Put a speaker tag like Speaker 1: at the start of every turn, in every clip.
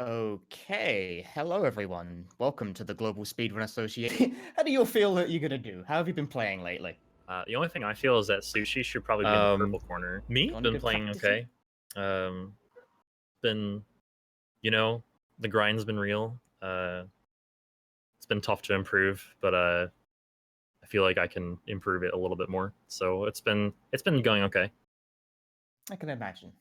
Speaker 1: Okay, hello everyone. Welcome to the Global Speedrun Association. How do you feel that you're gonna do? How have you been playing lately?
Speaker 2: The only thing I feel is that Sushi should probably be in the purple corner. Me?
Speaker 1: Gone
Speaker 2: Been
Speaker 1: good
Speaker 2: playing
Speaker 1: practicing?
Speaker 2: okay. Been, you know, the grind's been real. It's been tough to improve, but I feel like I can improve it a little bit more. So it's been going okay.
Speaker 1: I can imagine.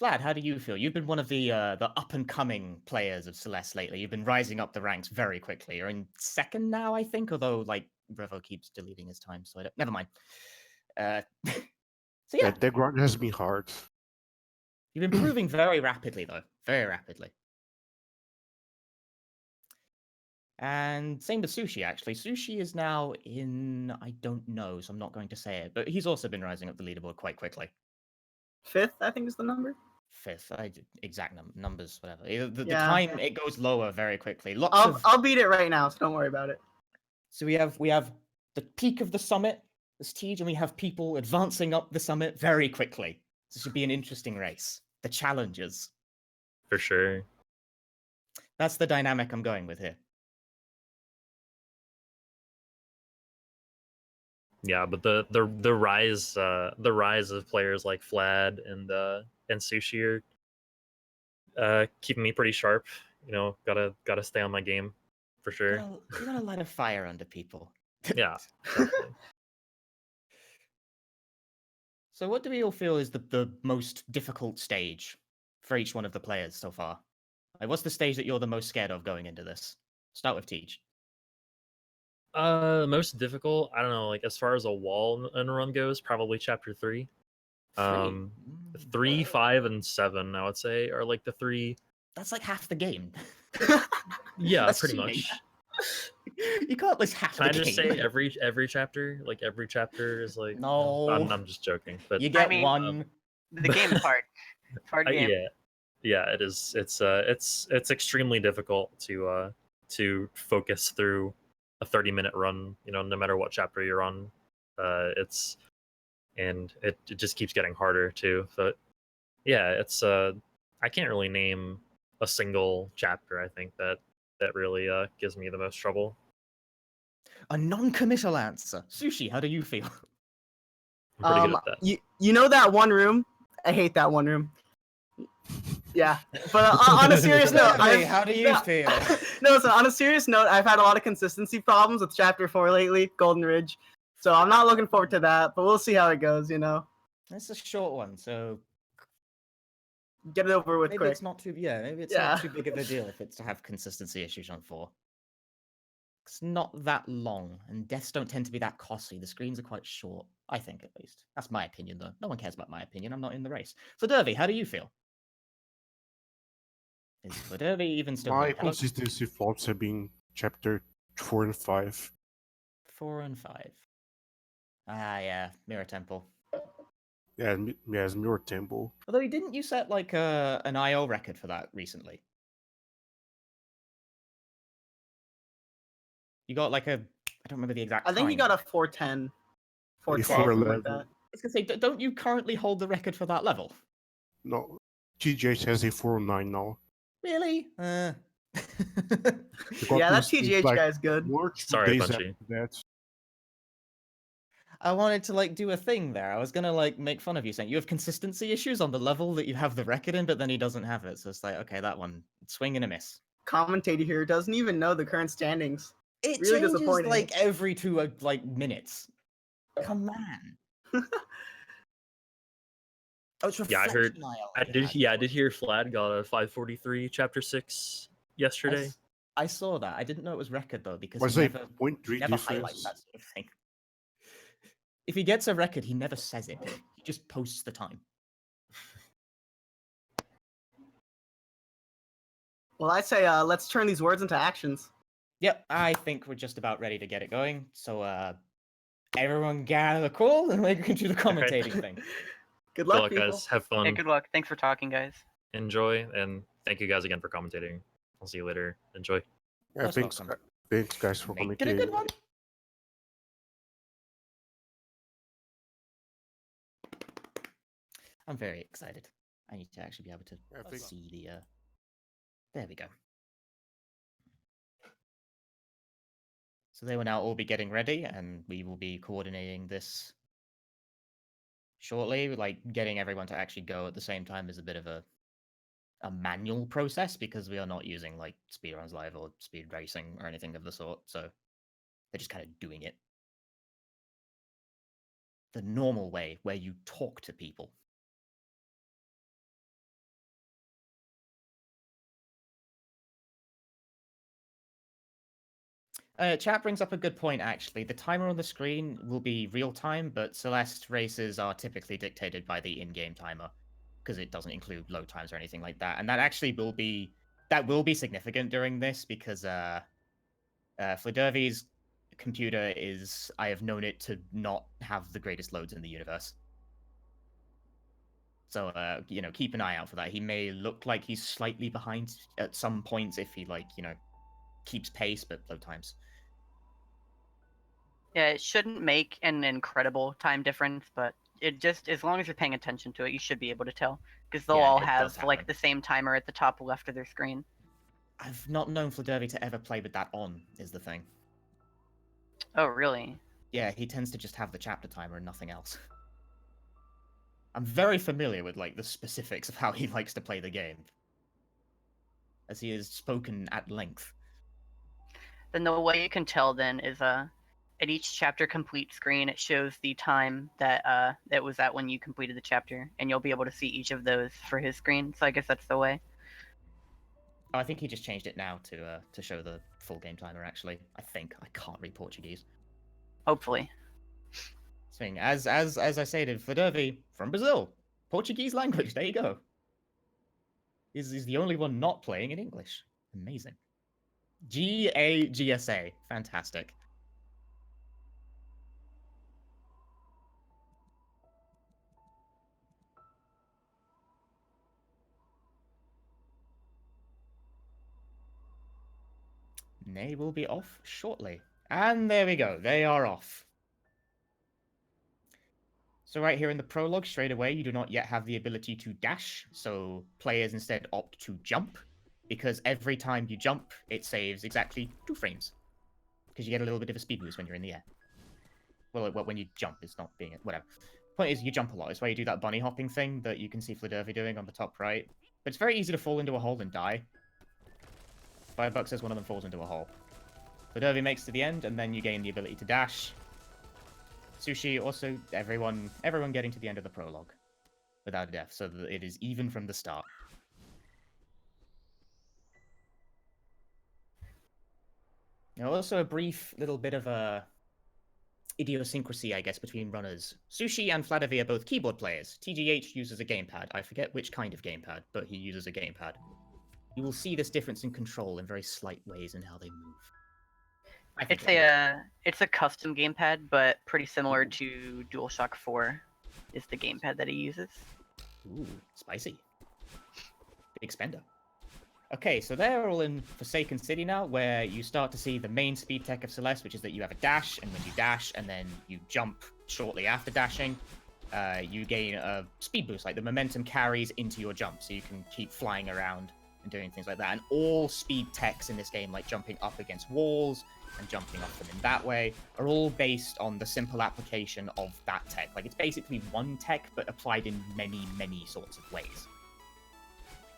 Speaker 1: Vlad, how do you feel? You've been one of the up and coming players of Celeste lately. You've been rising up the ranks very quickly. You're in second now, I think, although like Revo keeps deleting his time, so I don't never mind. Uh so
Speaker 3: Yeah,
Speaker 1: yeah,
Speaker 3: that grind has been hard.
Speaker 1: you've been improving very rapidly though. Very rapidly. And same with Sushi, actually. Sushi is now in, I don't know, so I'm not going to say it, but he's also been rising up the leaderboard quite quickly.
Speaker 4: Fifth, I think is the number.
Speaker 1: Fifth, exact numbers, whatever. The
Speaker 4: Yeah.
Speaker 1: time it goes lower very quickly.
Speaker 4: I'll beat it right now, so don't worry about it.
Speaker 1: So we have the peak of the summit, this Siege, and we have people advancing up the summit very quickly. This should be an interesting race. The challenges.
Speaker 2: For sure.
Speaker 1: That's the dynamic I'm going with here.
Speaker 2: Yeah, but the rise of players like Flad and Sushi are keeping me pretty sharp. Gotta stay on my game for sure.
Speaker 1: You gotta light a fire under people.
Speaker 2: Yeah, exactly.
Speaker 1: So what do we all feel is the most difficult stage for each one of the players so far? Like, what's the stage that you're the most scared of going into this? Start with Teach.
Speaker 2: Most difficult, I don't know, like as far as a wall and run goes, probably chapter 3. 3, 5, and 7, I would say, are like the three.
Speaker 1: That's like half the game.
Speaker 2: Yeah,
Speaker 1: That's
Speaker 2: pretty
Speaker 1: cheating.
Speaker 2: much.
Speaker 1: You can't list half
Speaker 2: Can
Speaker 1: the game.
Speaker 2: I just say every chapter? Like every chapter is like
Speaker 1: No.
Speaker 2: I'm just joking, but
Speaker 1: You get
Speaker 4: I mean,
Speaker 1: one.
Speaker 4: The game is hard. It's a hard game.
Speaker 2: yeah, it is. It's extremely difficult to focus through a 30-minute run. No matter what chapter you're on, it just keeps getting harder too. But yeah, it's I can't really name a single chapter. I think that really gives me the most trouble.
Speaker 1: A non-committal answer. Sushi, how do you feel?
Speaker 2: I'm pretty good at that.
Speaker 4: You know that one room? I hate that one room. Yeah, but on a serious note,
Speaker 1: How do you feel?
Speaker 4: No, so on a serious note, I've had a lot of consistency problems with Chapter 4 lately, Golden Ridge. So I'm not looking forward to that, but we'll see how it goes,
Speaker 1: It's a short one, so
Speaker 4: Get it over with
Speaker 1: maybe
Speaker 4: quick.
Speaker 1: it's not too not too big of a deal if it's to have consistency issues on 4. It's not that long, and deaths don't tend to be that costly. The screens are quite short, I think, at least. That's my opinion, though. No one cares about my opinion. I'm not in the race. Fladervy, how do you feel? Is Fladervy even still
Speaker 3: My
Speaker 1: here? Hello?
Speaker 3: consistency faults have been chapter 4 and 5.
Speaker 1: 4 and 5. Ah, yeah, Mirror Temple.
Speaker 3: Yeah, as Mirror Temple.
Speaker 1: Although, didn't you set like an IO record for that recently? You got like I don't remember the exact
Speaker 4: I think
Speaker 1: time.
Speaker 4: you got a 410. 412, something like that.
Speaker 1: I was gonna say, don't you currently hold the record for that level?
Speaker 3: No, TGH has a 409 now.
Speaker 1: Really?
Speaker 4: Yeah, that TGH guy's good.
Speaker 2: Sorry, Punchy.
Speaker 1: I wanted to like do a thing there. I was gonna like make fun of you saying you have consistency issues on the level that you have the record in, but then he doesn't have it. So it's like, okay, that one, swing and a miss.
Speaker 4: Commentator here doesn't even know the current standings.
Speaker 1: It
Speaker 4: Really
Speaker 1: changes
Speaker 4: disappointing.
Speaker 1: like every 2 minutes. Come on. Oh, it's
Speaker 2: Yeah, I heard.
Speaker 1: Reflection
Speaker 2: I did hear Flad got a 543 chapter 6 yesterday.
Speaker 1: I saw that. I didn't know it was record though because
Speaker 3: Was
Speaker 1: he
Speaker 3: a
Speaker 1: never
Speaker 3: 0.3
Speaker 1: highlights
Speaker 3: difference?
Speaker 1: that sort of thing. If he gets a record, he never says it. He just posts the time.
Speaker 4: Well, I say let's turn these words into actions.
Speaker 1: Yep, I think we're just about ready to get it going. So everyone gather the call and we're going to do the commentating thing.
Speaker 4: Good
Speaker 2: Good
Speaker 4: luck,
Speaker 2: luck,
Speaker 4: people.
Speaker 2: guys. Have fun.
Speaker 5: Hey, good luck. Thanks for talking, guys.
Speaker 2: Enjoy, and thank you guys again for commentating. I'll see you later. Enjoy.
Speaker 3: Yeah,
Speaker 1: Most
Speaker 3: thanks guys for
Speaker 1: Make it a good
Speaker 3: commentating.
Speaker 1: one. I'm very excited. I need to actually be able to see the There we go. So they will now all be getting ready, and we will be coordinating this shortly. Like, getting everyone to actually go at the same time is a bit of a manual process because we are not using, like, speedruns live or speed racing or anything of the sort, so they're just kind of doing it the normal way, where you talk to people. Chat brings up a good point, actually. The timer on the screen will be real time, but Celeste races are typically dictated by the in-game timer because it doesn't include load times or anything like that. And that actually will be significant during this because Fladervy's computer is, I have known it to not have the greatest loads in the universe. So, keep an eye out for that. He may look like he's slightly behind at some points if he, keeps pace, but load times.
Speaker 5: Yeah, it shouldn't make an incredible time difference, but it just, as long as you're paying attention to it, you should be able to tell. Because they'll all have, like, the same timer at the top left of their screen.
Speaker 1: I've not known Fladervy to ever play with that on, is the thing.
Speaker 5: Oh, really?
Speaker 1: Yeah, he tends to just have the chapter timer and nothing else. I'm very familiar with, like, the specifics of how he likes to play the game, as he has spoken at length.
Speaker 5: Then the way you can tell, then, is, at each chapter complete screen, it shows the time that it was at when you completed the chapter, and you'll be able to see each of those for his screen, so I guess that's the way.
Speaker 1: Oh, I think he just changed it now to show the full game timer, actually. I think. I can't read Portuguese.
Speaker 5: Hopefully.
Speaker 1: Thing. As I stated, Fladervy from Brazil. Portuguese language, there you go. Is the only one not playing in English. Amazing. GSA. Fantastic. They will be off shortly. And there we go. They are off. So right here in the prologue, straight away, you do not yet have the ability to dash. So players instead opt to jump. Because every time you jump, it saves exactly 2 frames. Because you get a little bit of a speed boost when you're in the air. Well, when you jump, it's not being... Whatever. Point is, you jump a lot. It's why you do that bunny hopping thing that you can see Fladervy doing on the top right. But it's very easy to fall into a hole and die. Firebuck says one of them falls into a hole. Fladervy makes to the end, and then you gain the ability to dash. Msushi, also, everyone getting to the end of the prologue without a death, so that it is even from the start. Now, also a brief little bit of a idiosyncrasy, I guess, between runners. Msushi and Fladervy are both keyboard players. TGH uses a gamepad. I forget which kind of gamepad, but he uses a gamepad. You will see this difference in control in very slight ways in how they move.
Speaker 5: It's a custom gamepad, but pretty similar to DualShock 4 is the gamepad that he uses.
Speaker 1: Ooh, spicy. Big spender. Okay, so they're all in Forsaken City now, where you start to see the main speed tech of Celeste, which is that you have a dash, and when you dash and then you jump shortly after dashing, you gain a speed boost. Like, the momentum carries into your jump, so you can keep flying around and doing things like that. And all speed techs in this game, like jumping up against walls and jumping off them in that way, are all based on the simple application of that tech. Like, it's basically one tech, but applied in many, many sorts of ways.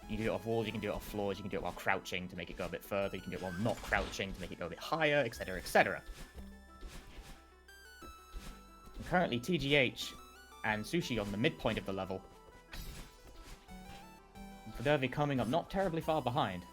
Speaker 1: You can do it off walls, you can do it off floors, you can do it while crouching to make it go a bit further, you can do it while not crouching to make it go a bit higher, etc., etc. Currently, TGH and Msushi on the midpoint of the level. And Fladervy coming up not terribly far behind.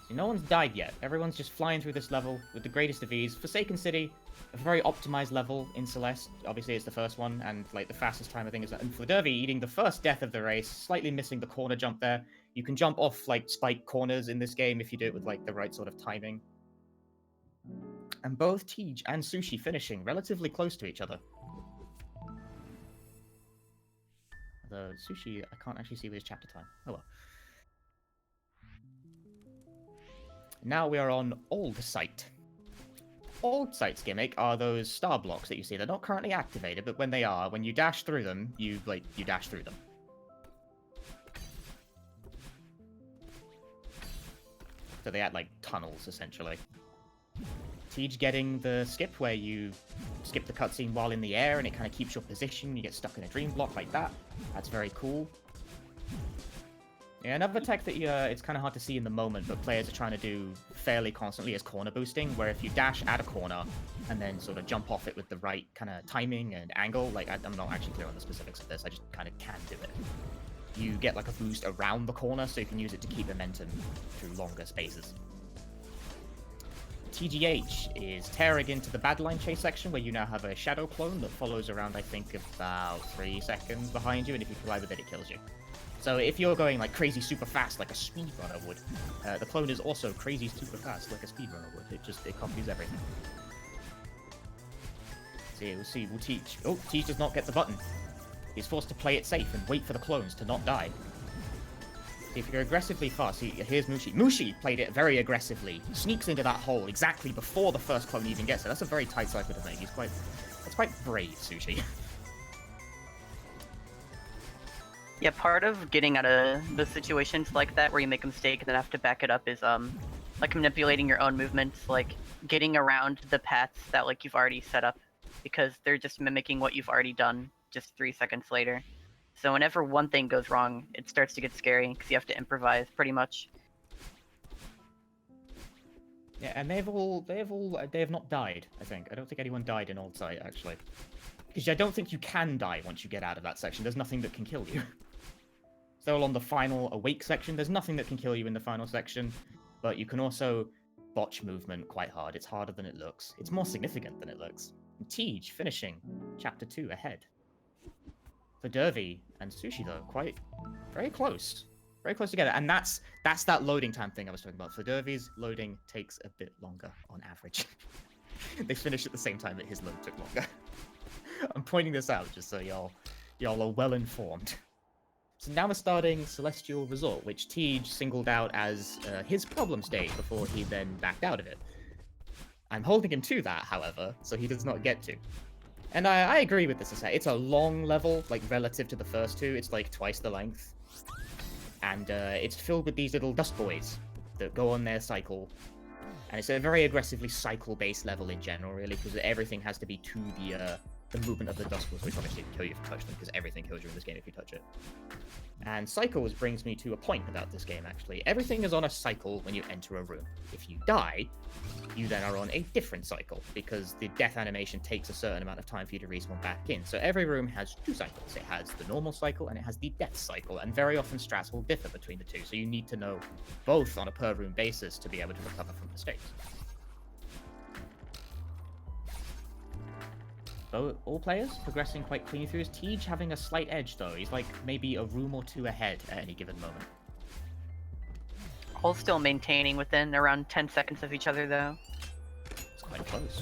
Speaker 1: So no one's died yet. Everyone's just flying through this level with the greatest of ease. Forsaken City, a very optimized level in Celeste. Obviously, it's the first one, and like the fastest time I think is that. And Fladervy eating the first death of the race, slightly missing the corner jump there. You can jump off like spike corners in this game if you do it with like the right sort of timing. And both Tej and Msushi finishing relatively close to each other. Although Msushi, I can't actually see with his chapter time. Oh well. Now we are on Old Site. Old Site's gimmick are those star blocks that you see. They're not currently activated, but when they are, when you dash through them, you dash through them. So they add like tunnels essentially. Siege getting the skip where you skip the cutscene while in the air and it kind of keeps your position. You get stuck in a dream block like that. That's very cool. Yeah, another tech that it's kind of hard to see in the moment, but players are trying to do fairly constantly is corner boosting, where if you dash at a corner and then sort of jump off it with the right kind of timing and angle, like I'm not actually clear on the specifics of this, I just kind of can do it. You get like a boost around the corner, so you can use it to keep momentum through longer spaces. TGH is tearing into the Badline chase section, where you now have a shadow clone that follows around, I think, about 3 seconds behind you, and if you collide with it, it kills you. So if you're going like crazy super fast like a speedrunner would, the clone is also crazy super fast like a speedrunner would. It copies everything. See, we'll Teach. Oh, Teach does not get the button. He's forced to play it safe and wait for the clones to not die. If you're aggressively fast, here's Msushi. Msushi played it very aggressively. Sneaks into that hole exactly before the first clone even gets there. That's a very tight cycle to make. That's quite brave, Sushi.
Speaker 5: Yeah, part of getting out of the situations like that where you make a mistake and then have to back it up is like manipulating your own movements, like getting around the paths that like you've already set up, because they're just mimicking what you've already done just 3 seconds later. So whenever one thing goes wrong, it starts to get scary because you have to improvise pretty much.
Speaker 1: Yeah, and they have not died, I think. I don't think anyone died in Old Sight, actually. Because I don't think you can die once you get out of that section. There's nothing that can kill you. Still on the final Awake section, there's nothing that can kill you in the final section, but you can also botch movement quite hard. It's harder than it looks. It's more significant than it looks. And Tej finishing Chapter 2 ahead. Fladervy and Msushi, though, very close. Very close together. And that's that loading time thing I was talking about. Fladervy's loading takes a bit longer on average. They finished at the same time that his load took longer. I'm pointing this out just so y'all are well informed. So now we're starting Celestial Resort, which Tej singled out as his problem state before he then backed out of it. I'm holding him to that, however, so he does not get to. And I agree with this. It's a long level, like relative to the first two. It's like twice the length. And it's filled with these little dust boys that go on their cycle. And it's a very aggressively cycle-based level in general, really, because everything has to be to the movement of the dust balls, which obviously kill you if you touch them, because everything kills you in this game if you touch it. And cycles brings me to a point about this game, actually. Everything is on a cycle when you enter a room. If you die, you then are on a different cycle, because the death animation takes a certain amount of time for you to respawn back in. So every room has 2 cycles. It has the normal cycle, and it has the death cycle, and very often strats will differ between the two, so you need to know both on a per-room basis to be able to recover from mistakes. All players progressing quite cleanly through. Is Tej having a slight edge, though? He's like maybe a room or 2 ahead at any given moment.
Speaker 5: All still maintaining within around 10 seconds of each other, though.
Speaker 1: It's quite close.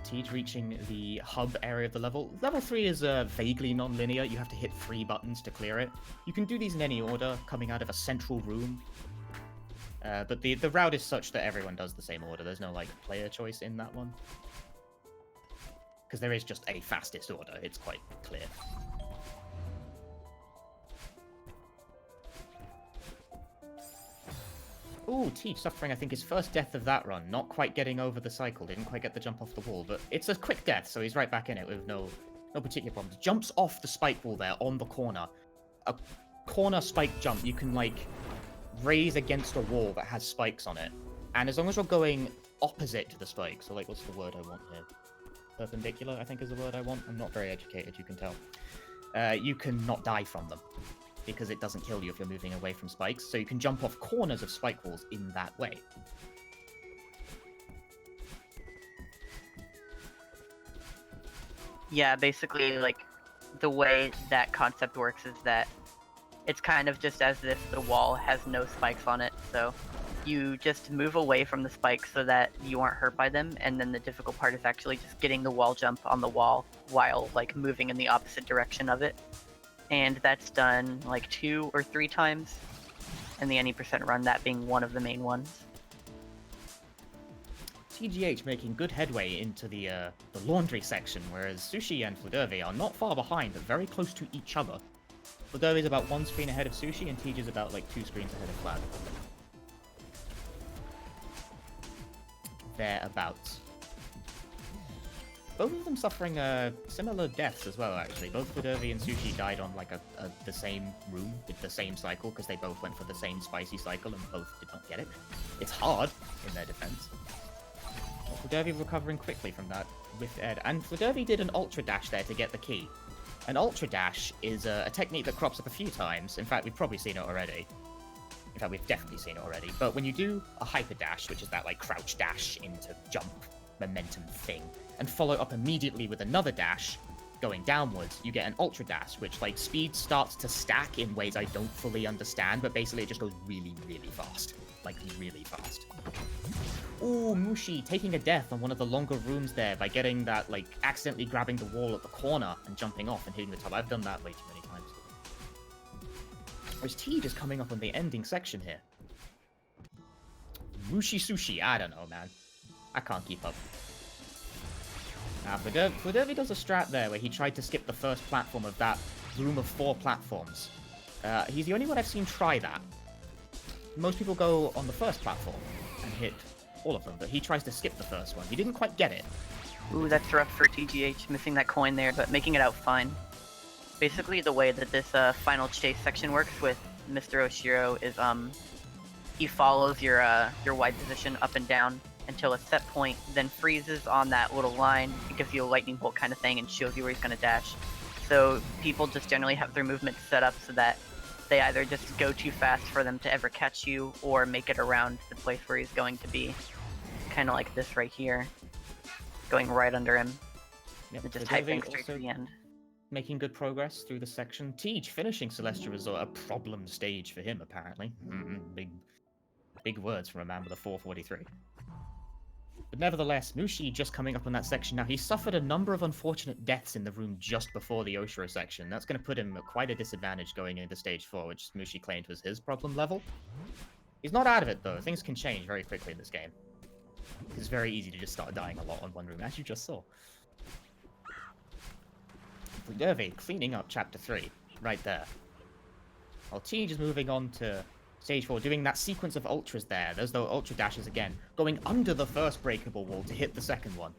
Speaker 1: Tej reaching the hub area of the level. Level 3 is vaguely non-linear. You have to hit 3 buttons to clear it. You can do these in any order, coming out of a central room. But the route is such that everyone does the same order. There's no like player choice in that one. Because there is just a fastest order. It's quite clear. Ooh, Tej suffering, I think, his first death of that run. Not quite getting over the cycle. Didn't quite get the jump off the wall. But it's a quick death, so he's right back in it with no particular problems. Jumps off the spike wall there on the corner. A corner spike jump, you can like raise against a wall that has spikes on it, and as long as you're going opposite to the spike, so like what's the word I want here? Perpendicular, I think is the word I want. I'm not very educated, you can tell. You can not die from them because it doesn't kill you if you're moving away from spikes, so you can jump off corners of spike walls in that way.
Speaker 5: Yeah, basically, like, the way that concept works is that it's kind of just as if the wall has no spikes on it, so you just move away from the spikes so that you aren't hurt by them, and then the difficult part is actually just getting the wall jump on the wall while, like, moving in the opposite direction of it. And that's done, like, 2 or 3 times in the any percent run, that being one of the main ones.
Speaker 1: TGH making good headway into the laundry section, whereas Msushi and Fladervy are not far behind, but very close to each other. Fladervy's about 1 screen ahead of Msushi, and TG's about like 2 screens ahead of Flad. Thereabouts. Both of them suffering similar deaths as well, actually. Both Fladervy and Msushi died on like the same room with the same cycle because they both went for the same spicy cycle and both did not get it. It's hard in their defense. Fladervy recovering quickly from that with Ed, and Fladervy did an ultra dash there to get the key. An ultra dash is a technique that crops up a few times. In fact, we've probably seen it already. In fact, we've definitely seen it already. But when you do a hyper dash, which is that like crouch dash into jump momentum thing, and follow up immediately with another dash going downwards, you get an ultra dash, which like speed starts to stack in ways I don't fully understand, but basically it just goes really, really fast. Like really fast. Ooh, Mushi taking a death on one of the longer rooms there by getting that, like, accidentally grabbing the wall at the corner and jumping off and hitting the top. I've done that way too many times. Whereas T just coming up on the ending section here. Mushi Sushi, I don't know, man. I can't keep up. Now, Fladervy does a strat there where he tried to skip the first platform of that room of 4 platforms. He's the only one I've seen try that. Most people go on the first platform and hit all of them, but he tries to skip the first one. He didn't quite get it.
Speaker 5: Ooh, that's rough for TGH, missing that coin there, but making it out fine. Basically, the way that this final chase section works with Mr. Oshiro is he follows your Y position up and down until a set point, then freezes on that little line. It gives you a lightning bolt kind of thing and shows you where he's going to dash. So people just generally have their movement set up so that they either just go too fast for them to ever catch you, or make it around the place where he's going to be. Kind of like this right here. Going right under him.
Speaker 1: Yep,
Speaker 5: And just
Speaker 1: Fladervy
Speaker 5: hyping straight to
Speaker 1: also
Speaker 5: the end.
Speaker 1: making good progress through the section. Tej finishing Celestial Resort, a problem stage for him, apparently. Big words from a man with a 443. But nevertheless, Mushi just coming up on that section now. He suffered a number of unfortunate deaths in the room just before the Oshiro section. That's going to put him at quite a disadvantage going into stage 4, which Mushi claimed was his problem level. He's not out of it, though. Things can change very quickly in this game. It's very easy to just start dying a lot on one room, as you just saw. Fladervy cleaning up Chapter 3, right there. While Tej is moving on to Stage 4, doing that sequence of ultras there. There's those ultra dashes again, going under the first breakable wall to hit the second one.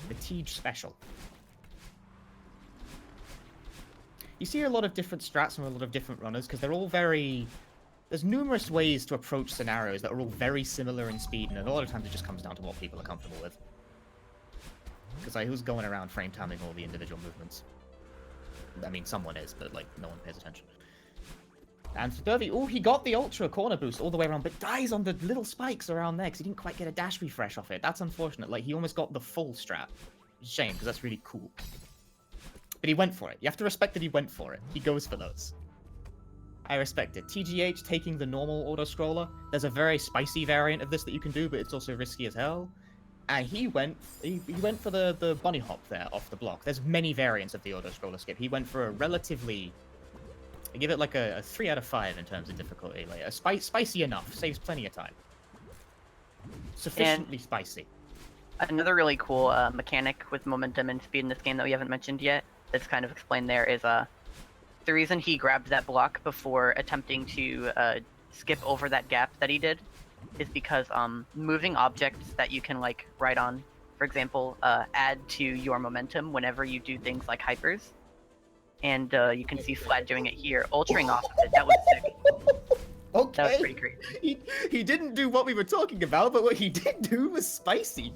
Speaker 1: The Tej special. You see a lot of different strats from a lot of different runners, because they're all very... There's numerous ways to approach scenarios that are all very similar in speed, and a lot of times it just comes down to what people are comfortable with. Because like, who's going around frame timing all the individual movements? I mean, someone is, but like, no one pays attention. And Fladervy, oh, he got the ultra corner boost all the way around, but dies on the little spikes around there because he didn't quite get a dash refresh off it. That's unfortunate. Like, he almost got the full strat. It's a shame, because that's really cool. But he went for it. You have to respect that he went for it. He goes for those. I respect it. TGH taking the normal auto-scroller. There's a very spicy variant of this that you can do, but it's also risky as hell. And he went for the bunny hop there off the block. There's many variants of the auto-scroller skip. He went for a relatively... I give it like a 3 out of 5 in terms of difficulty. Like spicy enough, saves plenty of time. Sufficiently spicy.
Speaker 5: Another really cool mechanic with momentum and speed in this game that we haven't mentioned yet, that's kind of explained there, is the reason he grabbed that block before attempting to skip over that gap that he did is because moving objects that you can like ride on, for example, add to your momentum whenever you do things like hypers. And you can see Flad doing it here, ultraing off of it. That was sick.
Speaker 1: Okay.
Speaker 5: That was pretty great.
Speaker 1: He didn't do what we were talking about, but what he did do was spicy.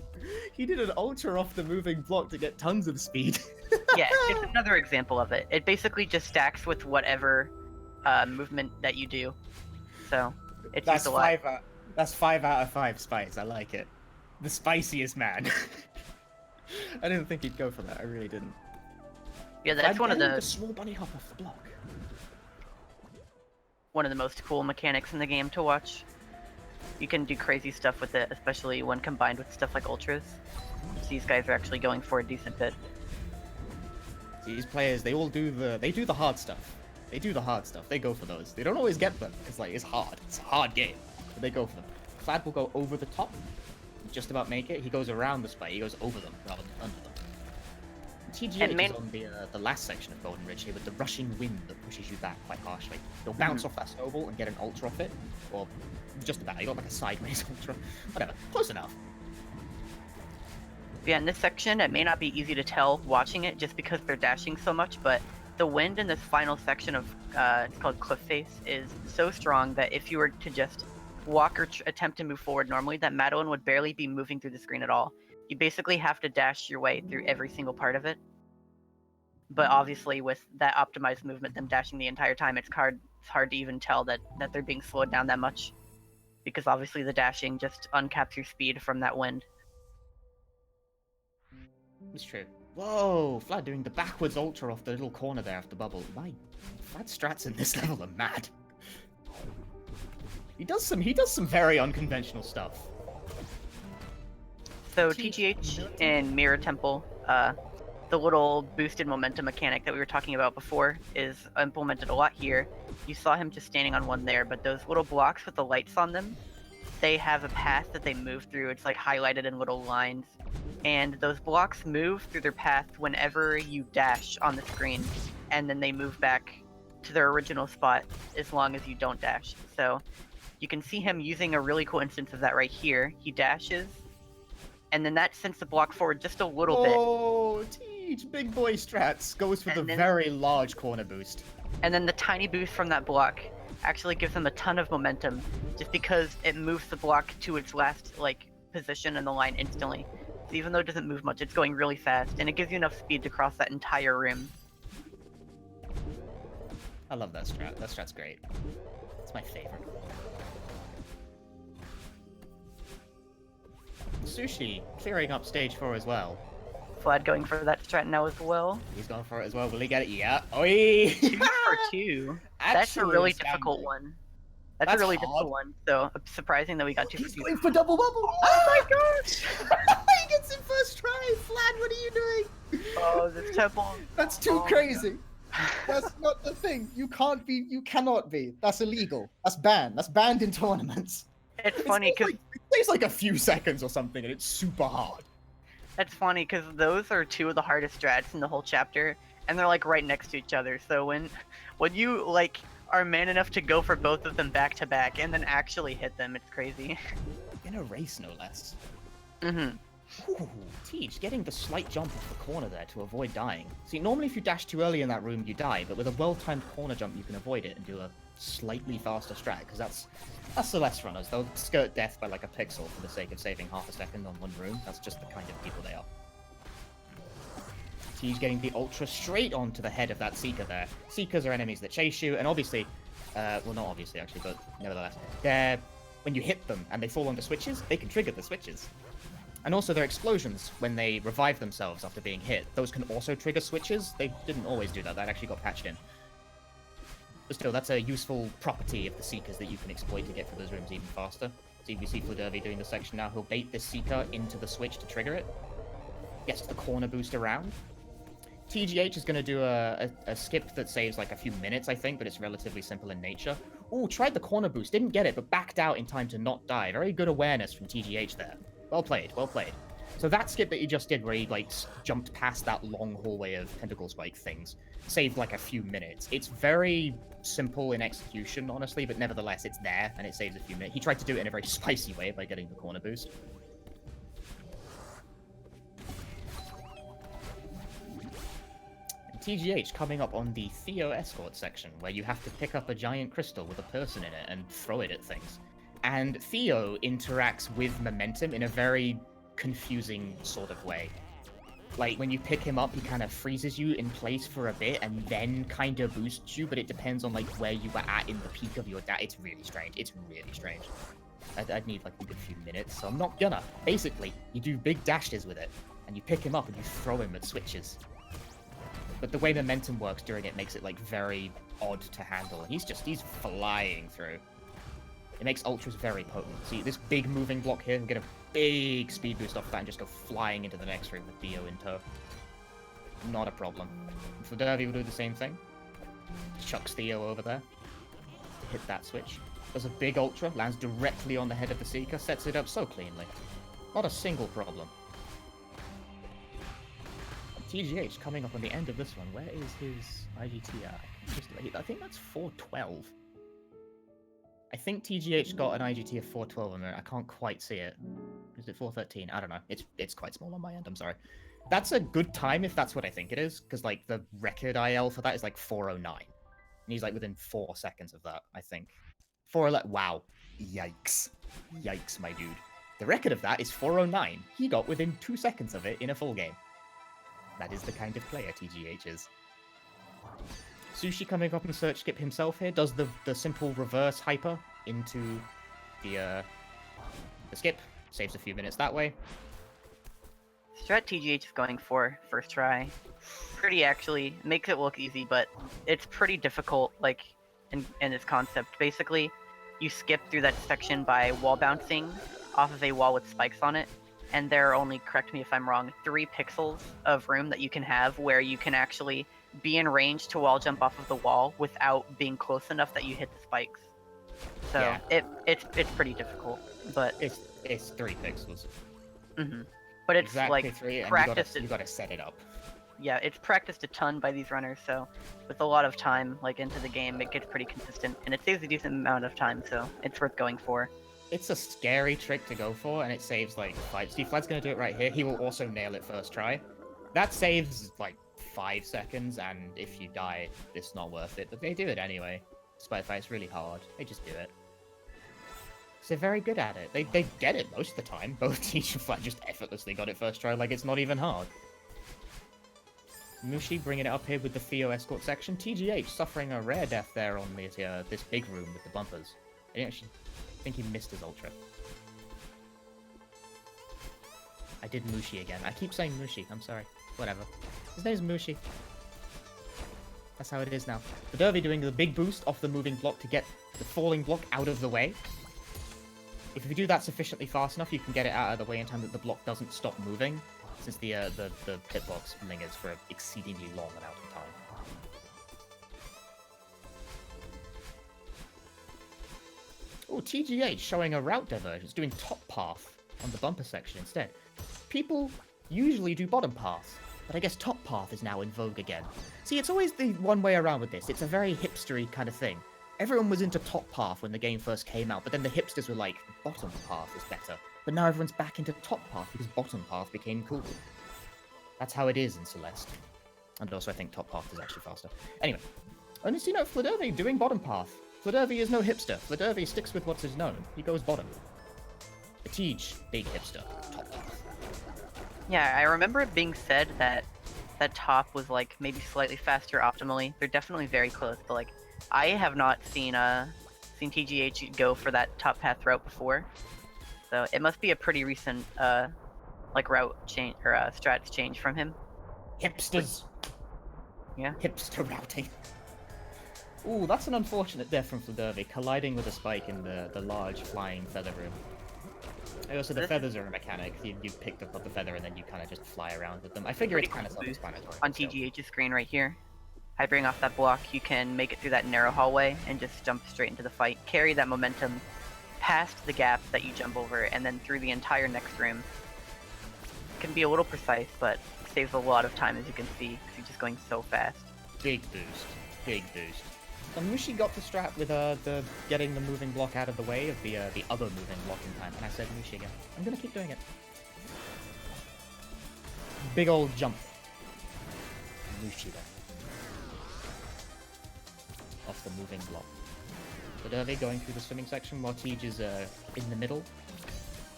Speaker 1: He did an ultra off the moving block to get tons of speed.
Speaker 5: Yeah, it's another example of it. It basically just stacks with whatever movement that you do. So it's used a lot.
Speaker 1: That's 5 out of 5 spice. I like it. The spiciest man. I didn't think he'd go for that. I really didn't.
Speaker 5: Yeah, that's one of the
Speaker 1: small bunny hop off the block.
Speaker 5: One of the most cool mechanics in the game to watch. You can do crazy stuff with it, especially when combined with stuff like ultras. These guys are actually going for a decent bit.
Speaker 1: These players, they all do the hard stuff. They do the hard stuff. They go for those. They don't always get them. It's like, it's hard. It's a hard game. But they go for them. Flad will go over the top. Just about make it. He goes around the spike. He goes over them rather than under them. TGH is on the last section of Golden Ridge here with the rushing wind that pushes you back quite harshly. You'll bounce off that snowball and get an ultra off it, or just about. You got like a sideways ultra, whatever, close enough.
Speaker 5: Yeah, in this section, it may not be easy to tell watching it just because they're dashing so much, but the wind in this final section of it's called Cliff Face is so strong that if you were to just walk or attempt to move forward normally, that Madeline would barely be moving through the screen at all. You basically have to dash your way through every single part of it. But obviously, with that optimized movement, them dashing the entire time, it's hard to even tell that they're being slowed down that much. Because obviously the dashing just uncaps your speed from that wind.
Speaker 1: It's true. Whoa, Flad doing the backwards ultra off the little corner there of the bubble. My Flad strats in this level are mad. He does some very unconventional stuff.
Speaker 5: So TGH in Mirror Temple, the little boosted momentum mechanic that we were talking about before is implemented a lot here. You saw him just standing on one there, but those little blocks with the lights on them, they have a path that they move through. It's like highlighted in little lines. And those blocks move through their path whenever you dash on the screen, and then they move back to their original spot as long as you don't dash. So you can see him using a really cool instance of that right here. He dashes, and then that sends the block forward just a little bit.
Speaker 1: Oh, Teach, big boy strats goes for the very large corner boost.
Speaker 5: And then the tiny boost from that block actually gives him a ton of momentum, just because it moves the block to its last position in the line instantly. So even though it doesn't move much, it's going really fast, and it gives you enough speed to cross that entire room.
Speaker 1: I love that strat. That strat's great. It's my favorite. Msushi clearing up stage 4 as well.
Speaker 5: Vlad going for that strat now as well.
Speaker 1: He's going for it as well. Will he get it? Yeah. Oi!
Speaker 5: 2 for 2. That's a really difficult one. That's a really difficult one. So surprising that we got 2 for 2.
Speaker 1: He's going for double bubble.
Speaker 5: Oh my gosh!
Speaker 1: He gets it first try. Vlad, what are you doing?
Speaker 5: Oh, this temple.
Speaker 6: That's too crazy. That's not the thing. You can't be. You cannot be. That's illegal. That's banned. That's banned in tournaments.
Speaker 5: It's funny because
Speaker 1: it takes like a few seconds or something, and it's super hard.
Speaker 5: It's funny because those are 2 of the hardest strats in the whole chapter, and they're right next to each other. So when you are man enough to go for both of them back to back and then actually hit them, it's crazy.
Speaker 1: In a race, no less.
Speaker 5: Mm-hmm.
Speaker 1: Ooh, Teach getting the slight jump off the corner there to avoid dying. See, normally if you dash too early in that room, you die, but with a well-timed corner jump, you can avoid it and do a slightly faster strat, because that's Celeste runners. They'll skirt death by a pixel for the sake of saving half a second on one room. That's just the kind of people they are. Teach getting the ultra straight onto the head of that Seeker there. Seekers are enemies that chase you, and obviously, well, not obviously actually, but nevertheless, when you hit them and they fall onto switches, they can trigger the switches. And also their explosions, when they revive themselves after being hit, those can also trigger switches. They didn't always do that. That actually got patched in. But still, that's a useful property of the Seekers that you can exploit to get through those rooms even faster. So if you see Fladervy doing the section now, he'll bait this Seeker into the switch to trigger it. Gets the corner boost around. TGH is going to do a skip that saves a few minutes, I think, but it's relatively simple in nature. Ooh, tried the corner boost, didn't get it, but backed out in time to not die. Very good awareness from TGH there. Well played, well played. So that skip that he just did, where he jumped past that long hallway of tentacle spike things, saved a few minutes. It's very simple in execution, honestly, but nevertheless, it's there, and it saves a few minutes. He tried to do it in a very spicy way by getting the corner boost. And TGH coming up on the Theo escort section, where you have to pick up a giant crystal with a person in it and throw it at things. And Theo interacts with momentum in a very confusing sort of way. When you pick him up, he kind of freezes you in place for a bit and then kind of boosts you, but it depends on where you were at in the peak of your dash. It's really strange. It's really strange. I'd need a good few minutes, so I'm not gonna. Basically, you do big dashes with it, and you pick him up and you throw him at switches. But the way momentum works during it makes it very odd to handle, and he's flying through. It makes ultras very potent. See, this big moving block here, he'll get a big speed boost off that and just go flying into the next room with Theo in tow. Not a problem. Fladervy will do the same thing. Chucks Theo over there to hit that switch. Does a big ultra, lands directly on the head of the Seeker, sets it up so cleanly. Not a single problem. TGH coming up on the end of this one. Where is his IGT at? I think that's 412. I think TGH got an IGT of 412 on there. I can't quite see it. Is it 413? I don't know. It's quite small on my end. I'm sorry. That's a good time if that's what I think it is, because like the record IL for that is like 409, and he's like within 4 seconds of that. I think 411. Wow. Yikes. Yikes, my dude. The record of that is 409. He got within 2 seconds of it in a full game. That is the kind of player TGH is. Msushi coming up and search skip himself here does the simple reverse hyper into the skip. Saves a few minutes that way.
Speaker 5: Strat TGH is going for first try. Pretty actually makes it look easy, but it's pretty difficult. Like in its concept, basically, you skip through that section by wall bouncing off of a wall with spikes on it, and there are only, correct me if I'm wrong, 3 pixels of room that you can have where you can actually be in range to wall jump off of the wall without being close enough that you hit the spikes. So
Speaker 1: yeah.
Speaker 5: it's pretty difficult, but
Speaker 1: it's 3 pixels.
Speaker 5: But it's
Speaker 1: exactly
Speaker 5: like
Speaker 1: 3, and
Speaker 5: practiced.
Speaker 1: you gotta set it up.
Speaker 5: Yeah, it's practiced a ton by these runners, so with a lot of time like into the game, it gets pretty consistent, and it saves a decent amount of time, so it's worth going for.
Speaker 1: It's a scary trick to go for, and it saves like 5. Steve Flad's gonna do it right here. He will also nail it first try. That saves like 5 seconds, and if you die, it's not worth it. But they do it anyway, despite the fact it's really hard. They just do it. So they're very good at it. They get it most of the time. Both Teach and Flat just effortlessly got it first try, like it's not even hard. Msushi bringing it up here with the Theo escort section. TGH suffering a rare death there on this big room with the bumpers. I didn't actually think he missed his ultra. I did Mushi again. I keep saying Mushi. I'm sorry. Whatever. His name's Mushi. That's how it is now. Fladervy doing the big boost off the moving block to get the falling block out of the way. If you do that sufficiently fast enough, you can get it out of the way in time that the block doesn't stop moving, since the hitbox lingers for an exceedingly long amount of time. Oh, TGH showing a route divergence, doing top path on the bumper section instead. People usually do bottom path, but I guess top path is now in vogue again. See, it's always the one way around with this. It's a very hipstery kind of thing. Everyone was into top path when the game first came out, but then the hipsters were like, bottom path is better. But now everyone's back into top path because bottom path became cool. That's how it is in Celeste. And also I think top path is actually faster. Anyway, and you know, Fladervy doing bottom path. Fladervy is no hipster. Fladervy sticks with what is known. He goes bottom. A Tej, big hipster. Top path.
Speaker 5: Yeah, I remember it being said that top was like maybe slightly faster optimally. They're definitely very close, but like I have not seen TGH go for that top path route before, so it must be a pretty recent like route change or strats change from him.
Speaker 1: Hipsters.
Speaker 5: Yeah.
Speaker 1: Hipster routing. Ooh, that's an unfortunate death from Fladervy, colliding with a spike in the large flying feather room. Also, the feathers are a mechanic. You picked up the feather and then you kind of just fly around with them. I figure it's kind of self-explanatory.
Speaker 5: On TGH's screen right here. Hypering off that block, you can make it through that narrow hallway and just jump straight into the fight. Carry that momentum past the gap that you jump over and then through the entire next room. It can be a little precise, but saves a lot of time, as you can see, because you're just going so fast.
Speaker 1: Big boost. Big boost. So Mushi got the strat with the getting the moving block out of the way of the other moving block in time, and I said Mushi again. I'm gonna keep doing it. Big old jump. Mushi there. Off the moving block. Fladervy going through the swimming section while Tej is in the middle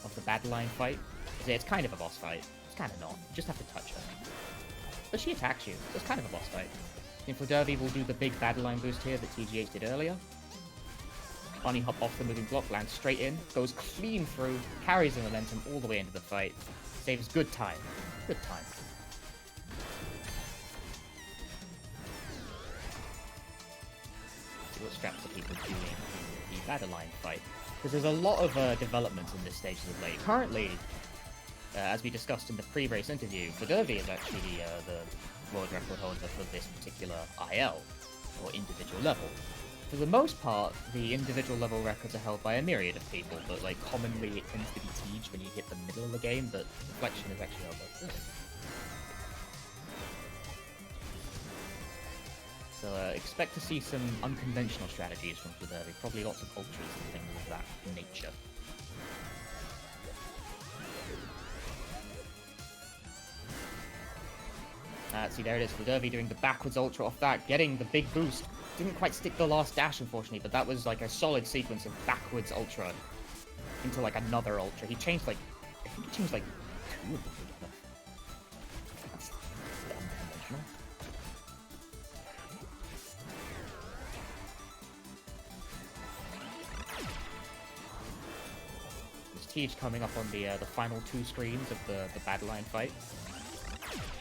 Speaker 1: of the battle line fight. It's kind of a boss fight. It's kind of not. You just have to touch her. But she attacks you, so it's kind of a boss fight. And Fladervy will do the big battle line boost here that TGH did earlier. Bunny hop off the moving block, lands straight in, goes clean through, carries the momentum all the way into the fight. Saves good time. Good time. See what straps are people doing in the battle line fight. Because there's a lot of developments in this stage of the late. Currently, as we discussed in the pre-race interview, Fladervy is actually the world record holder for this particular IL, or individual level. For the most part, the individual level records are held by a myriad of people, but like commonly it tends to be Tej when you hit the middle of the game, but Reflection is actually held by 30. So expect to see some unconventional strategies from Fladervy. Probably lots of ultras and things of that nature. See, there it is. Fladervy doing the backwards ultra off that, getting the big boost. Didn't quite stick the last dash, unfortunately, but that was like a solid sequence of backwards ultra into like another ultra. He changed like, I think he changed like 2 of them. That's unconventional. There's TGH coming up on the final 2 screens of the battle line fight.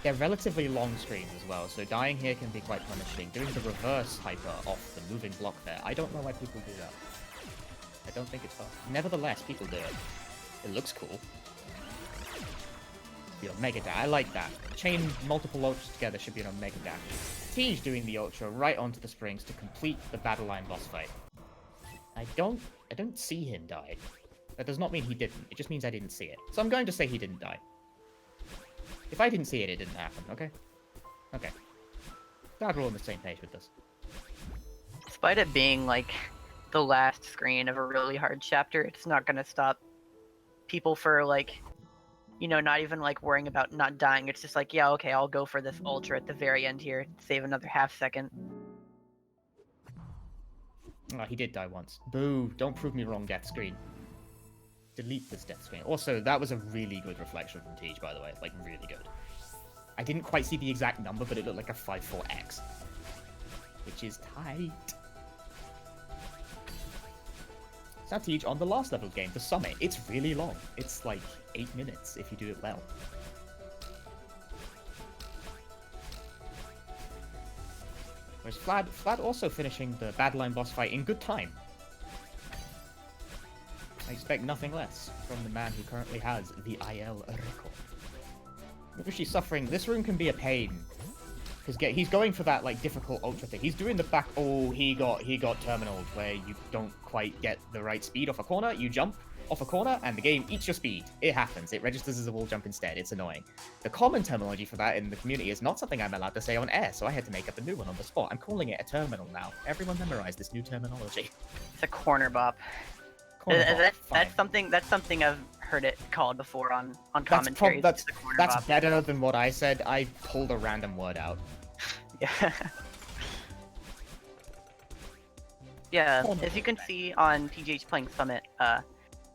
Speaker 1: They're relatively long screens as well, so dying here can be quite punishing. Doing the reverse hyper off the moving block there, I don't know why people do that. I don't think it's fun. Nevertheless, people do it. It looks cool. Be on Mega Dash. I like that. Chain multiple ultras together should be on Mega Dash. TGH doing the ultra right onto the springs to complete the battle line boss fight. I don't see him die. That does not mean he didn't. It just means I didn't see it. So I'm going to say he didn't die. If I didn't see it, it didn't happen, okay? Okay. Glad we're all on the same page with this.
Speaker 5: Despite it being, like, the last screen of a really hard chapter, it's not gonna stop people for, like, you know, not even, like, worrying about not dying. It's just like, yeah, okay, I'll go for this ultra at the very end here, save another half second.
Speaker 1: Oh, he did die once. Boo, don't prove me wrong, death screen. Delete this death screen. Also, that was a really good reflection from TGH, by the way. Like, really good. I didn't quite see the exact number, but it looked like a 5-4x. Which is tight. It's now TGH on the last level game, the Summit. It's really long. It's like 8 minutes if you do it well. Whereas Flad also finishing the battle line boss fight in good time. I expect nothing less from the man who currently has the IL record. Msushi suffering. This room can be a pain. Because he's going for that like difficult ultra thing. He's doing the back. Oh, he got terminaled where you don't quite get the right speed off a corner. You jump off a corner and the game eats your speed. It happens. It registers as a wall jump instead. It's annoying. The common terminology for that in the community is not something I'm allowed to say on air, so I had to make up a new one on the spot. I'm calling it a terminal now. Everyone memorize this new terminology.
Speaker 5: It's a corner bop. That's something I've heard it called before on commentary.
Speaker 1: That's better than what I said. I pulled a random word out.
Speaker 5: Yeah. Yeah, as you can see on TGH Playing Summit,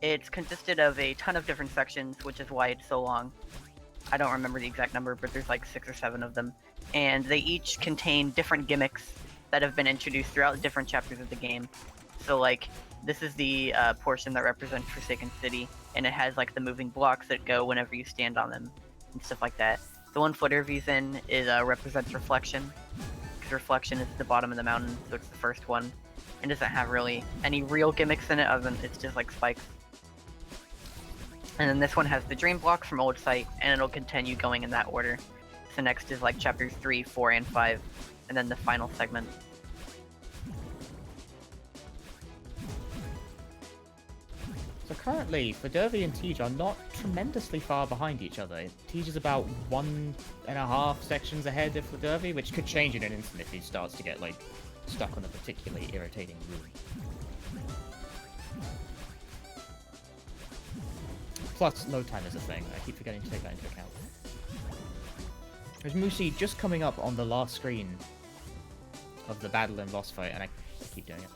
Speaker 5: it's consisted of a ton of different sections, which is why it's so long. I don't remember the exact number, but there's like 6 or 7 of them. And they each contain different gimmicks that have been introduced throughout different chapters of the game. So like, this is the portion that represents Forsaken City, and it has like the moving blocks that go whenever you stand on them, and stuff like that. The one Fladervy's in is represents Reflection, because Reflection is at the bottom of the mountain, so it's the first one, and doesn't have really any real gimmicks in it other than it's just like spikes. And then this one has the Dream Blocks from Old Sight, and it'll continue going in that order. So next is like chapters 3, 4, and 5, and then the final segment.
Speaker 1: So currently, Fladervy and TGH are not tremendously far behind each other. TGH is about 1.5 sections ahead of Fladervy, which could change in an instant if he starts to get like stuck on a particularly irritating room. Plus, load time is a thing. I keep forgetting to take that into account. There's Msushi just coming up on the last screen of the battle and boss fight, and I keep doing it.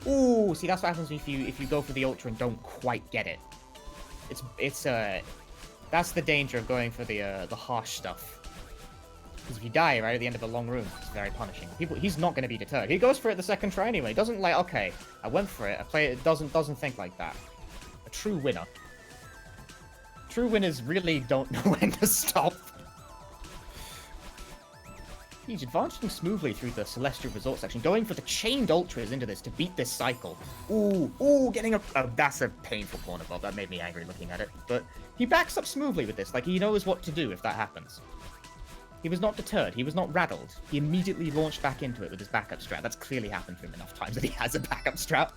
Speaker 1: Ooh, see, that's what happens if you go for the ultra and don't quite get it. That's the danger of going for the harsh stuff. Because if you die right at the end of a long room, it's very punishing. He's not going to be deterred. He goes for it the second try anyway. He doesn't like, okay, I went for it. I play it. Doesn't think like that. A true winner. True winners really don't know when to stop. He's advancing smoothly through the Celestial Resort section, going for the chained ultras into this to beat this cycle. Ooh, getting a... Oh, that's a painful corner bob. That made me angry looking at it. But he backs up smoothly with this. Like, he knows what to do if that happens. He was not deterred. He was not rattled. He immediately launched back into it with his backup strat. That's clearly happened to him enough times that he has a backup strat.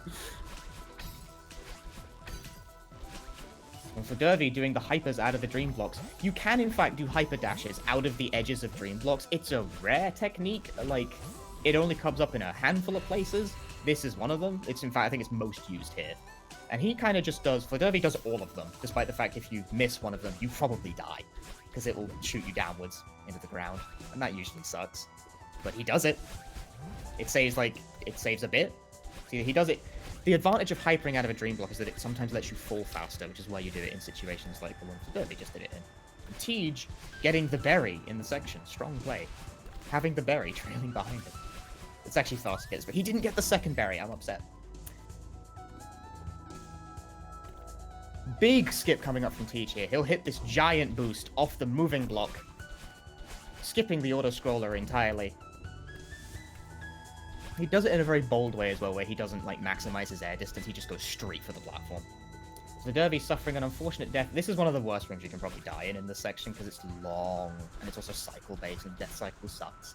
Speaker 1: And for Fladervy doing the hypers out of the dream blocks, you can in fact do hyper dashes out of the edges of dream blocks. It's a rare technique, like, it only comes up in a handful of places. This is one of them. It's, in fact, I think it's most used here. And he kind of just does, Fladervy does all of them, despite the fact if you miss one of them, you probably die, because it will shoot you downwards into the ground, and that usually sucks. But he does it. It saves a bit. See, he does it. The advantage of hypering out of a dream block is that it sometimes lets you fall faster, which is why you do it in situations like the one Fladervy just did it in. And TGH getting the berry in the section, strong play. Having the berry trailing behind him. It's actually fast hits, but he didn't get the second berry, I'm upset. Big skip coming up from TGH here. He'll hit this giant boost off the moving block, skipping the auto-scroller entirely. He does it in a very bold way as well, where he doesn't, like, maximize his air distance, he just goes straight for the platform. Fladervy suffering an unfortunate death. This is one of the worst rooms you can probably die in this section, because it's long, and it's also cycle-based, and death cycle sucks.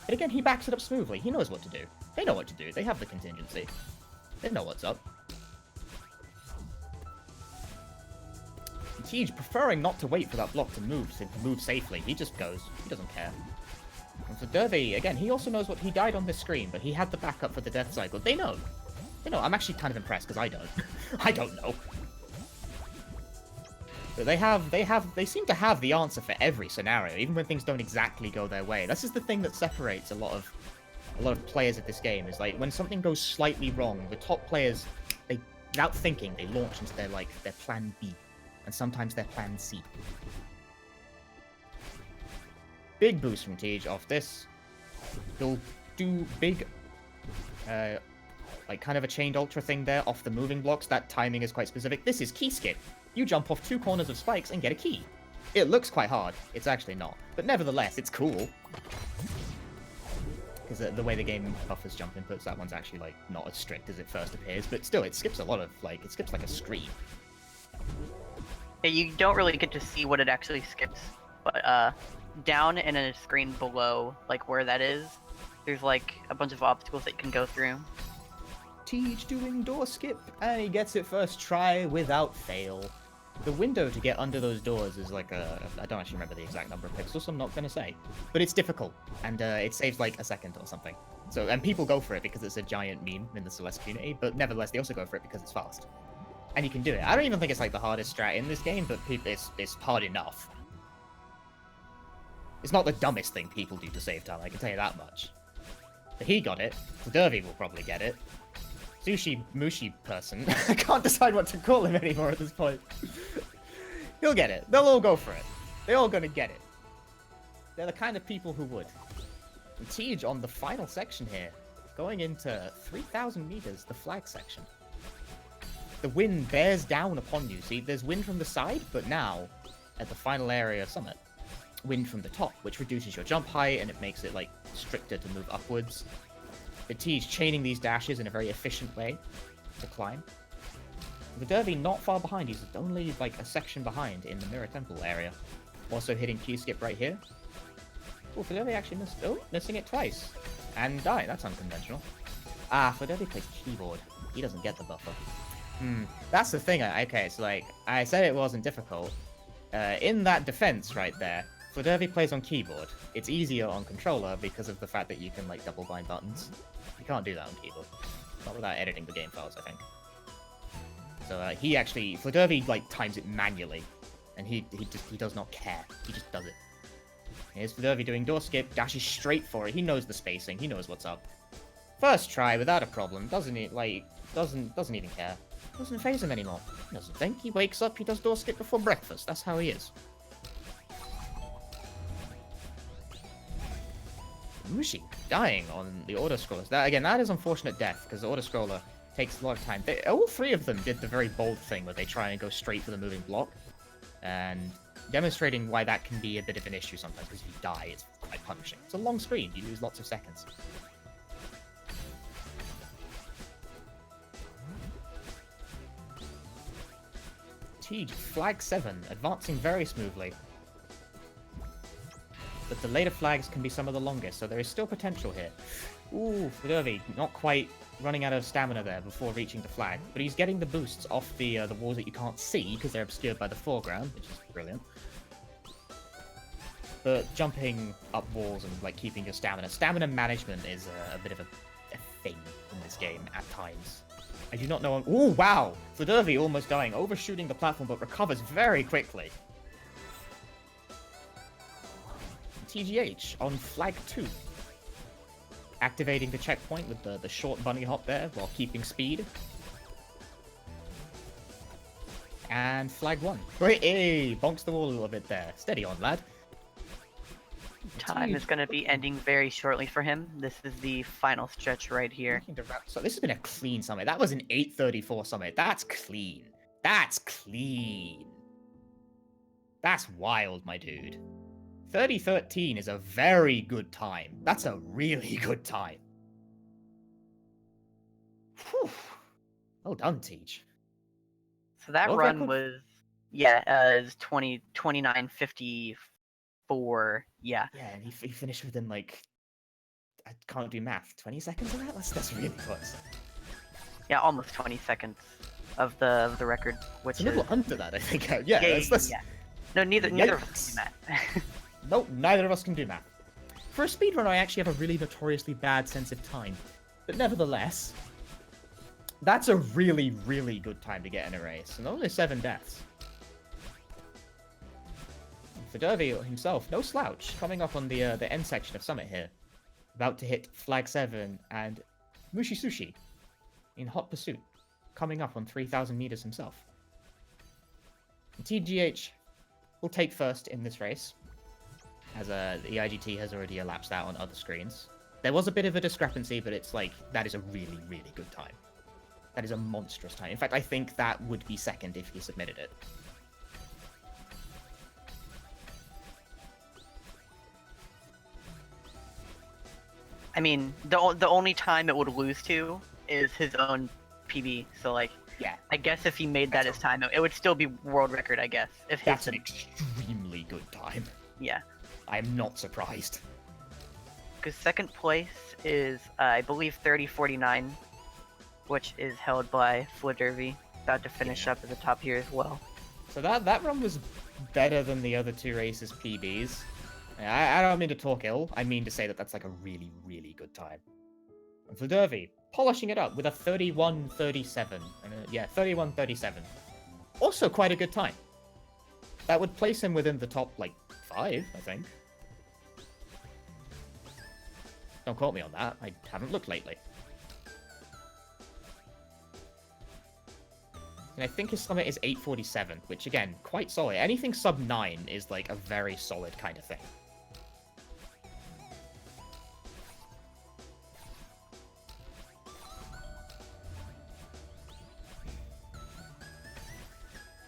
Speaker 1: But again, he backs it up smoothly. He knows what to do. They know what to do. They have the contingency. They know what's up. TGH preferring not to wait for that block to move safely. He just goes. He doesn't care. And Fladervy, again, he also knows what he died on this screen, but he had the backup for the death cycle. They know. They know. I'm actually kind of impressed because I don't. I don't know. But they seem to have the answer for every scenario, even when things don't exactly go their way. This is the thing that separates a lot of players of this game. Is like when something goes slightly wrong, the top players, they without thinking, they launch into their plan B. And sometimes their plan C. Big boost from TGH off this. He'll do big, like kind of a chained ultra thing there off the moving blocks. That timing is quite specific. This is key skip. You jump off 2 corners of spikes and get a key. It looks quite hard. It's actually not. But nevertheless, it's cool. Because the way the game buffers jump inputs, that one's actually like not as strict as it first appears. But still, it skips a lot of, like, it skips like a screen.
Speaker 5: Yeah, you don't really get to see what it actually skips, but down in a screen below, like where that is, there's like a bunch of obstacles that you can go through.
Speaker 1: TGH doing door skip, and he gets it first try without fail. The window to get under those doors is like I don't actually remember the exact number of pixels, so I'm not going to say. But it's difficult, and it saves like a second or something. So, and people go for it because it's a giant meme in the Celeste community, but nevertheless, they also go for it because it's fast. And you can do it. I don't even think it's like the hardest strat in this game, but it's hard enough. It's not the dumbest thing people do to save time, I can tell you that much. But he got it. Fladervy will probably get it. Msushi person. I can't decide what to call him anymore at this point. He'll get it. They'll all go for it. They're all gonna get it. They're the kind of people who would. And TGH on the final section here, going into 3,000 meters, the flag section. The wind bears down upon you. See, there's wind from the side, but now, at the final area of Summit, wind from the top, which reduces your jump height, and it makes it, like, stricter to move upwards. The TGH chaining these dashes in a very efficient way to climb. Fladervy not far behind. He's only, like, a section behind in the Mirror Temple area. Also hitting Q-skip right here. Oh, Fladervy actually missed. Oh, missing it twice. And die. That's unconventional. Ah, Fladervy plays keyboard. He doesn't get the buffer. That's the thing. Okay, so like I said, it wasn't difficult. In that defense right there, Fladervy plays on keyboard. It's easier on controller because of the fact that you can like double bind buttons. You can't do that on keyboard, not without editing the game files, I think. So Fladervy like times it manually, and he does not care. He just does it. Here's Fladervy doing door skip, dashes straight for it. He knows the spacing. He knows what's up. First try without a problem. Doesn't even care. Doesn't faze him anymore. He doesn't think. He wakes up, he does door skip before breakfast. That's how he is. Msushi dying on the auto-scrollers. That is unfortunate death, because the auto-scroller takes a lot of time. All 3 of them did the very bold thing where they try and go straight for the moving block. And demonstrating why that can be a bit of an issue sometimes, because if you die, it's quite punishing. It's a long screen. You lose lots of seconds. TGH, flag 7, advancing very smoothly. But the later flags can be some of the longest, so there is still potential here. Ooh, Fladervy not quite running out of stamina there before reaching the flag, but he's getting the boosts off the walls that you can't see because they're obscured by the foreground, which is brilliant. But jumping up walls and like keeping your stamina management is a bit of a thing in this game at times. I do not know. Oh wow, Fladervy almost dying, overshooting the platform, but recovers very quickly. TGH on flag 2. Activating the checkpoint with the short bunny hop there while keeping speed. And flag 1. Great, hey, bonks the wall a little bit there. Steady on, lad.
Speaker 5: Time is going to be ending very shortly for him. This is the final stretch right here.
Speaker 1: So this has been a clean summit. That was an 8:34 summit. That's clean. That's clean. That's wild, my dude. 30:13 is a very good time. That's a really good time. Whew. Well done, Teach.
Speaker 5: So that
Speaker 1: World
Speaker 5: run
Speaker 1: record?
Speaker 5: was, is 29:54. Yeah.
Speaker 1: Yeah, and he finished within like, I can't do math. 20 seconds of that? That's really close.
Speaker 5: Yeah, almost 20 seconds of the record, which
Speaker 1: It's a little
Speaker 5: is
Speaker 1: under that, I think. Yeah, that's...
Speaker 5: yeah. No, neither of us can do that.
Speaker 1: Nope, neither of us can do math. For a speedrunner, I actually have a really notoriously bad sense of time. But nevertheless, that's a really, really good time to get in a race, and only 7 deaths. Fladervy himself, no slouch, coming up on the end section of Summit here. About to hit flag 7, and Msushi in hot pursuit, coming up on 3,000 meters himself. And TGH will take first in this race, as the IGT has already elapsed out on other screens. There was a bit of a discrepancy, but it's like, that is a really, really good time. That is a monstrous time. In fact, I think that would be second if he submitted it.
Speaker 5: I mean, the only time it would lose to is his own PB. So like,
Speaker 1: Yeah,
Speaker 5: I guess if he made that his time, it would still be world record. I guess if
Speaker 1: that's
Speaker 5: his,
Speaker 1: an extremely good time.
Speaker 5: yeah.
Speaker 1: I am not surprised.
Speaker 5: Because second place is I believe 30:49, which is held by Fladervy. About to finish up at the top here as well.
Speaker 1: So that run was better than the other 2 races' PBs. I don't mean to talk ill. I mean to say that that's like a really, really good time. And Fladervy polishing it up with a 31:37. Yeah, 31:37. Also quite a good time. That would place him within the top, like, 5, I think. Don't quote me on that. I haven't looked lately. And I think his summit is 8:47, which, again, quite solid. Anything sub 9 is, like, a very solid kind of thing.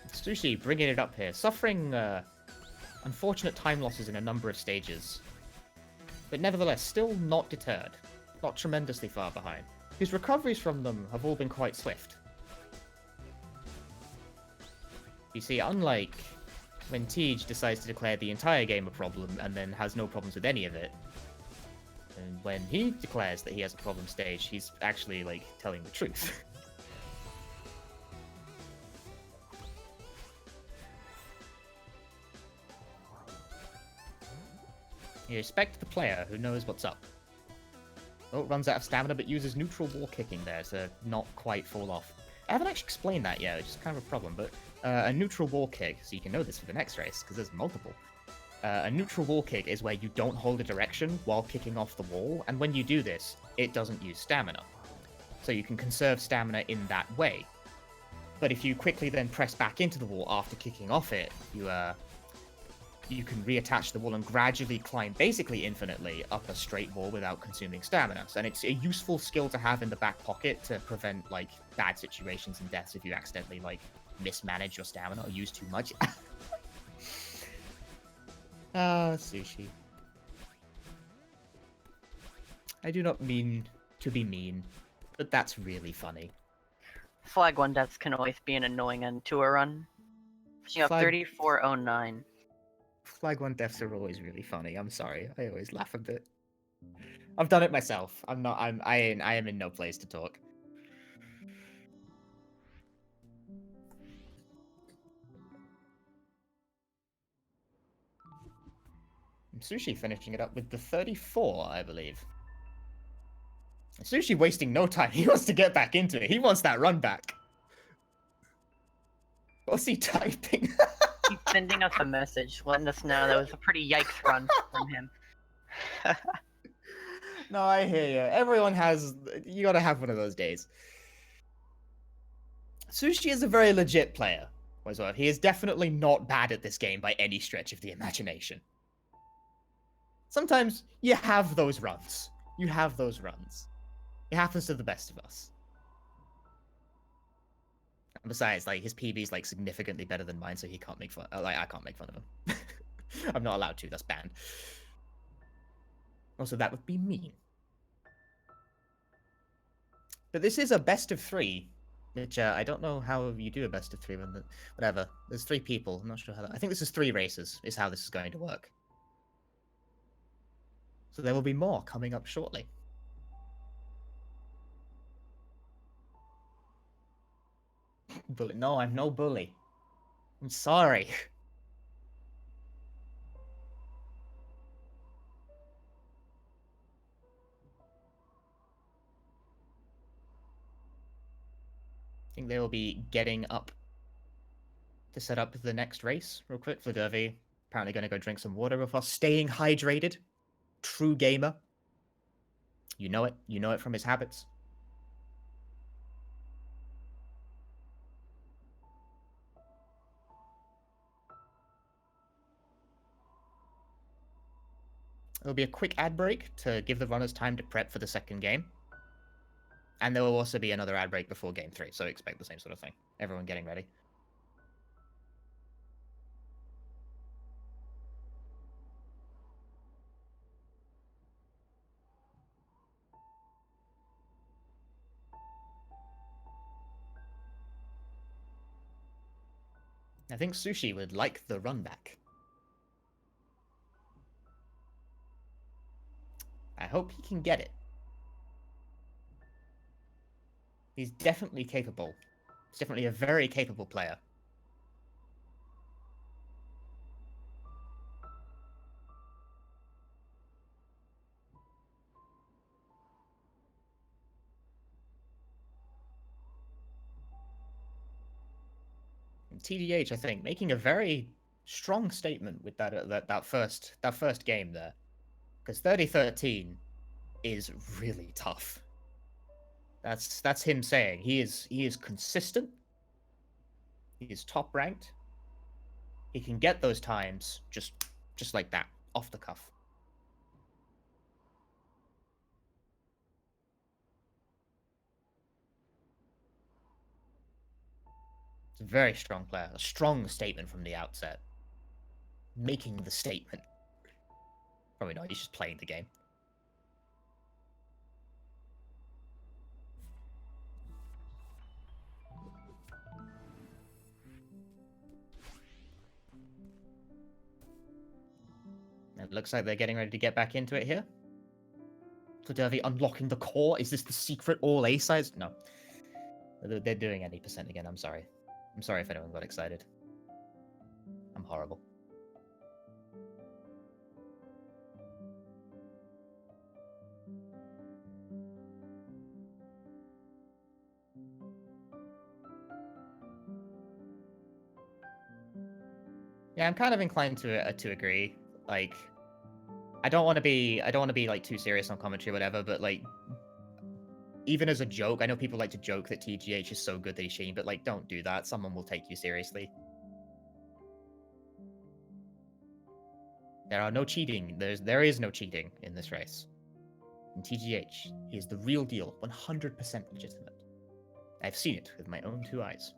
Speaker 1: Msushi bringing it up here, suffering unfortunate time losses in a number of stages, but nevertheless still not deterred, not tremendously far behind. His recoveries from them have all been quite swift. You see, unlike when Tej decides to declare the entire game a problem and then has no problems with any of it, and when he declares that he has a problem stage, he's actually, like, telling the truth. You respect the player who knows what's up. Oh, runs out of stamina but uses neutral wall kicking there to not quite fall off. I haven't actually explained that yet, which is kind of a problem, but a neutral wall kick, so you can know this for the next race, because there's multiple. A neutral wall kick is where you don't hold a direction while kicking off the wall, and when you do this, it doesn't use stamina. So you can conserve stamina in that way. But if you quickly then press back into the wall after kicking off it, you can reattach the wall and gradually climb basically infinitely up a straight wall without consuming stamina. And it's a useful skill to have in the back pocket to prevent, like, bad situations and deaths if you accidentally, like, mismanage your stamina or use too much. Sushi. I do not mean to be mean, but that's really funny.
Speaker 5: Flag 1 deaths can always be an annoying end to a run. Finishing up
Speaker 1: Flag-
Speaker 5: 34:09.
Speaker 1: Flag 1 deaths are always really funny. I'm sorry. I always laugh a bit. I've done it myself. I am in no place to talk. Sushi finishing it up with the 34, I believe. Sushi wasting no time. He wants to get back into it. He wants that run back. What's he typing?
Speaker 5: He's sending us a message, letting us know that was a pretty yikes run from him.
Speaker 1: No, I hear you. Everyone has... You gotta have one of those days. Sushi is a very legit player. He is definitely not bad at this game by any stretch of the imagination. Sometimes you have those runs. You have those runs. It happens to the best of us. And besides, like, his PB is like significantly better than mine, so he can't make fun. Like, I can't make fun of him. I'm not allowed to. That's banned. Also, that would be mean. But this is a best of 3, which I don't know how you do a best of 3 when whatever. There's 3 people. I'm not sure how. I think this is 3 races. Is how this is going to work. So there will be more coming up shortly. Bully? No, I'm no bully. I'm sorry. I think they will be getting up to set up the next race real quick. Fladervy apparently going to go drink some water with us. Staying hydrated. True gamer. You know it. You know it from his habits. There'll be a quick ad break to give the runners time to prep for the second game. And there will also be another ad break before game 3, so expect the same sort of thing. Everyone getting ready. I think Sushi would like the run back. I hope he can get it. He's definitely capable. He's definitely a very capable player. And TGH, I think, making a very strong statement with that first game there, because 30-13 is really tough. That's him saying he is consistent. He is top ranked. He can get those times just like that, off the cuff. It's a very strong player. A strong statement from the outset. Making the statement. Probably not, he's just playing the game. It looks like they're getting ready to get back into it here. Fladervy unlocking the core. Is this the secret all A sides? No. They're doing any percent again. I'm sorry. I'm sorry if anyone got excited. I'm horrible. Yeah, I'm kind of inclined to agree. Like, I don't want to be like too serious on commentary or whatever, but like, even as a joke, I know people like to joke that TGH is so good that he's cheating, but like, don't do that. Someone will take you seriously. There are no cheating. There is no cheating in this race. In TGH, he is the real deal, 100% legitimate. I've seen it with my own 2 eyes.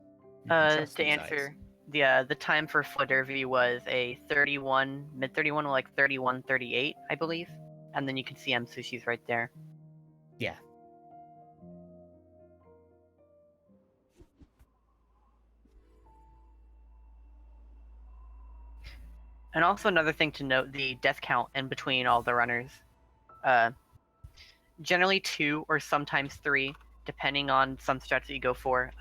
Speaker 5: To answer, the time for Fladervy was a 31, mid-31, like 31:38, I believe. And then you can see Msushi's right there.
Speaker 1: Yeah.
Speaker 5: And also another thing to note, the death count in between all the runners. Generally 2 or sometimes 3, depending on some strats that you go for.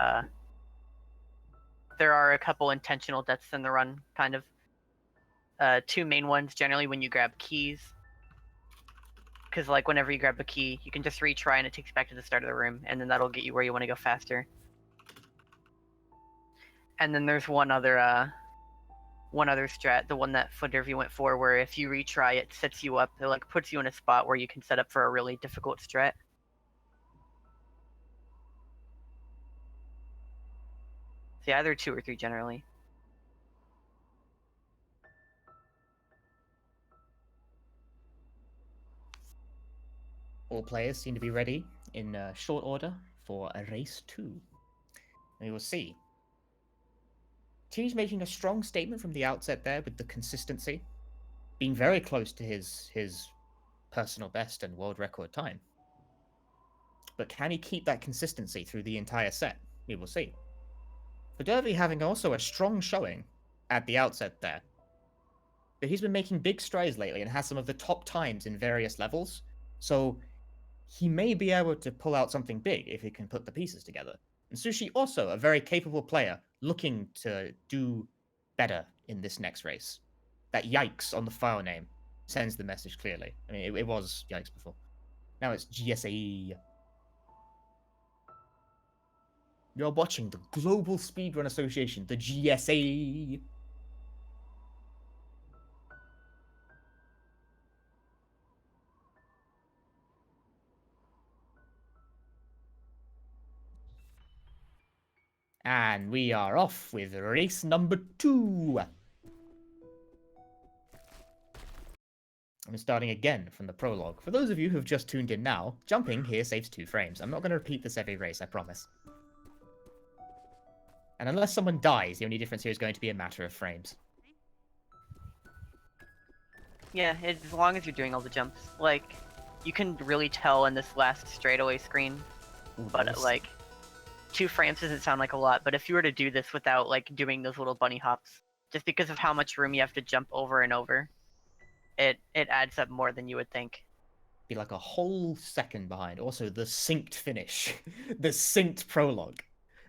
Speaker 5: There are a couple intentional deaths in the run, kind of. two main ones generally when you grab keys. Because like whenever you grab a key, you can just retry and it takes you back to the start of the room, and then that'll get you where you want to go faster. And then there's one other strat, the one that Fladervy went for, where if you retry, it sets you up. It like puts you in a spot where you can set up for a really difficult strat. So yeah, either 2 or 3 generally.
Speaker 1: All players seem to be ready in short order for a race 2. And we will see. T's making a strong statement from the outset there with the consistency, being very close to his personal best and world record time. But can he keep that consistency through the entire set? We will see. Fladervy having also a strong showing at the outset there. But he's been making big strides lately and has some of the top times in various levels. So he may be able to pull out something big if he can put the pieces together. And Msushi also a very capable player looking to do better in this next race. That yikes on the file name sends the message clearly. I mean, it was yikes before. Now it's GSA. You're watching the Global Speedrun Association, the GSA. And we are off with race number 2. I'm starting again from the prologue. For those of you who have just tuned in now, jumping here saves 2 frames. I'm not going to repeat this every race, I promise. And unless someone dies, the only difference here is going to be a matter of frames.
Speaker 5: Yeah, as long as you're doing all the jumps. Like, you can really tell in this last straightaway screen,
Speaker 1: Ooh,
Speaker 5: but
Speaker 1: nice.
Speaker 5: like, 2 frames doesn't sound like a lot, but if you were to do this without like doing those little bunny hops, just because of how much room you have to jump over and over, it adds up more than you would think.
Speaker 1: Be like a whole second behind. Also, the synced finish. The synced prologue.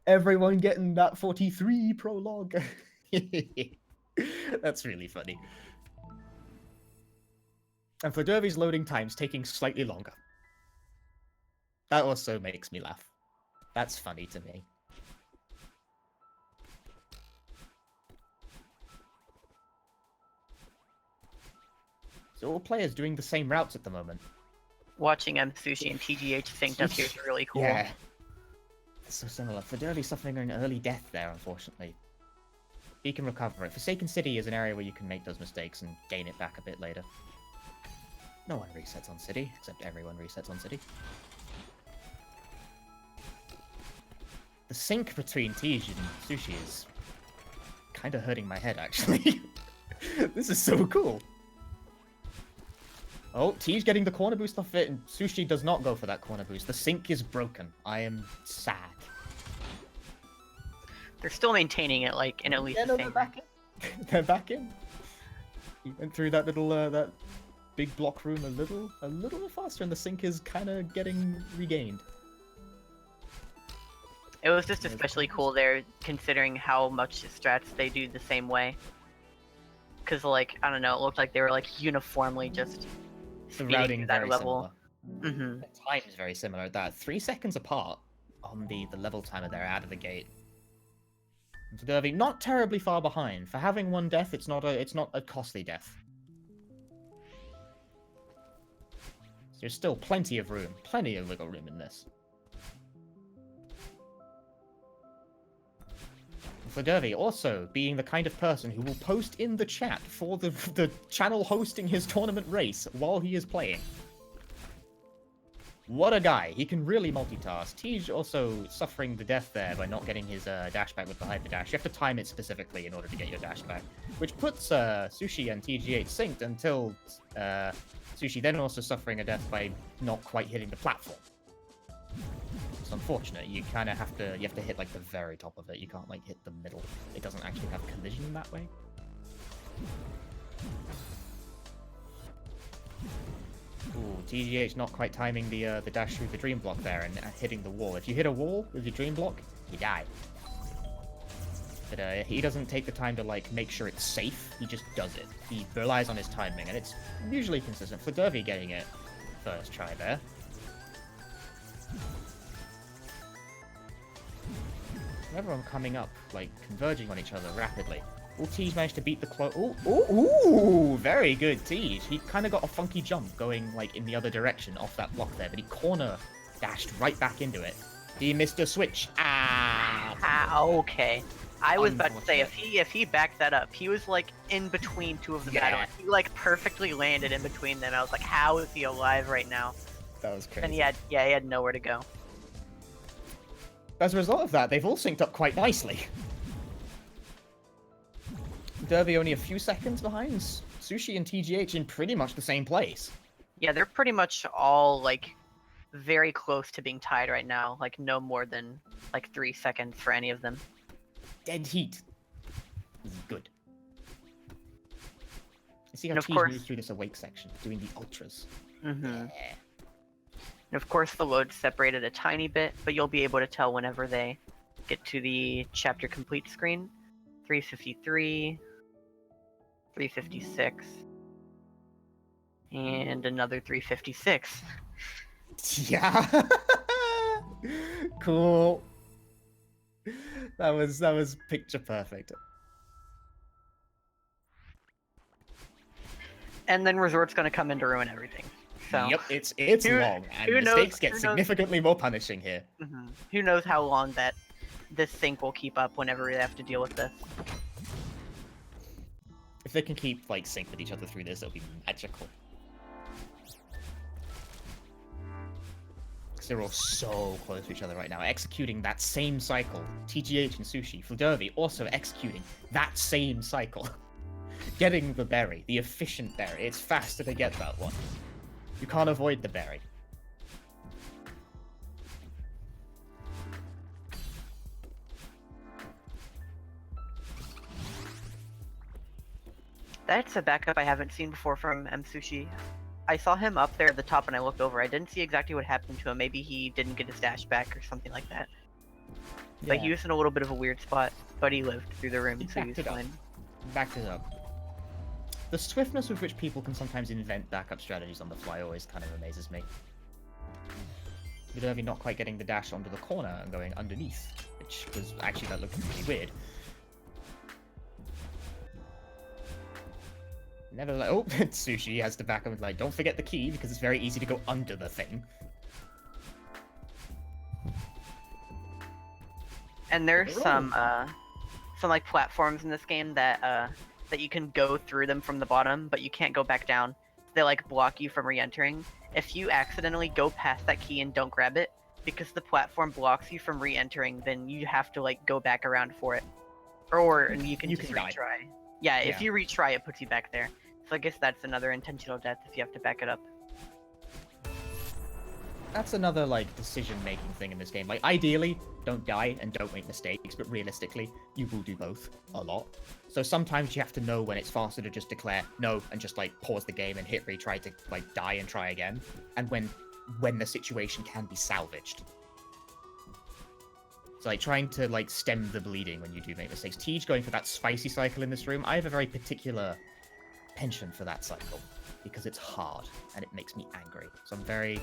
Speaker 1: Everyone getting that 43 prologue. That's really funny. And Fladervy's loading time's taking slightly longer. That also makes me laugh. That's funny to me. So all players doing the same routes at the moment.
Speaker 5: Watching Msushi and TGH synced up here is really cool.
Speaker 1: Yeah. It's so similar. Fladervy suffering an early death there, unfortunately. He can recover it. Forsaken City is an area where you can make those mistakes and gain it back a bit later. No one resets on City, except everyone resets on City. The sync between Tej and Msushi is kind of hurting my head, actually. This is so cool. Oh, Tej getting the corner boost off it, and Msushi does not go for that corner boost. The sync is broken. I am sad.
Speaker 5: They're still maintaining it, like, in at least the
Speaker 1: they're
Speaker 5: same.
Speaker 1: back in. They're back in. He went through that little, that big block room a little bit faster, and the sync is kind of getting regained.
Speaker 5: It was just especially cool there, considering how much strats they do the same way. Because, like, I don't know, it looked like they were, like, uniformly just
Speaker 1: The
Speaker 5: speeding
Speaker 1: routing
Speaker 5: through that
Speaker 1: very
Speaker 5: level.
Speaker 1: similar.
Speaker 5: Mm-hmm.
Speaker 1: The time is very similar at that. 3 seconds apart on the level timer there out of the gate. And Fladervy not terribly far behind. For having 1 death, it's not a costly death. So there's still plenty of room, plenty of wiggle room in this. Fladervy also being the kind of person who will post in the chat for the channel hosting his tournament race while he is playing. What a guy. He can really multitask. Tej also suffering the death there by not getting his dash back with the hyper dash. You have to time it specifically in order to get your dash back, which puts Msushi and TGH synced until Msushi then also suffering a death by not quite hitting the platform. It's unfortunate. You kind of have to hit like the very top of it. You can't like hit the middle. It doesn't actually have collision that way. Ooh, TGH not quite timing the dash through the dream block there and hitting the wall. If you hit a wall with your dream block, you die. But he doesn't take the time to, like, make sure it's safe. He just does it. He relies on his timing, and it's usually consistent. Fladervy getting it first try there. Everyone coming up, like, converging on each other rapidly. Will Tej manage to beat the cloak? Ooh, very good, Tej. He kind of got a funky jump going, like, in the other direction off that block there, but he corner dashed right back into it. He missed a switch.
Speaker 5: Okay. I was about to say, if he backed that up, he was, like, in between two of the battles. He, like, perfectly landed in between them. I was like, how is he alive right now?
Speaker 1: That was crazy.
Speaker 5: And he had nowhere to go.
Speaker 1: As a result of that, they've all synced up quite nicely. Derby only a few seconds behind. Msushi and TGH in pretty much the same place.
Speaker 5: Yeah, they're pretty much all, like, very close to being tied right now. Like, no more than, like, 3 seconds for any of them.
Speaker 1: Dead heat. This is good. I see how
Speaker 5: And of
Speaker 1: Tej
Speaker 5: course-
Speaker 1: moves through this awake section, doing the ultras.
Speaker 5: Mm-hmm.
Speaker 1: Yeah.
Speaker 5: And of course, the load's separated a tiny bit, but you'll be able to tell whenever they get to the chapter complete screen. 353, 356, and another 356.
Speaker 1: Yeah. Cool. That was picture perfect.
Speaker 5: And then Resort's gonna come in to ruin everything. So
Speaker 1: Yep, it's
Speaker 5: Who-
Speaker 1: long, and
Speaker 5: who knows-
Speaker 1: mistakes get
Speaker 5: who knows-
Speaker 1: significantly more punishing here.
Speaker 5: who knows how long that this sync will keep up whenever they have to deal with this.
Speaker 1: If they can keep, like, sync with each other through this, it'll be magical. Because they're all so close to each other right now, executing that same cycle. TGH and Msushi, Fladervy also executing that same cycle. Getting the berry, the efficient berry. It's faster to get that one. You can't avoid the berry.
Speaker 5: That's a backup I haven't seen before from Msushi. I saw him up there at the top and I looked over. I didn't see exactly what happened to him. Maybe he didn't get his dash back or something like that. But he was in a little bit of a weird spot, but he lived through the room,
Speaker 1: He
Speaker 5: so he
Speaker 1: backed
Speaker 5: was
Speaker 1: it up.
Speaker 5: fine.
Speaker 1: Backed it up. The swiftness with which people can sometimes invent backup strategies on the fly always kind of amazes me. Fladervy not quite getting the dash onto the corner and going underneath, which was actually, that looked really weird. Never like, oh, Sushi has to back up and like, don't forget the key because it's very easy to go under the thing.
Speaker 5: And there's
Speaker 1: They're
Speaker 5: some like platforms in this game that that you can go through them from the bottom, but you can't go back down. They like block you from re-entering. If you accidentally go past that key and don't grab it, because the platform blocks you from re-entering, then you have to like go back around for it, or you can
Speaker 1: You
Speaker 5: just
Speaker 1: can die.
Speaker 5: retry. Yeah, if
Speaker 1: Yeah.
Speaker 5: you retry, it puts you back there. So I guess that's another intentional death if you have to back it up.
Speaker 1: That's another, like, decision-making thing in this game. Like, ideally, don't die and don't make mistakes, but realistically, you will do both a lot. So sometimes you have to know when it's faster to just declare no and just, like, pause the game and hit retry to, like, die and try again, and when the situation can be salvaged. So, like, trying to, like, stem the bleeding when you do make mistakes. Tej going for that spicy cycle in this room, I have a very particular penchant for that cycle, because it's hard, and it makes me angry. So I'm very...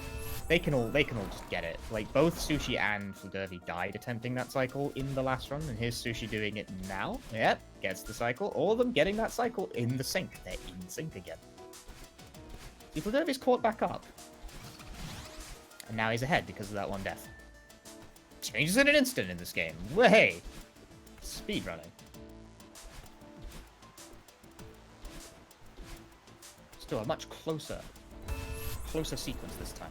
Speaker 1: They can all just get it. Like, both Sushi and Fladervy died attempting that cycle in the last run, and here's Sushi doing it now. Yep, gets the cycle. All of them getting that cycle in the sync. They're in sync again. See, Fladervy's caught back up. And now he's ahead because of that one death. Changes in an instant in this game. Way! Speedrunning. Still a much closer sequence this time.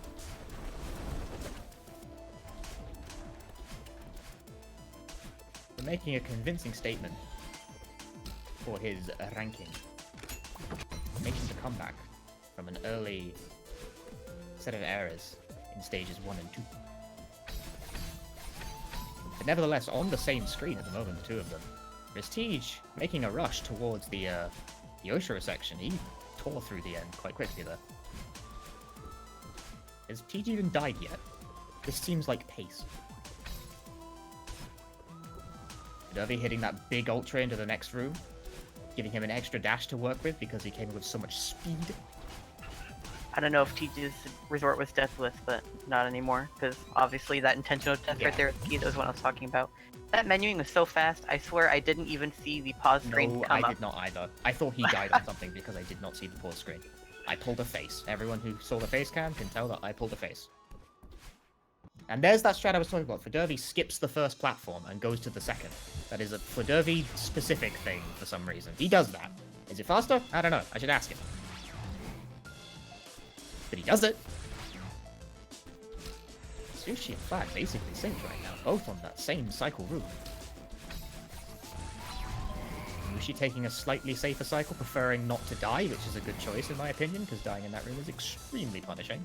Speaker 1: We're making a convincing statement for his ranking. Making the comeback from an early set of errors in stages 1 and 2. But nevertheless, on the same screen at the moment, the two of them. There's Tej making a rush towards the Oshiro section. He tore through the end quite quickly there. Has TG even died yet? This seems like pace. Fladervy hitting that big ultra into the next room, giving him an extra dash to work with because he came in with so much speed.
Speaker 5: I don't know if TG's resort was deathless, but not anymore, because obviously that intentional death right there is key. That was what I was talking about. That menuing was so fast, I swear I didn't even see the pause screen
Speaker 1: No,
Speaker 5: come
Speaker 1: I
Speaker 5: up.
Speaker 1: did not either. I thought he died on something because I did not see the pause screen. I pulled a face. Everyone who saw the face cam can tell that I pulled a face. And there's that strat I was talking about. Fladervy skips the first platform and goes to the second. That is a Fladervy specific thing for some reason. He does that. Is it faster? I don't know. I should ask him. But he does it. Msushi and Flag basically synced right now, both on that same cycle route. Msushi taking a slightly safer cycle, preferring not to die, which is a good choice in my opinion, because dying in that room is extremely punishing.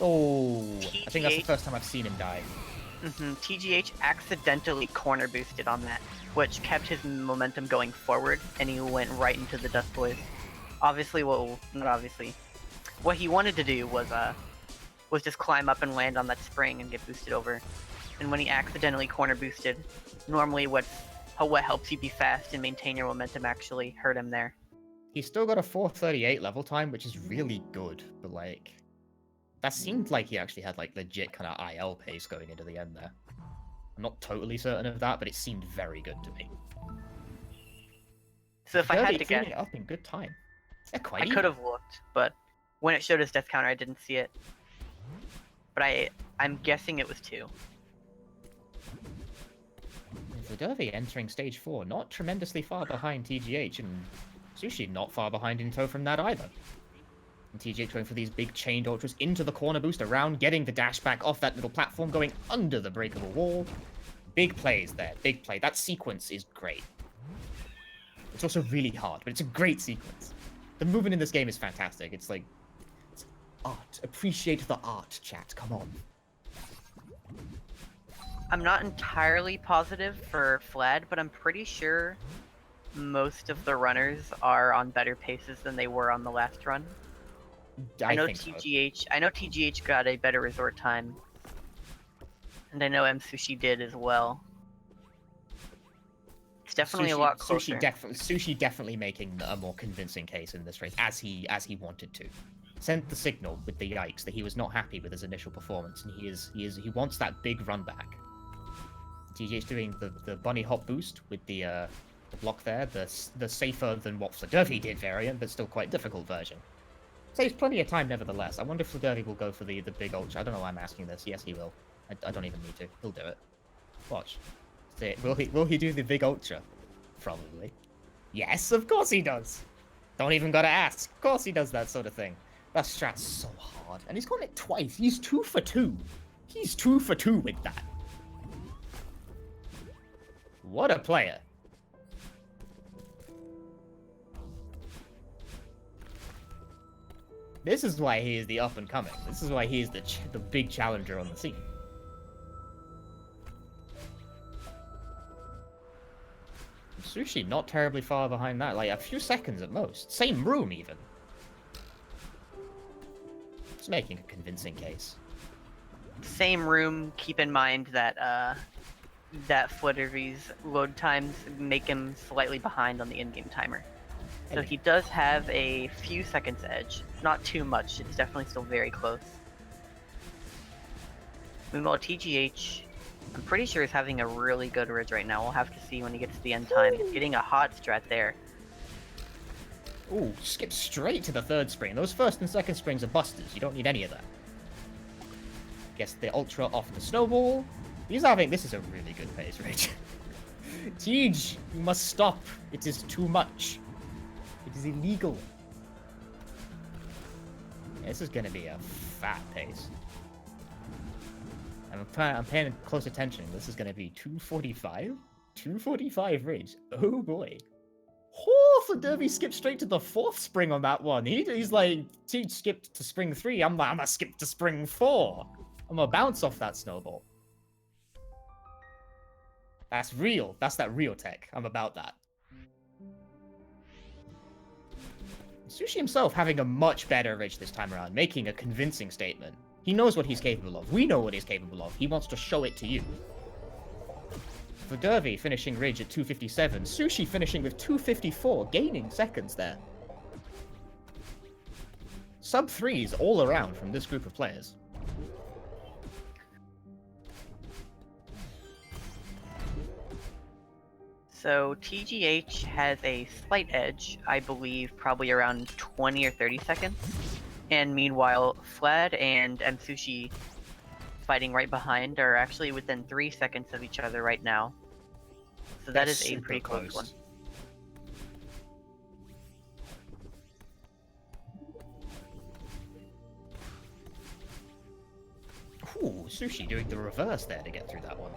Speaker 1: Oh,
Speaker 5: TGH.
Speaker 1: I think that's the first time I've seen him die.
Speaker 5: TGH accidentally corner boosted on that, which kept his momentum going forward, and he went right into the Dust Boys. Obviously, well, not obviously. What he wanted to do was just climb up and land on that spring and get boosted over. And when he accidentally corner boosted, normally what helps you be fast and maintain your momentum actually hurt him there.
Speaker 1: He's still got a 438 level time, which is really good, but like, that seemed like he actually had like legit kind of IL pace going into the end there. I'm not totally certain of that, but it seemed very good to me.
Speaker 5: So if I had to
Speaker 1: cleaning
Speaker 5: guess,
Speaker 1: it up in good time. They're quite
Speaker 5: I could have looked, but when it showed his death counter, I didn't see it. But I'm guessing it was 2.
Speaker 1: Fladervy entering stage 4, not tremendously far behind TGH, and Msushi not far behind in tow from that either. And TGH going for these big chained ultras into the corner boost around, getting the dash back off that little platform, going under the breakable wall. Big plays there, big play. That sequence is great. It's also really hard, but it's a great sequence. The movement in this game is fantastic. It's like, it's art. Appreciate the art, chat. Come on.
Speaker 5: I'm not entirely positive for Flad, but I'm pretty sure most of the runners are on better paces than they were on the last run. I know
Speaker 1: think so.
Speaker 5: TGH got a better resort time, and I know Msushi did as well. It's definitely a lot closer.
Speaker 1: Sushi definitely making a more convincing case in this race, as he wanted to. Sent the signal with the yikes that he was not happy with his initial performance, and he wants that big run back. TGH doing the bunny hop boost with the block there, the safer than what Fladervy did variant, but still quite difficult version. Saves plenty of time nevertheless. I wonder if Fladervy will go for the big ultra. I don't know why I'm asking this. Yes, he will. I don't even need to. He'll do it. Watch. See, will he do the big ultra? Probably. Yes, of course he does. Don't even gotta ask. Of course he does that sort of thing. That strat's so hard. And he's gotten it twice. He's 2 for 2. He's 2 for 2 with that. What a player. This is why he is the up and coming. This is why he is the big challenger on the scene. Msushi not terribly far behind that, like a few seconds at most. Same room even. It's making a convincing case.
Speaker 5: Same room. Keep in mind that that Fladervy's load times make him slightly behind on the in-game timer. So he does have a few seconds edge. Not too much. It's definitely still very close. Meanwhile, TGH, I'm pretty sure is having a really good ridge right now. We'll have to see when he gets to the end time. He's getting a hot strat there.
Speaker 1: Ooh, skip straight to the third spring. Those first and second springs are busters. You don't need any of that. Gets the ultra off the snowball. This is a really good pace, Rich. Tej, you must stop. It is too much. It is illegal. This is gonna be a fat pace. I'm paying close attention. This is gonna be 245? 245 Ridge. Oh boy. Oh, Fladervy skipped straight to the 4th spring on that one. He's like, Tej skipped to spring 3. I'm gonna skip to spring 4. I'm gonna bounce off that snowball. That's real. That's that real tech. I'm about that. Msushi himself having a much better ridge this time around, making a convincing statement. He knows what he's capable of. We know what he's capable of. He wants to show it to you. Fladervy finishing Ridge at 257. Msushi finishing with 254, gaining seconds there. Sub 3s all around from this group of players.
Speaker 5: So TGH has a slight edge, I believe, probably around 20 or 30 seconds. And meanwhile, Flad and Msushi fighting right behind are actually within 3 seconds of each other right now. So that
Speaker 1: That's
Speaker 5: is a
Speaker 1: super
Speaker 5: pretty close one.
Speaker 1: Ooh, Sushi doing the reverse there to get through that one.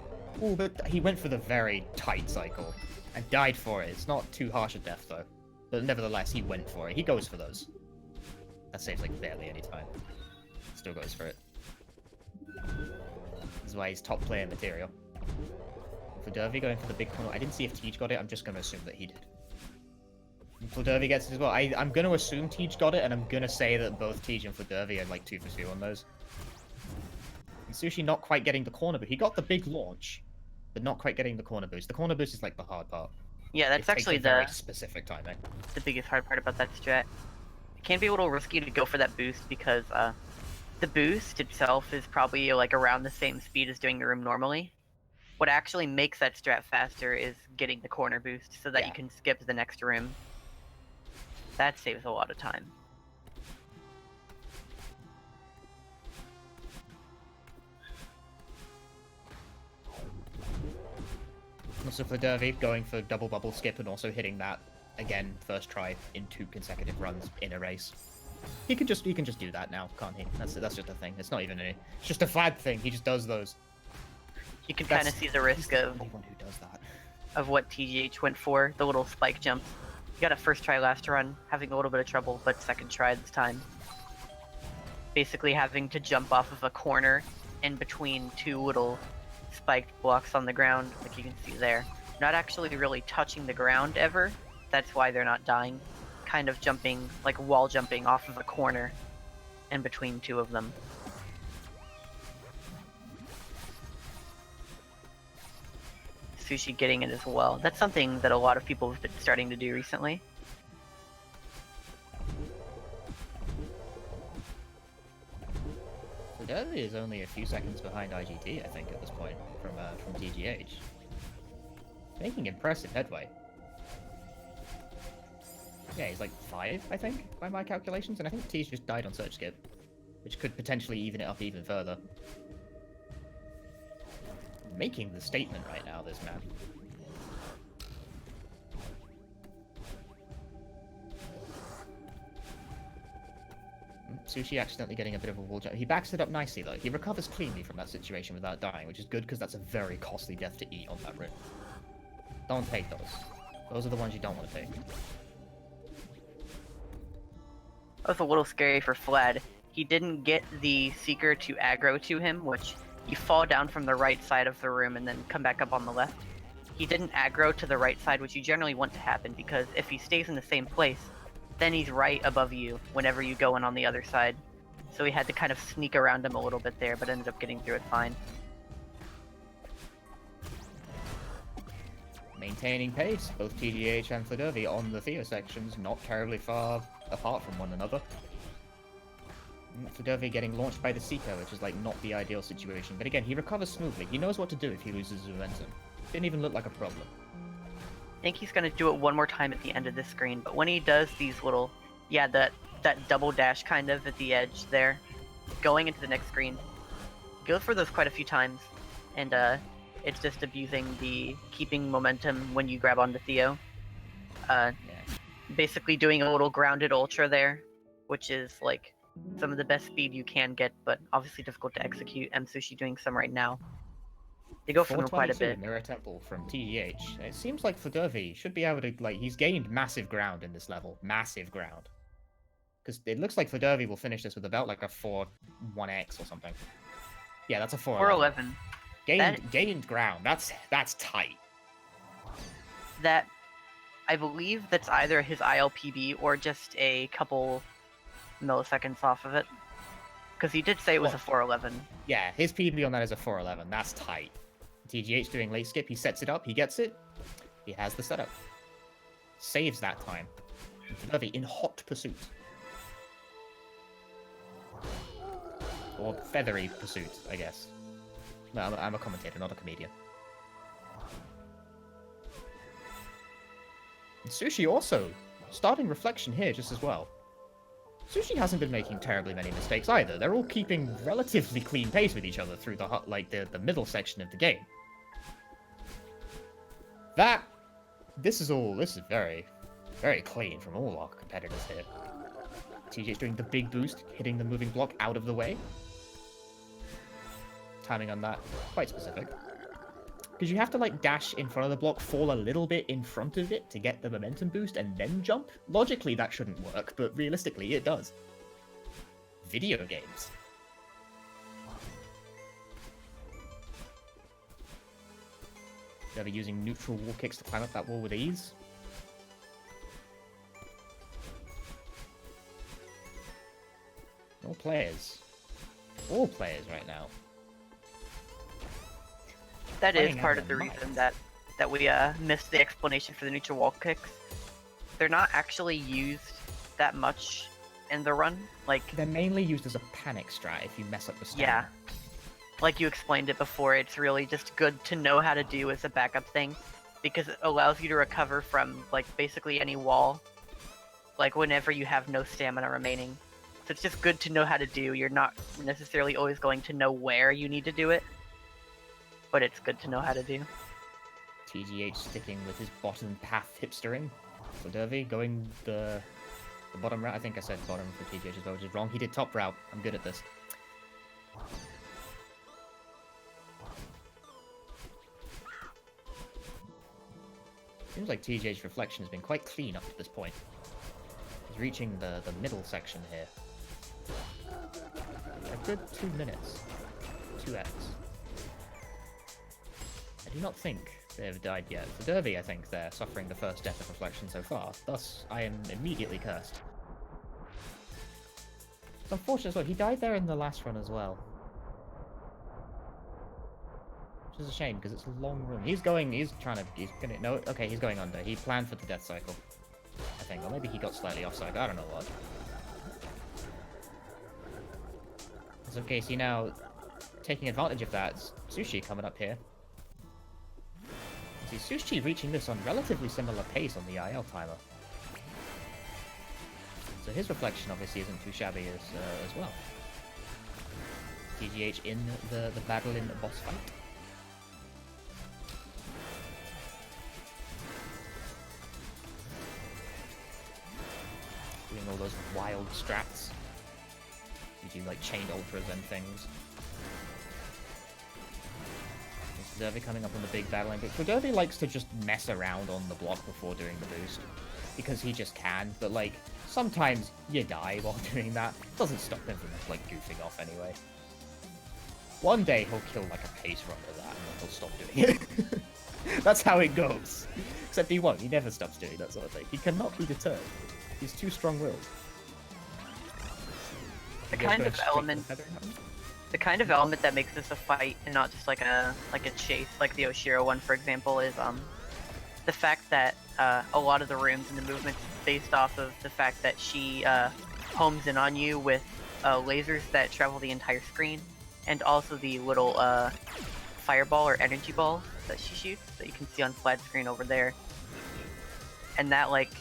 Speaker 1: Ooh, but he went for the very tight cycle and died for it. It's not too harsh a death, though. But nevertheless, he went for it. He goes for those. That saves, like, barely any time. Still goes for it. This is why he's top player material. Fladervy going for the big corner. I didn't see if Tej got it. I'm just going to assume that he did. Fladervy gets it as well. I'm going to assume Tej got it, and I'm going to say that both Tej and Fladervy are, like, 2 for 2 on those. Sushi not quite getting the corner boost. He got the big launch, but not quite getting the corner boost. The corner boost is like the hard part.
Speaker 5: Yeah, that's actually
Speaker 1: very specific timing.
Speaker 5: the biggest hard part about that strat. It can be a little risky to go for that boost because the boost itself is probably like around the same speed as doing the room normally. What actually makes that strat faster is getting the corner boost so that you can skip the next room. That saves a lot of time.
Speaker 1: Also Fladervy going for double bubble skip and also hitting that again first try in 2 consecutive runs in a race. He can just do that now, can't he? That's just a thing. It's not even it's just a Flad thing. He just does those.
Speaker 5: You can kind of see the risk of
Speaker 1: anyone who does that.
Speaker 5: Of what TGH went for, the little spike jump. He got a first try last run, having a little bit of trouble, but second try this time. Basically having to jump off of a corner in between 2 little spiked blocks on the ground, like you can see there. Not actually really touching the ground ever. That's why they're not dying. Kind of jumping, like wall jumping off of a corner in between 2 of them. Sushi getting it as well. That's something that a lot of people have been starting to do recently.
Speaker 1: Fladervy is only a few seconds behind IGT, I think, at this point, from TGH. Making impressive headway. Yeah, he's like 5, I think, by my calculations, and I think T's just died on search skip, which could potentially even it up even further. Making the statement right now, this man. Sushi accidentally getting a bit of a wall jump. He backs it up nicely, though. He recovers cleanly from that situation without dying, which is good because that's a very costly death to eat on that route. Don't take those. Those are the ones you don't want to take.
Speaker 5: That was a little scary for Flad. He didn't get the Seeker to aggro to him, which you fall down from the right side of the room and then come back up on the left. He didn't aggro to the right side, which you generally want to happen, because if he stays in the same place, then he's right above you whenever you go in on the other side. So he had to kind of sneak around him a little bit there, but ended up getting through it fine.
Speaker 1: Maintaining pace, both TGH and Fladervy on the Theo sections, not terribly far apart from one another. Fladervy getting launched by the Seeker, which is like not the ideal situation, but again, he recovers smoothly. He knows what to do if he loses his momentum. Didn't even look like a problem.
Speaker 5: I think he's going to do it one more time at the end of this screen, but when he does these little, yeah, that double dash kind of at the edge there, going into the next screen, he goes for those quite a few times, and it's just abusing the keeping momentum when you grab onto Theo. Basically doing a little grounded ultra there, which is like some of the best speed you can get, but obviously difficult to execute. Msushi doing some right now. They go for them quite a bit.
Speaker 1: Mirror Temple from TGH. It seems like Fladervy should be able to, like, he's gained massive ground in this level. Massive ground. Because it looks like Fladervy will finish this with about, like, a 4-1x or something. Yeah, that's a 411. Gained ground. That's tight.
Speaker 5: That, I believe that's either his ILPB or just a couple milliseconds off of it. Because he did say it was
Speaker 1: Well,
Speaker 5: a 411.
Speaker 1: Yeah, his PB on that is a 411. That's tight. TGH doing late skip. He sets it up. He gets it. He has the setup. Saves that time. Fladervy in hot pursuit. Or feathery pursuit, I guess. No, I'm a commentator, not a comedian. And Msushi also starting reflection here just as well. Msushi hasn't been making terribly many mistakes either. They're all keeping relatively clean pace with each other through the middle section of the game. This is very, very clean from all our competitors here. TGH doing the big boost, hitting the moving block out of the way. Timing on that, quite specific. Because you have to, like, dash in front of the block, fall a little bit in front of it to get the momentum boost, and then jump. Logically, that shouldn't work, but realistically, it does. Video games. They'll be using neutral wall kicks to climb up that wall with ease. All players right now.
Speaker 5: That is
Speaker 1: Playing
Speaker 5: part
Speaker 1: out
Speaker 5: of the
Speaker 1: their
Speaker 5: reason
Speaker 1: minds.
Speaker 5: that we missed the explanation for the neutral wall kicks. They're not actually used that much in the run. Like,
Speaker 1: They're mainly used as a panic strat if you mess up the stamina.
Speaker 5: yeah, like you explained it before, it's really just good to know how to do as a backup thing, because it allows you to recover from, like, basically any wall, like, whenever you have no stamina remaining. So it's just good to know how to do. You're not necessarily always going to know where you need to do it, but it's good to know how to do.
Speaker 1: TGH sticking with his bottom path hipstering. Fladervy going the bottom route. I think I said bottom for TGH as well, which is wrong. He did top route. I'm good at this. Seems like TGH's reflection has been quite clean up to this point. He's reaching the middle section here. A good 2 minutes. 2x. I do not think they have died yet. Fladervy, I think they're suffering the first death of reflection so far. Thus, I am immediately cursed. It's unfortunate as well. He died there in the last run as well. Which is a shame, because it's a long run. He's gonna, no, okay, he's going under. He planned for the death cycle, I think. Or maybe he got slightly offside, I don't know what. So, okay, see now, taking advantage of that, Msushi coming up here. See, Msushi reaching this on relatively similar pace on the IL timer. So his reflection obviously isn't too shabby as well. TGH in the battle in the boss fight. Doing all those wild strats. You do like chained ultras and things. Fladervy coming up on the big battling, but Fladervy likes to just mess around on the block before doing the boost. Because he just can, but like, sometimes you die while doing that. It doesn't stop him from like goofing off anyway. One day he'll kill like a pace run with that and then he'll stop doing it. That's how it goes. Except he won't, he never stops doing that sort of thing. He cannot be deterred. He's too strong-willed.
Speaker 5: The kind of element that makes this a fight and not just like a chase, like the Oshiro one, for example, is the fact that a lot of the rooms and the movements based off of the fact that she homes in on you with lasers that travel the entire screen, and also the little fireball or energy ball that she shoots that you can see on flat screen over there, and that like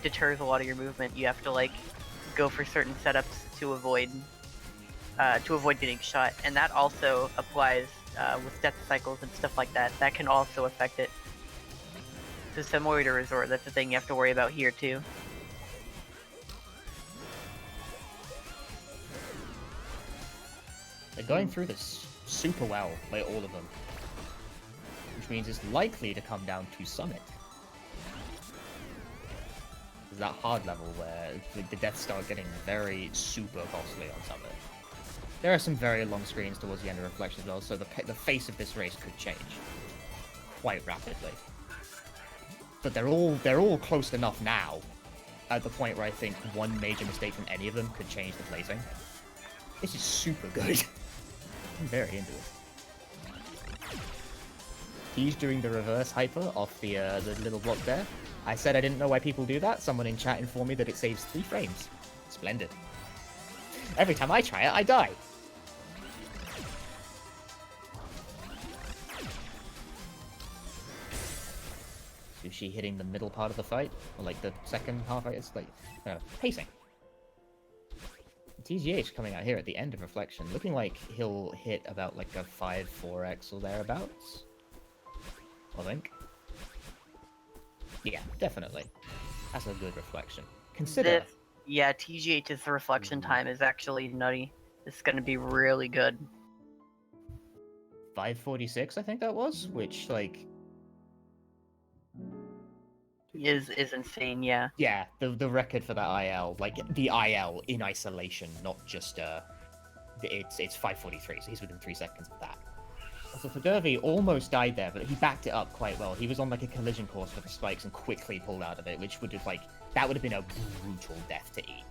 Speaker 5: deters a lot of your movement. You have to like go for certain setups to avoid getting shot, and that also applies with death cycles and stuff like that. That can also affect it. So similar to Resort, that's the thing you have to worry about here too.
Speaker 1: They're going through this super well, like all of them. Which means it's likely to come down to Summit. There's that hard level where the deaths start getting very super costly on Summit. There are some very long screens towards the end of Reflection as well, so the face of this race could change quite rapidly. But they're all close enough now, at the point where I think one major mistake from any of them could change the placing. This is super good. I'm very into it. He's doing the reverse hyper off the little block there. I said I didn't know why people do that. Someone in chat informed me that it saves 3 frames. Splendid. Every time I try it, I die. Msushi hitting the middle part of the fight, or like the second half. It's like pacing. TGH coming out here at the end of Reflection, looking like he'll hit about like a 5-4x or thereabouts. I think. Yeah, definitely. That's a good reflection. Consider.
Speaker 5: Yeah, TGH's reflection time is actually nutty. It's gonna be really good.
Speaker 1: 546, I think that was, which like
Speaker 5: Is insane, yeah.
Speaker 1: yeah, the record for that IL, like the IL in isolation, not just it's 543, so he's within 3 seconds of that. So Fladervy almost died there, but he backed it up quite well. He was on like a collision course for the spikes and quickly pulled out of it, which would have that would have been a brutal death to eat.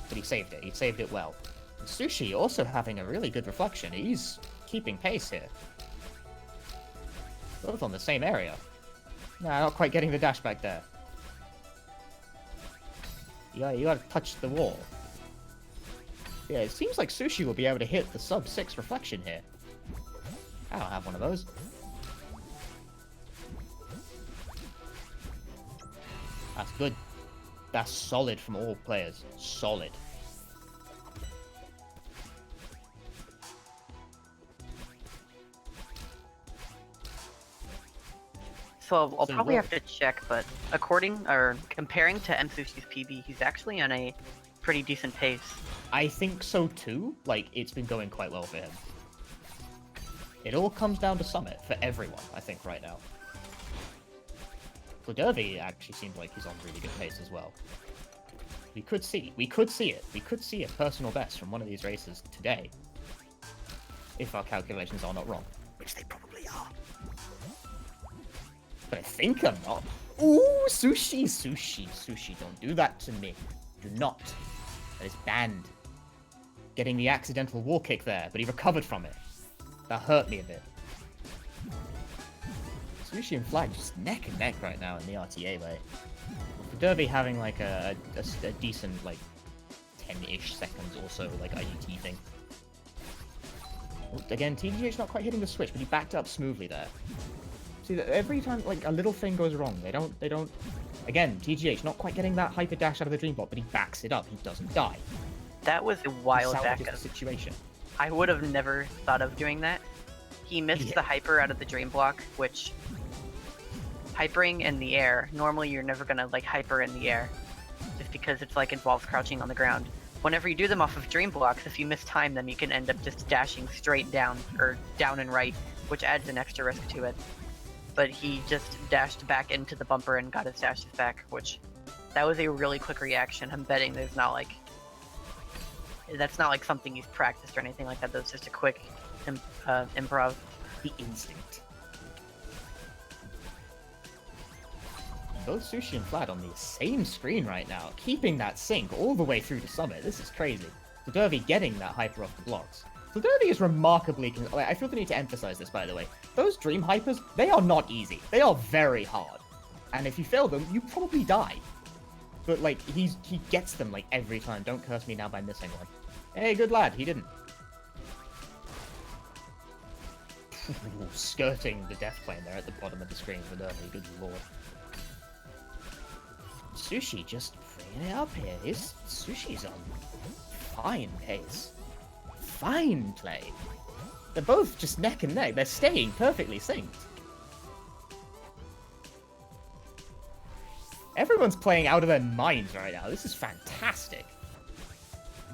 Speaker 1: But he saved it. He saved it well. And Msushi also having a really good reflection. He's keeping pace here. Both on the same area. Nah, not quite getting the dash back there. You gotta touch the wall. Yeah, it seems like Msushi will be able to hit the sub-6 reflection here. I don't have one of those. That's good. That's solid from all players. Solid.
Speaker 5: So I'll
Speaker 1: So
Speaker 5: probably
Speaker 1: what-
Speaker 5: have to check, but comparing to Msushi's PB, he's actually on a pretty decent pace.
Speaker 1: I think so too. Like, it's been going quite well for him. It all comes down to Summit for everyone, I think, right now. Fladervy actually seems like he's on really good pace as well. We could see it. We could see a personal best from one of these races today. If our calculations are not wrong. Which they probably are. But I think I'm not. Ooh, Sushi, don't do that to me. Do not. That is banned. Getting the accidental wall kick there, but he recovered from it. That hurt me a bit. Msushi and Flag just neck and neck right now in the RTA way. For Derby having like a decent like 10-ish seconds or so like IUT thing. Again, TGH not quite hitting the switch, but he backed up smoothly there. See, every time like a little thing goes wrong, they don't. Again, TGH not quite getting that hyper dash out of the dream block, but he backs it up. He doesn't die.
Speaker 5: That was a wild
Speaker 1: Salvages
Speaker 5: backup.
Speaker 1: the situation.
Speaker 5: I would have never thought of doing that. He missed the hyper out of the dream block, which hypering in the air, normally you're never gonna like hyper in the air, just because it's like involves crouching on the ground. Whenever you do them off of dream blocks, if you mistime them, you can end up just dashing straight down, or down and right, which adds an extra risk to it. But he just dashed back into the bumper and got his dashes back, which that was a really quick reaction. I'm betting that's not like something he's practiced or anything like that. That's just a quick improv.
Speaker 1: The instinct. Both Sushi and Flat on the same screen right now, keeping that sync all the way through to Summit. This is crazy. Fladervy getting that hyper off the blocks. Fladervy is remarkably... I feel the need to emphasize this, by the way. Those Dream Hypers, they are not easy. They are very hard. And if you fail them, you probably die. But, like, he gets them, like, every time. Don't curse me now by missing one. Hey, good lad. He didn't. Ooh, skirting the death plane there at the bottom of the screen for Fladervy. Good lord. Sushi just bringing it up here. Sushi's on fine pace. Fine play. They're both just neck and neck. They're staying perfectly synced. Everyone's playing out of their minds right now. This is fantastic.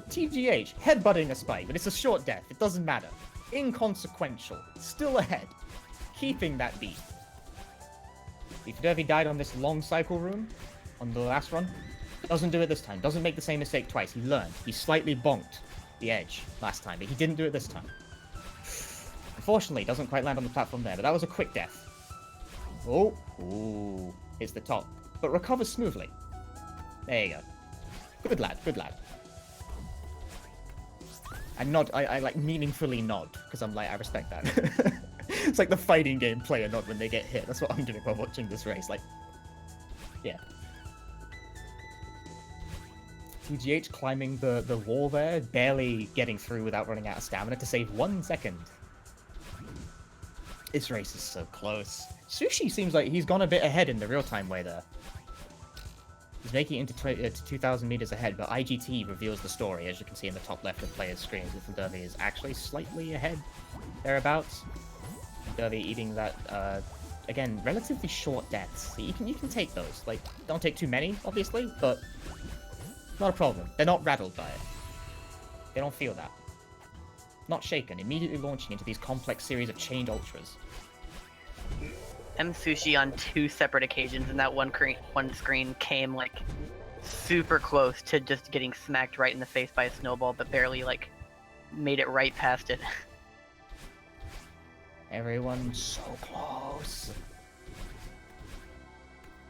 Speaker 1: TGH, headbutting a spike, but it's a short death. It doesn't matter. Inconsequential. Still ahead. Keeping that beat. If Derby died on this long cycle room, on the last run, doesn't do it this time. Doesn't make the same mistake twice. He learned. He slightly bonked the edge last time, but he didn't do it this time. Unfortunately, doesn't quite land on the platform there, but that was a quick death. Oh, ooh, hits the top, but recovers smoothly. There you go. Good lad, good lad. I nod. I like meaningfully nod because I'm like I respect that. It's like the fighting game player nod when they get hit. That's what I'm doing while watching this race. Like, yeah. TGH climbing the wall there, barely getting through without running out of stamina to save 1 second. This race is so close. Msushi seems like he's gone a bit ahead in the real-time way there. He's making it into 2,000 meters ahead, but IGT reveals the story, as you can see in the top left of player's screen. Fladervy is actually slightly ahead, thereabouts. Fladervy eating that, again, relatively short deaths. So you can take those. Like, don't take too many, obviously, but not a problem. They're not rattled by it. They don't feel that. Not shaken, immediately launching into these complex series of chained ultras.
Speaker 5: Msushi on 2 separate occasions, and that one screen came like super close to just getting smacked right in the face by a snowball, but barely like made it right past it.
Speaker 1: Everyone's so close.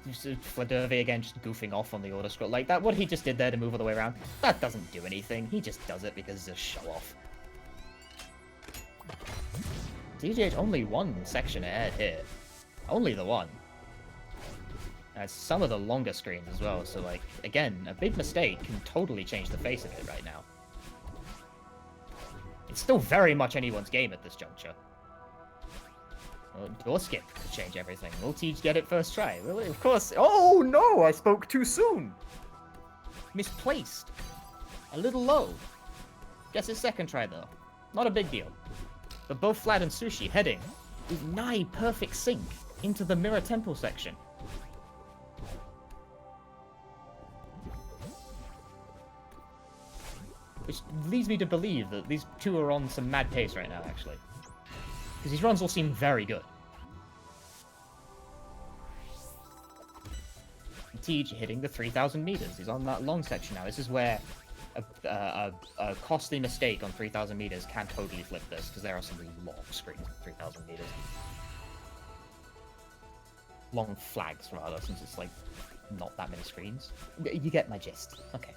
Speaker 1: Fladervy again just goofing off on the auto scroll. Like that, what he just did there to move all the way around, that doesn't do anything. He just does it because it's a show off. TGH only one section ahead here. Only the one. That's some of the longer screens as well, so like, again, a big mistake can totally change the face of it right now. It's still very much anyone's game at this juncture. Well, door skip could change everything. Will Tej get it first try? Will it? Of course. Oh no, I spoke too soon. Misplaced. A little low. Guess his second try though. Not a big deal. But both Flad and Msushi heading with nigh perfect sync into the mirror temple section. Which leads me to believe that these two are on some mad pace right now, actually. Because these runs all seem very good. Tej hitting the 3,000 meters. He's on that long section now. This is where a costly mistake on 3,000 meters can totally flip this, because there are some really long screens at 3,000 meters. Long flags, rather, since it's, like, not that many screens. You get my gist. Okay.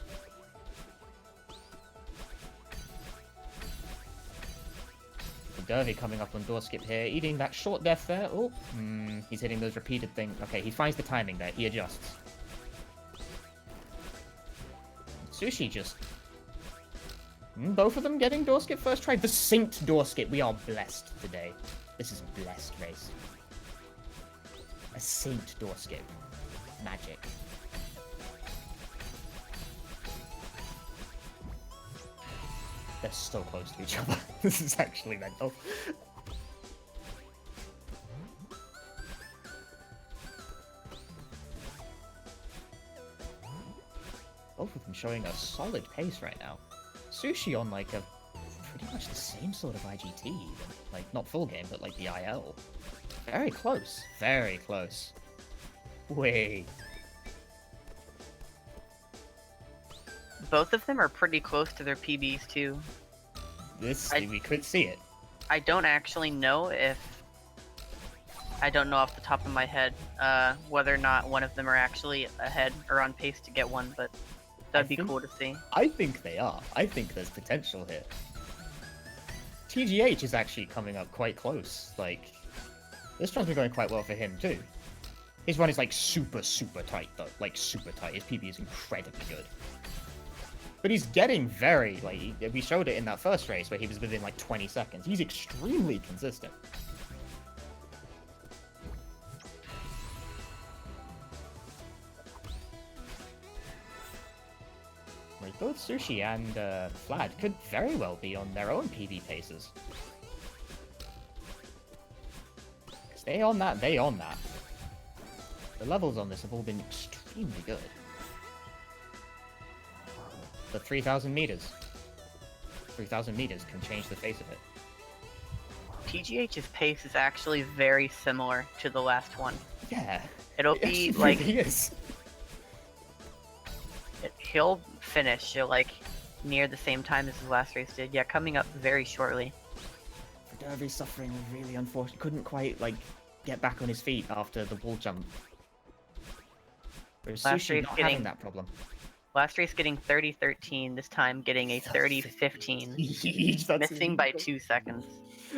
Speaker 1: Fladervy coming up on door skip here, eating that short death there. Oh, he's hitting those repeated things. Okay, he finds the timing there. He adjusts. Msushi just... both of them getting door skip first try. The synced door skip. We are blessed today. This is a blessed race. A synced door skip. Magic. They're so close to each other. This is actually mental. Both of them showing a solid pace right now. Msushi on like a pretty much the same sort of IGT even. Like not full game, but like the IL. Very close. Very close. Wait.
Speaker 5: Both of them are pretty close to their PBs too.
Speaker 1: We could see it.
Speaker 5: I don't actually know if... I don't know off the top of my head whether or not one of them are actually ahead or on pace to get one, but that'd be cool to see.
Speaker 1: I think they are. I think there's potential here. TGH is actually coming up quite close. Like, this run's been going quite well for him too. His run is like super tight though. Like super tight. His PB is incredibly good. But he's getting very, like, we showed it in that first race where he was within like 20 seconds. He's extremely consistent. Like, both Msushi and Flad could very well be on their own PB paces. Stay on that, they on that. The levels on this have all been extremely good. The 3,000 meters. 3,000 meters can change the face of it.
Speaker 5: TGH's pace is actually very similar to the last one.
Speaker 1: Yeah.
Speaker 5: It'll be like...
Speaker 1: He is.
Speaker 5: He'll finish like near the same time as his last race did. Yeah, coming up very shortly.
Speaker 1: Fladervy suffering really unfortunate. Couldn't quite like get back on his feet after the wall jump. Whereas
Speaker 5: Last
Speaker 1: Msushi
Speaker 5: race
Speaker 1: not
Speaker 5: getting...
Speaker 1: having that problem.
Speaker 5: Last race getting 30-13. This time getting a 30-15.
Speaker 1: Teej, that's
Speaker 5: Missing by
Speaker 1: illegal.
Speaker 5: 2 seconds.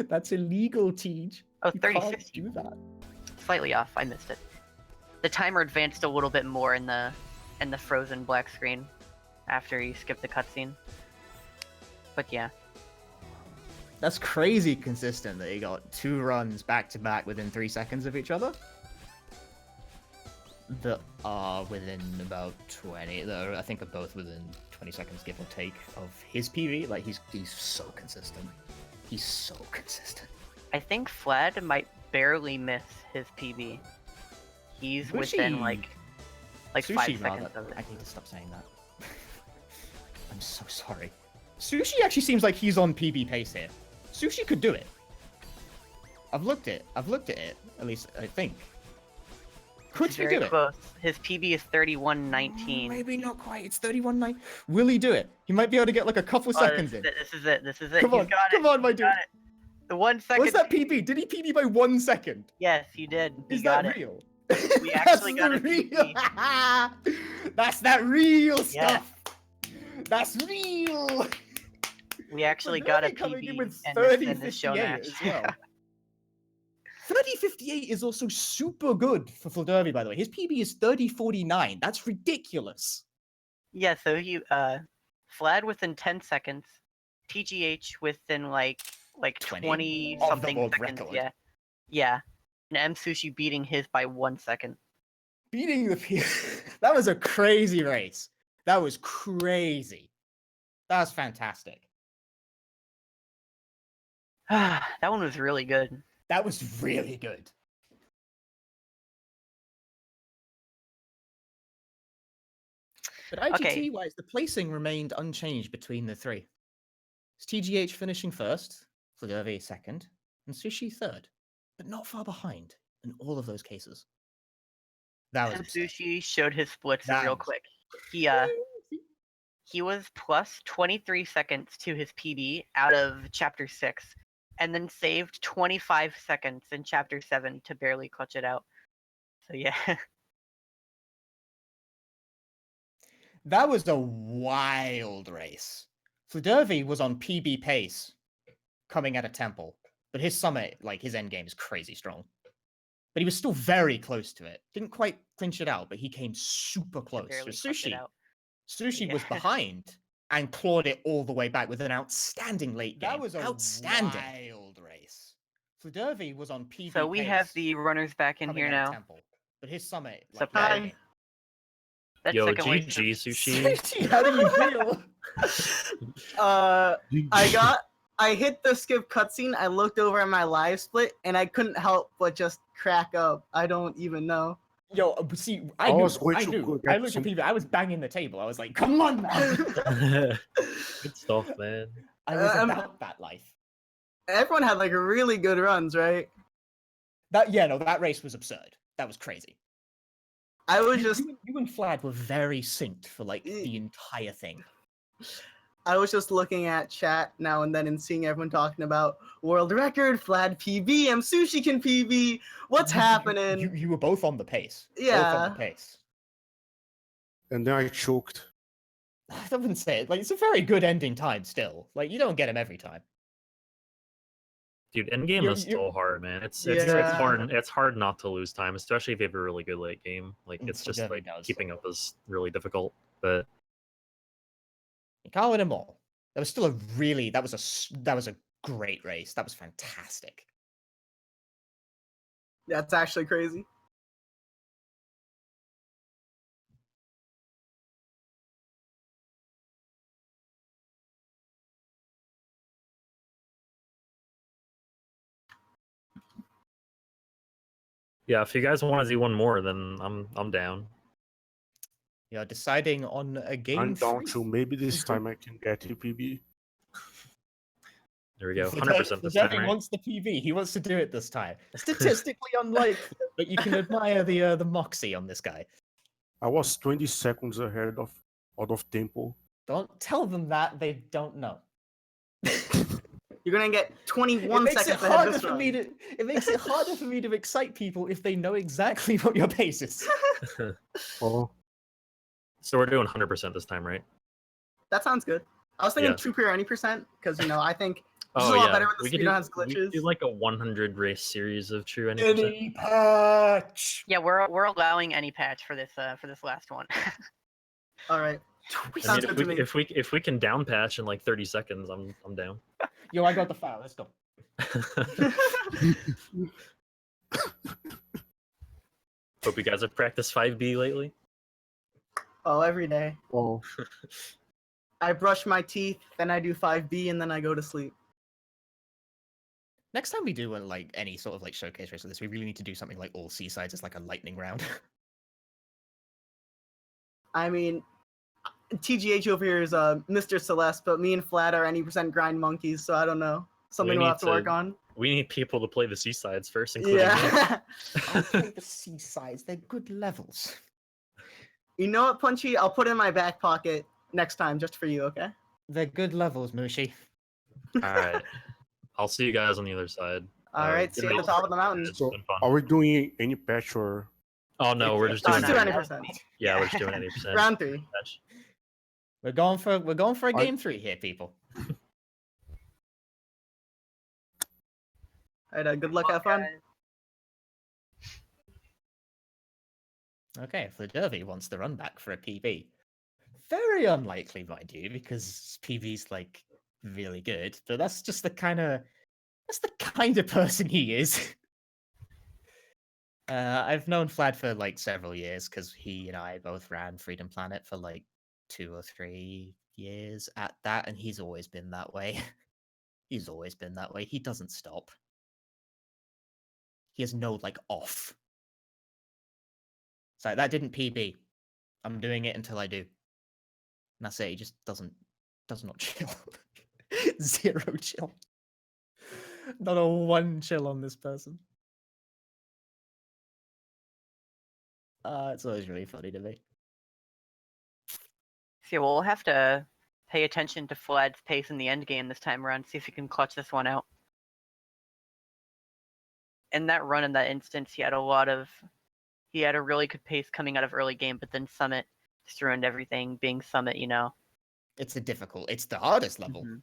Speaker 1: That's illegal, Teej.
Speaker 5: Oh,
Speaker 1: You
Speaker 5: 30-15.
Speaker 1: can't do that.
Speaker 5: Slightly off. I missed it. The timer advanced a little bit more in the frozen black screen after you skipped the cutscene. But yeah.
Speaker 1: That's crazy consistent that he got 2 runs back to back within 3 seconds of each other. That are within about 20. I think are both within 20 seconds, give or take, of his PV. Like he's so consistent. He's so consistent.
Speaker 5: I think Flad might barely miss his PB. He's within like 5
Speaker 1: Sushi,
Speaker 5: seconds
Speaker 1: rather.
Speaker 5: of it.
Speaker 1: I need to stop saying that. I'm so sorry. Sushi actually seems like he's on PB pace here. Sushi could do it. I've looked at it. At least I think. Could
Speaker 5: He's
Speaker 1: he
Speaker 5: very
Speaker 1: do it?
Speaker 5: close. His PB is 31-19.
Speaker 1: Maybe not quite. It's 31-9. Will he do it? He might be able to get like a couple seconds in.
Speaker 5: This is it. This is it.
Speaker 1: Come
Speaker 5: He's
Speaker 1: on,
Speaker 5: got it.
Speaker 1: come on, my
Speaker 5: He's
Speaker 1: dude.
Speaker 5: got it. The 1 second.
Speaker 1: What's that PB? Did he PB by 1 second?
Speaker 5: Yes, he did. He
Speaker 1: Is
Speaker 5: got
Speaker 1: that
Speaker 5: it.
Speaker 1: real?
Speaker 5: We actually got
Speaker 1: That's
Speaker 5: a
Speaker 1: the
Speaker 5: PB.
Speaker 1: real. That's that real
Speaker 5: Yes.
Speaker 1: stuff. That's real.
Speaker 5: We actually got a
Speaker 1: Fladervy coming in
Speaker 5: PB
Speaker 1: with
Speaker 5: and
Speaker 1: 30
Speaker 5: this show
Speaker 1: 58
Speaker 5: match.
Speaker 1: as well. 30-58 is also super good for Fladervy, by the way. His PB is 30-49. That's ridiculous.
Speaker 5: Yeah, so he Flad within 10 seconds, TGH within like 20
Speaker 1: of the
Speaker 5: something
Speaker 1: world
Speaker 5: seconds.
Speaker 1: record.
Speaker 5: Yeah. Yeah. And Msushi beating his by 1 second.
Speaker 1: Beating the PB. That was a crazy race. That was crazy. That was fantastic.
Speaker 5: That one was really good.
Speaker 1: That was really good. But IGT-wise, the placing remained unchanged between the three. It's TGH finishing first, Fladervy second, and Sushi third, but not far behind in all of those cases. That was absurd.
Speaker 5: Msushi showed his splits
Speaker 1: That
Speaker 5: real
Speaker 1: was
Speaker 5: quick. He was plus 23 seconds to his PB out of chapter 6, and then saved 25 seconds in chapter 7 to barely clutch it out. So yeah.
Speaker 1: That was a wild race. Fladervy was on PB pace coming out of Temple, but his summit, like his end game, is crazy strong. But he was still very close to it. Didn't quite clinch it out, but he came super close.
Speaker 5: barely
Speaker 1: So
Speaker 5: clutch it out.
Speaker 1: Sushi was
Speaker 5: Yeah.
Speaker 1: behind and clawed it all the way back with an outstanding late game.
Speaker 6: That was a
Speaker 1: outstanding
Speaker 6: wild
Speaker 1: race. Fladervy was on PB
Speaker 5: So we have
Speaker 1: pace
Speaker 5: the runners back in
Speaker 1: coming
Speaker 5: here
Speaker 1: out of
Speaker 5: now.
Speaker 1: Temple, but his summit,
Speaker 5: So
Speaker 1: like,
Speaker 4: hi.
Speaker 1: game.
Speaker 5: That
Speaker 2: Yo,
Speaker 5: second one-
Speaker 2: GG sushi.
Speaker 1: Sushi, how do you feel?
Speaker 4: I hit the skip cutscene. I looked over at my live split, and I couldn't help but just crack up. I don't even know.
Speaker 1: Yo, see,
Speaker 3: I
Speaker 1: I
Speaker 3: was way
Speaker 1: knew.
Speaker 3: too good
Speaker 1: I
Speaker 3: at
Speaker 1: looked at
Speaker 3: some-
Speaker 1: people. I was banging the table. I was like, "Come on, man!"
Speaker 2: Good stuff, man.
Speaker 1: I was
Speaker 4: Um,
Speaker 1: about that life.
Speaker 4: Everyone had like really good runs, right?
Speaker 1: That race was absurd. That was crazy.
Speaker 4: I was just
Speaker 1: You and Flad were very synced for like the entire thing.
Speaker 4: looking at chat now and then and seeing everyone talking about world record, Flad PB, Msushi can PB. What's happening?
Speaker 1: You were both on the pace. Both on
Speaker 4: Yeah.
Speaker 1: the pace.
Speaker 3: And then I choked.
Speaker 1: I wouldn't say it. Like, it's a very good ending time still. Like, you don't get him every time.
Speaker 2: Dude, endgame
Speaker 1: You're-
Speaker 2: is
Speaker 1: you're-
Speaker 2: so hard, man. It's
Speaker 4: Yeah.
Speaker 2: hard. It's hard not to lose time, especially if you have a really good late game. Like
Speaker 1: Mm,
Speaker 2: it's
Speaker 1: it
Speaker 2: just
Speaker 1: definitely
Speaker 2: like
Speaker 1: does.
Speaker 2: keeping up is really difficult. But
Speaker 1: You can't win them all. That was still that was a great race. That was fantastic.
Speaker 4: That's actually crazy.
Speaker 2: yeah, if you guys want to do one more, then I'm down.
Speaker 1: You're deciding on a game.
Speaker 3: I'm down
Speaker 1: 3.
Speaker 3: to maybe this time I can get the PB.
Speaker 2: There we go.
Speaker 1: Fladervy
Speaker 2: 100% this time, right?
Speaker 1: wants the PB. He wants to do it this time. Statistically unlikely, but you can admire the moxie on this guy.
Speaker 3: I was 20 seconds ahead of out of tempo.
Speaker 1: Don't tell them that. They don't know.
Speaker 4: You're gonna get 21
Speaker 1: It makes it
Speaker 4: seconds ahead
Speaker 1: harder
Speaker 4: this
Speaker 1: for
Speaker 4: run.
Speaker 1: me to. It makes it harder for me to excite people if they know exactly what your pace is.
Speaker 3: Oh,
Speaker 2: So we're doing 100% this time, right?
Speaker 4: That sounds good. I was thinking
Speaker 2: Yeah.
Speaker 4: true pure any percent because I think this is
Speaker 2: Oh
Speaker 4: a lot
Speaker 2: yeah,
Speaker 4: better when the
Speaker 2: we could
Speaker 4: speedrun
Speaker 2: do,
Speaker 4: has
Speaker 2: we could
Speaker 4: glitches.
Speaker 2: do like a 100 race series of true any percent.
Speaker 6: Any patch.
Speaker 5: Yeah, we're allowing any patch for this last one.
Speaker 4: All right.
Speaker 2: I
Speaker 4: Sounds
Speaker 2: mean,
Speaker 4: good to me.
Speaker 2: if we can down patch in like 30 seconds, I'm down.
Speaker 6: Yo, I got the foul. Let's go.
Speaker 2: Hope you guys have practiced 5B lately.
Speaker 4: Oh, every day.
Speaker 3: Oh,
Speaker 4: I brush my teeth, then I do 5B, and then I go to sleep.
Speaker 1: Next time we do like any sort of like showcase race of this, we really need to do something like all seasides as like a lightning round.
Speaker 4: I mean, TGH over here is Mr. Celeste, but me and Flat are any percent grind monkeys, so I don't know. Something we'll
Speaker 2: need
Speaker 4: have to work
Speaker 2: to-
Speaker 4: on.
Speaker 2: We need people to play the seasides first, including me.
Speaker 4: Yeah.
Speaker 1: I'll play the seasides. They're good levels.
Speaker 4: You know what, Punchy? I'll put it in my back pocket next time just for you, okay?
Speaker 1: They're good levels, Mushi.
Speaker 2: All right, I'll see you guys on the other side.
Speaker 4: All right, see you at the top of the mountain.
Speaker 2: It's
Speaker 3: so
Speaker 2: been fun.
Speaker 3: are we doing any patch or?
Speaker 2: Oh no, we're just
Speaker 4: Just
Speaker 2: doing
Speaker 4: do
Speaker 2: any.
Speaker 4: any percent.
Speaker 2: Yeah, we're just doing 80%.
Speaker 4: Round 3.
Speaker 1: We're going for a
Speaker 3: I-
Speaker 1: game 3 here, people.
Speaker 4: All right, good luck, have fun.
Speaker 1: Okay, Fladervy wants the run back for a PB. Very unlikely, mind you, because PB's like really good. But that's just the kind of person he is. I've known Flad for like several years because he and I both ran Freedom Planet for like 2 or 3 years at that, and he's always been that way. He's always been that way. He doesn't stop. He has no like off. So that didn't PB. I'm doing it until I do. And that's it. He just does not chill. 0 chill. Not a 1 chill on this person. It's always really funny to me.
Speaker 5: So we'll have to pay attention to Flad's pace in the end game this time around, see if he can clutch this one out. In that run, in that instance, he had a really good pace coming out of early game, but then Summit just ruined everything, being Summit,
Speaker 1: It's the hardest level.
Speaker 5: Mhm.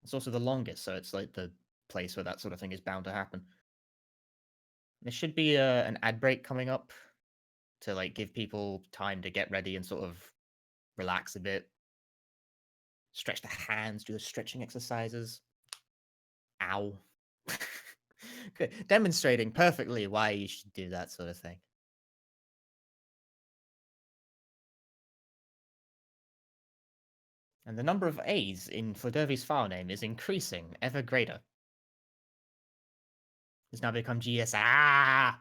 Speaker 1: It's also the longest, so it's like the place where that sort of thing is bound to happen. There should be an ad break coming up to like give people time to get ready and sort of relax a bit. Stretch the hands, do the stretching exercises. Ow. Good. Demonstrating perfectly why you should do that sort of thing. And the number of A's in Fladervy's file name is increasing ever greater. It's now become GSA.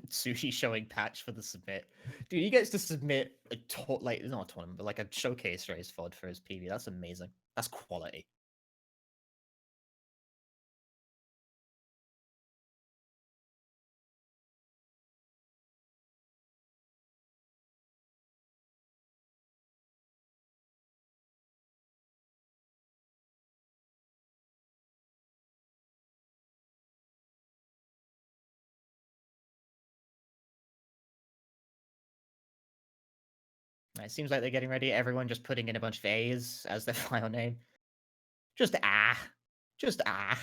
Speaker 1: Sushi showing patch for the submit. Dude, he gets to submit a not a tournament, but like a showcase race VOD for his PV. That's amazing. That's quality. It seems like they're getting ready. Everyone just putting in a bunch of A's as their file name. Just ah. Just ah.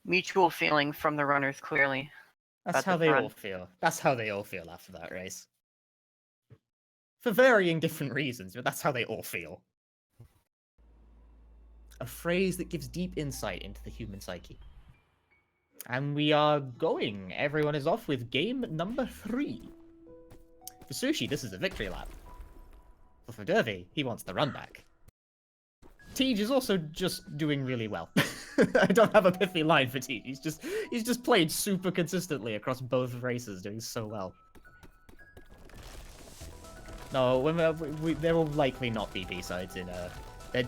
Speaker 5: Mutual feeling from the runners, clearly.
Speaker 1: That's
Speaker 5: About
Speaker 1: how
Speaker 5: the
Speaker 1: they
Speaker 5: run.
Speaker 1: all feel. That's how they all feel after that race. For varying different reasons, but that's how they all feel. A phrase that gives deep insight into the human psyche. And we are going. Everyone is off with game number 3. For Sushi, this is a victory lap. For Fladervy, he wants the run back. Tej is also just doing really well. I don't have a pithy line for Tej. He's just played super consistently across both races, doing so well. No, there will likely not be B-sides in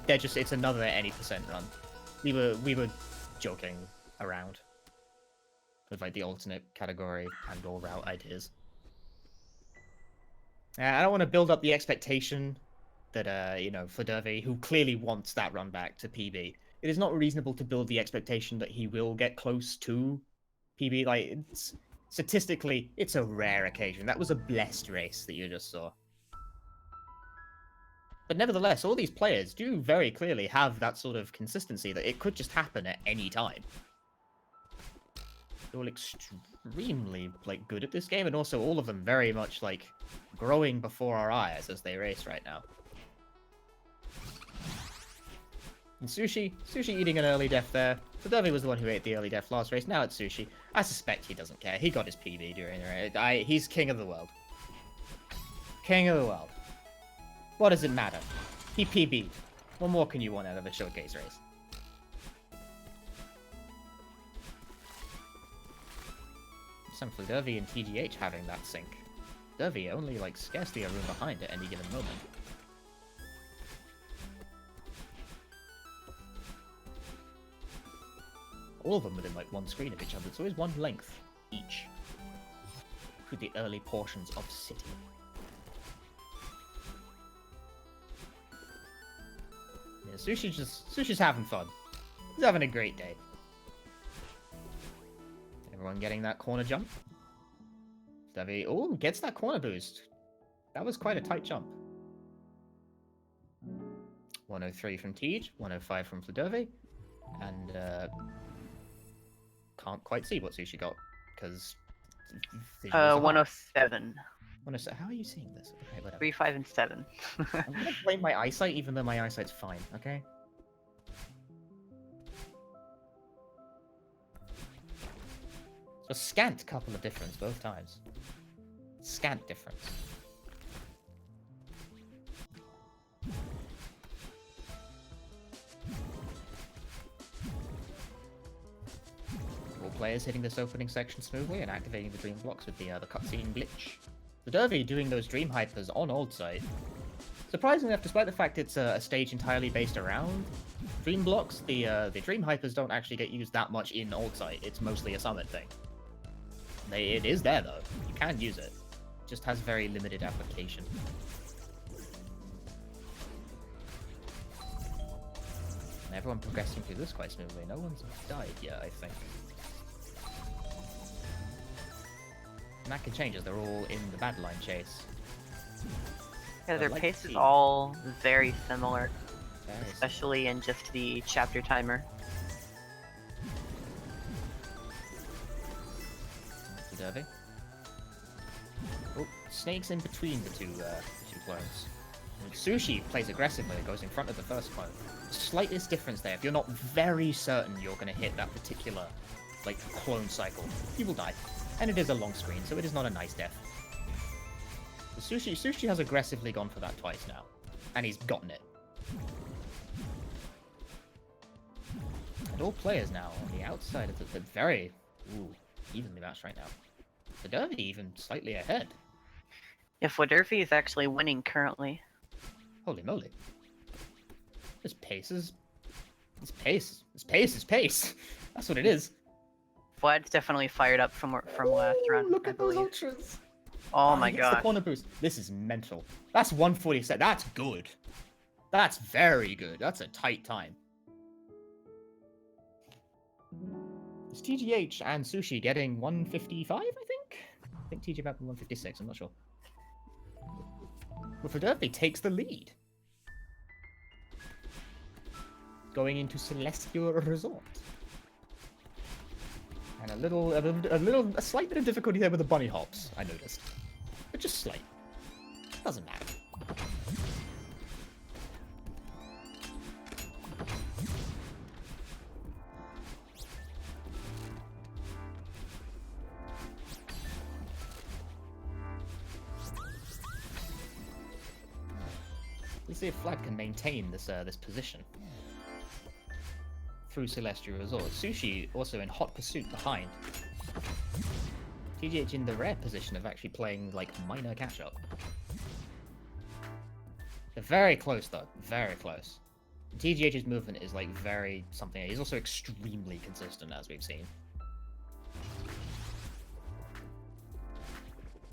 Speaker 1: they're just, it's another any percent run. We were joking around with like the alternate category and all route ideas. I don't want to build up the expectation that Fladervy, who clearly wants that run back to PB, it is not reasonable to build the expectation that he will get close to PB. Like, statistically, it's a rare occasion. That was a blessed race that you just saw. But nevertheless, all these players do very clearly have that sort of consistency that it could just happen at any time. They're all extremely, like, good at this game, and also all of them very much, like, growing before our eyes as they race right now. And Sushi eating an early death there. Fladervy was the one who ate the early death last race. Now it's Sushi. I suspect he doesn't care. He got his PB during the race. He's king of the world. King of the world. What does it matter? He PB'd. What more can you want out of a showcase race? Some Fladervy and TGH having that sync. Fladervy only, like, scarcely a room behind at any given moment. All of them within, like, one screen of each other. It's always one length each. Through the early portions of City. Yeah, Sushi's having fun. He's having a great day. Everyone getting that corner jump. Fladervy, oh, gets that corner boost. That was quite a tight jump. 103 from Tej, 105 from Fladervy, and can't quite see what Sushi got because
Speaker 5: 107.
Speaker 1: How are you seeing this? Okay, whatever.
Speaker 5: 3, 5, and 7.
Speaker 1: I'm gonna blame my eyesight, even though my eyesight's fine. Okay. So a scant couple of difference both times. Scant difference. All players hitting this opening section smoothly and activating the dream blocks with the cutscene glitch. Fladervy doing those dream hypers on old site. Surprisingly enough, despite the fact it's a stage entirely based around dream blocks, the dream hypers don't actually get used that much in old site. It's mostly a summit thing. It is there though. You can use it. It just has very limited application. And everyone progressing through this quite smoothly. No one's died yet, I think. And that can change as they're all in the Badline chase.
Speaker 5: Yeah, their
Speaker 1: I'd like
Speaker 5: pace
Speaker 1: to
Speaker 5: is
Speaker 1: see-
Speaker 5: all very similar,
Speaker 1: Very
Speaker 5: especially in just the chapter timer.
Speaker 1: Fladervy. Oh, snakes in between the two clones. And Sushi plays aggressively, goes in front of the first clone. Slightest difference there. If you're not very certain you're going to hit that particular, like, clone cycle, you will die. And it is a long screen, so it is not a nice death. But Sushi has aggressively gone for that twice now, and he's gotten it. And all players now on the outside of the very evenly matched right now. Fladervy even slightly ahead.
Speaker 5: Yeah, Fladervy is actually winning currently.
Speaker 1: Holy moly. This pace is... This pace is pace. That's what it is.
Speaker 5: Vlad's definitely fired up from last round.
Speaker 1: Look
Speaker 5: I
Speaker 1: at those
Speaker 5: believe.
Speaker 1: ultras.
Speaker 5: Oh my
Speaker 1: He gets the
Speaker 5: god.
Speaker 1: corner boost. This is mental. That's 147. That's good. That's very good. That's a tight time. Is TGH and Sushi getting 155, I think? I think TGH might be 156, I'm not sure. Well, Fladervy takes the lead. Going into Celestial Resort. And a slight bit of difficulty there with the bunny hops, I noticed. But just slight. Doesn't matter. Let's see if Flad can maintain this this position through Celestial Resort. Sushi also in hot pursuit behind. TGH in the rare position of actually playing like minor catch-up. They're very close though, very close. TGH's movement is like very something. He's also extremely consistent as we've seen.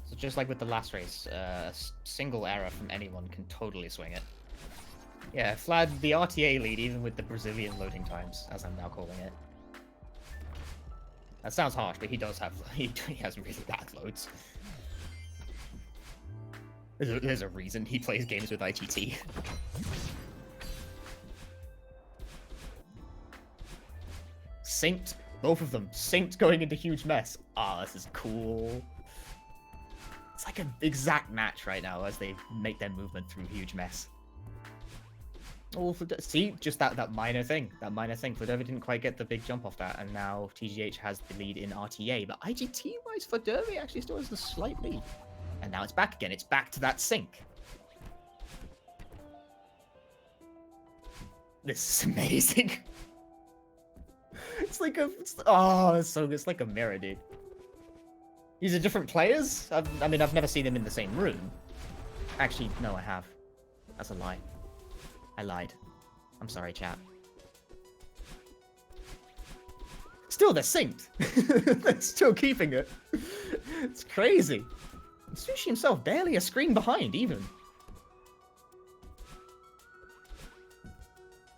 Speaker 1: So just like with the last race, a single error from anyone can totally swing it. Yeah, Flad, the RTA lead, even with the Brazilian loading times, as I'm now calling it. That sounds harsh, but he does have, he has really bad loads. There's a reason he plays games with ITT. Synced, both of them, synced going into huge mess. Ah, this is cool. It's like an exact match right now as they make their movement through huge mess. Oh, see, just that minor thing. That minor thing. Fladervy didn't quite get the big jump off that, and now TGH has the lead in RTA. But IGT-wise, Fladervy actually still has the slight lead. And now it's back again. It's back to that sync. This is amazing. It's like a... it's like a mirror, dude. These are different players? I mean, I've never seen them in the same room. Actually, no, I have. That's a lie. I lied. I'm sorry, chat. Still, they're synced. They're still keeping it. It's crazy. Msushi himself barely a screen behind, even.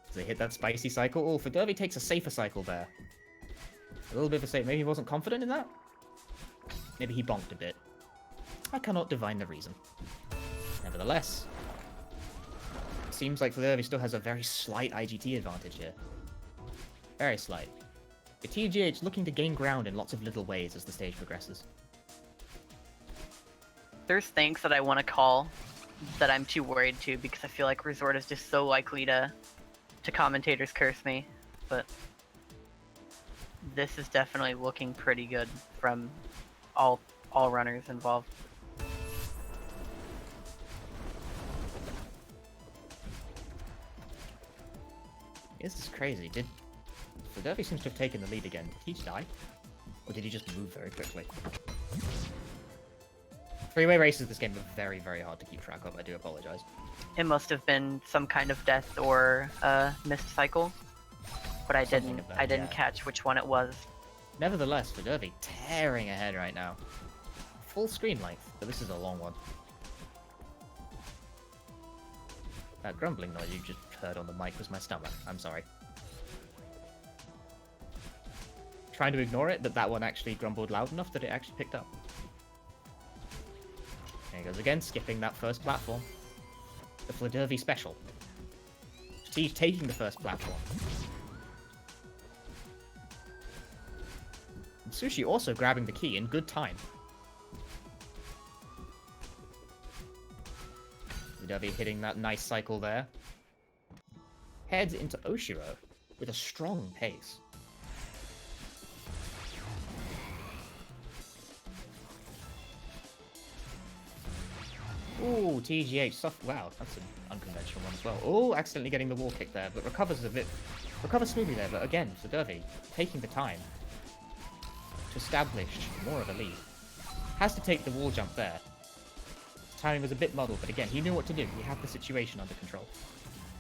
Speaker 1: Does they hit that spicy cycle? Oh, Fladervy takes a safer cycle there. A little bit of a safe. Maybe he wasn't confident in that? Maybe he bonked a bit. I cannot divine the reason. Nevertheless, it seems like Fladervy still has a very slight IGT advantage here. Very slight. The TGH looking to gain ground in lots of little ways as the stage progresses.
Speaker 5: There's things that I want to call that I'm too worried to because I feel like Resort is just so likely to commentators curse me, but this is definitely looking pretty good from all runners involved.
Speaker 1: This is crazy. Fladervy seems to have taken the lead again. Did he die? Or did he just move very quickly? Three-way races this game are very, very hard to keep track of. I do apologize.
Speaker 5: It must have been some kind of death or missed cycle, but I didn't catch which one it was.
Speaker 1: Nevertheless, Fladervy tearing ahead right now. Full screen length, but this is a long one. That grumbling noise you just heard on the mic was my stomach. I'm sorry. Trying to ignore it, but that one actually grumbled loud enough that it actually picked up. There he goes again, skipping that first platform. The Fladervy special. He's taking the first platform. And Msushi also grabbing the key in good time. Fladervy hitting that nice cycle there. Heads into Oshiro with a strong pace. Ooh, TGH stuff. Wow, that's an unconventional one as well. Oh, accidentally getting the wall kick there, but recovers smoothly there. But again, Fladervy taking the time to establish more of a lead. Has to take the wall jump there. Timing was a bit muddled, but again, he knew what to do. He had the situation under control.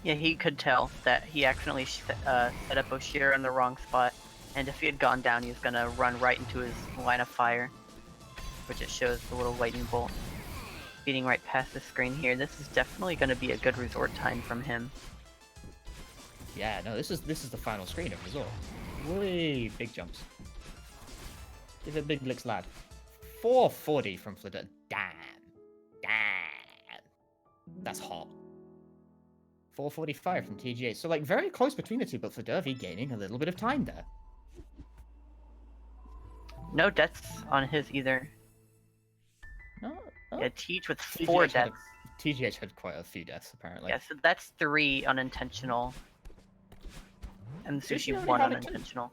Speaker 5: Yeah, he could tell that he accidentally set up Oshiro in the wrong spot, and if he had gone down, he was gonna run right into his line of fire, which it shows the little lightning bolt speeding right past the screen here. This is definitely gonna be a good resort time from him.
Speaker 1: Yeah, no, this is the final screen of Resort. Way big jumps. Give it big licks, lad. 440 from Fladervy. Damn. That's hot. 445 from TGH. So, like, very close between the two, but Fladervy gaining a little bit of time there.
Speaker 5: No deaths on his either.
Speaker 1: No.
Speaker 5: Yeah, Teach with 4 deaths.
Speaker 1: TGH had quite a few deaths, apparently.
Speaker 5: Yeah, so that's 3 unintentional. And Sushi 1 unintentional.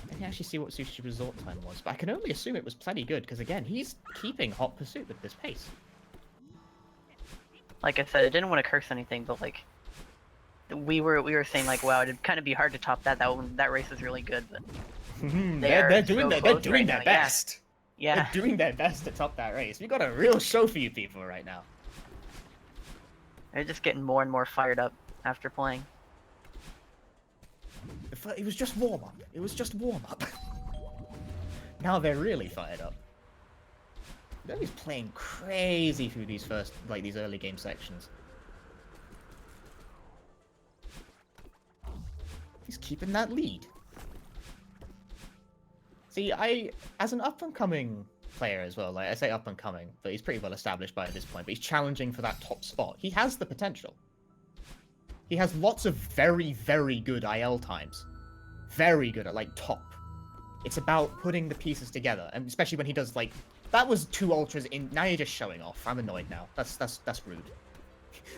Speaker 1: I didn't actually see what Sushi's resort time was, but I can only assume it was plenty good, because again, he's keeping hot pursuit with this pace.
Speaker 5: Like I said, I didn't want to curse anything, but like we were saying like, wow, it'd kind of be hard to top that. That race was really good, but
Speaker 1: they're doing their best.
Speaker 5: Yeah.
Speaker 1: They're doing their best to top that race. We got a real show for you people right now.
Speaker 5: They're just getting more and more fired up after playing.
Speaker 1: It was just warm up. It was just warm up. Now they're really fired up. He's playing crazy through these these early game sections. He's keeping that lead. See, as an up-and-coming player as well, like I say up-and-coming, but he's pretty well established by this point, but he's challenging for that top spot. He has the potential. He has lots of very, very good IL times. Very good at, like, top. It's about putting the pieces together, and especially when he does, like, that was 2 ultras in, now you're just showing off. I'm annoyed now. That's rude.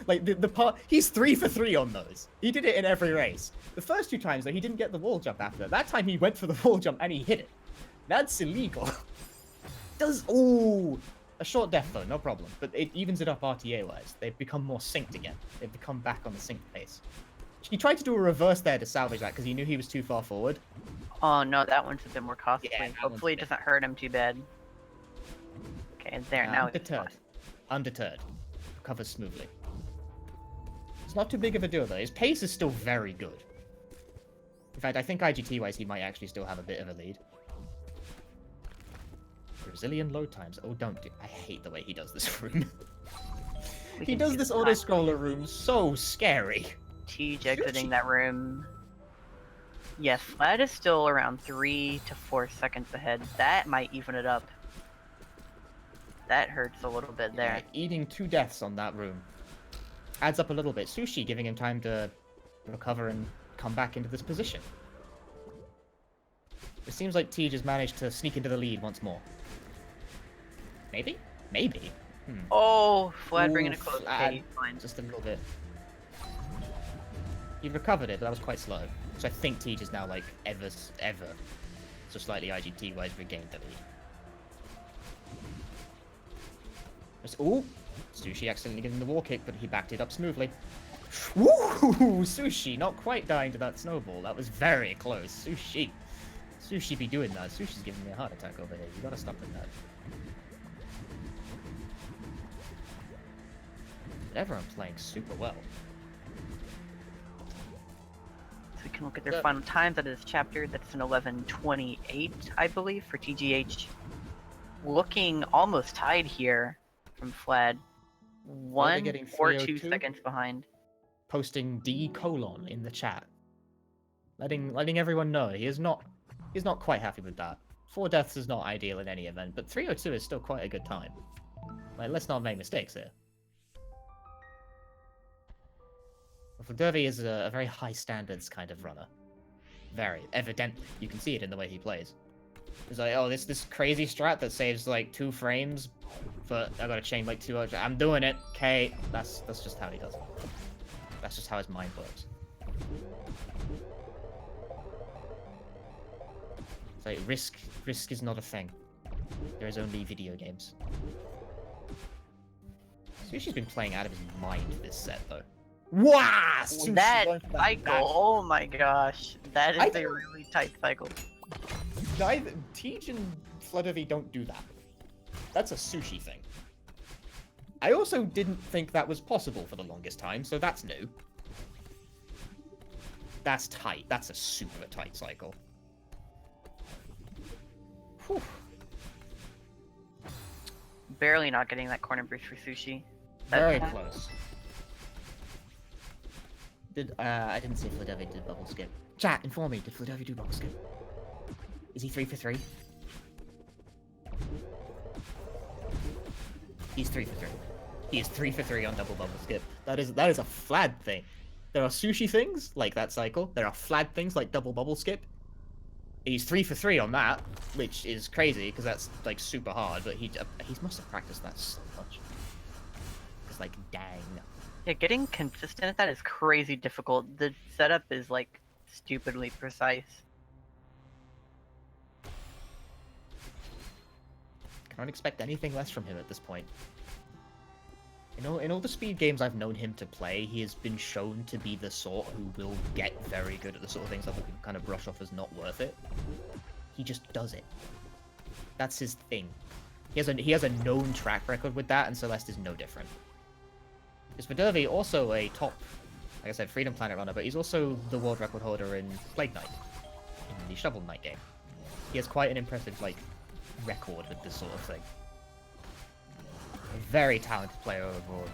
Speaker 1: Like, the part, he's 3 for 3 on those. He did it in every race. The first 2 times, though, he didn't get the wall jump after. That time, he went for the wall jump, and he hit it. That's illegal. Ooh, a short death, though, no problem. But it evens it up RTA-wise. They've become more synced again. They've become back on the synced pace. He tried to do a reverse there to salvage that, because he knew he was too far forward.
Speaker 5: Oh no, that one's a bit more costly.
Speaker 1: Yeah, that
Speaker 5: Hopefully it
Speaker 1: one's
Speaker 5: doesn't hurt him too bad. Okay, and there, now it's
Speaker 1: Undeterred. Undeterred. Recovers smoothly. It's not too big of a deal, though. His pace is still very good. In fact, I think IGT-wise, he might actually still have a bit of a lead. Brazilian load times. Oh, don't do... I hate the way he does this room. He does this auto-scroller room so scary.
Speaker 5: TGH exiting that room. Yes, Flad is still around 3 to 4 seconds ahead. That might even it up. That hurts a little bit there.
Speaker 1: Yeah, eating 2 deaths on that room. Adds up a little bit. Msushi giving him time to recover and come back into this position. It seems like Tej has managed to sneak into the lead once more. Maybe? Maybe.
Speaker 5: Oh, Flad bringing
Speaker 1: Ooh,
Speaker 5: it close.
Speaker 1: Flad.
Speaker 5: Okay, fine.
Speaker 1: Just a little bit. He recovered it, but that was quite slow. So I think Tej is now, like, ever, so slightly IGT-wise regained the lead. Ooh! Sushi accidentally giving the wall kick, but he backed it up smoothly. Woo! Sushi not quite dying to that snowball. That was very close. Sushi be doing that. Sushi's giving me a heart attack over here. You gotta stop with that. But everyone playing super well.
Speaker 5: So we can look at their final times out of this chapter. That's an 11:28, I believe, for TGH. Looking almost tied here from Flad.
Speaker 1: They're getting
Speaker 5: 1 or 2
Speaker 1: 302.
Speaker 5: seconds behind.
Speaker 1: Posting D : in the chat. Letting everyone know he's not quite happy with that. 4 deaths is not ideal in any event, but 302 is still quite a good time. Like, let's not make mistakes here. Fladervy is a very high standards kind of runner. Very evidently, you can see it in the way he plays. He's like, oh, this crazy strat that saves like 2 frames, but I gotta chain like 2 ultra. I'm doing it. Okay, that's just how he does it. That's just how his mind works. It's like risk is not a thing. There is only video games. Sushi's been playing out of his mind this set though. Wow! Sushi
Speaker 5: That
Speaker 1: going for
Speaker 5: cycle,
Speaker 1: dash.
Speaker 5: oh my gosh. That is
Speaker 1: I
Speaker 5: a
Speaker 1: think-
Speaker 5: really tight cycle.
Speaker 1: Neither Tej and Fladervy don't do that. That's a Sushi thing. I also didn't think that was possible for the longest time, so that's new. That's tight. That's a super tight cycle. Whew.
Speaker 5: Barely not getting that corner bridge for Sushi.
Speaker 1: Very close. I didn't see Fladervy did bubble skip. Chat, inform me, did Fladervy do bubble skip? Is he 3 for 3? He's 3 for 3. He is 3 for 3 on double bubble skip. That is a Flad thing. There are Sushi things like that cycle. There are Flad things like double bubble skip. He's 3 for 3 on that, which is crazy because that's like super hard. But he must have practiced that so much. It's like dang.
Speaker 5: Yeah, getting consistent at that is crazy difficult. The setup is like stupidly precise.
Speaker 1: Can't expect anything less from him at this point. In all the speed games I've known him to play, he has been shown to be the sort who will get very good at the sort of things that we can kind of brush off as not worth it. He just does it. That's his thing. He has a known track record with that, and Celeste is no different. Is Fladervy also a top, like I said, Freedom Planet runner, but he's also the world record holder in Plague Knight, in the Shovel Knight game. He has quite an impressive, like, record with this sort of thing. A very talented player overall.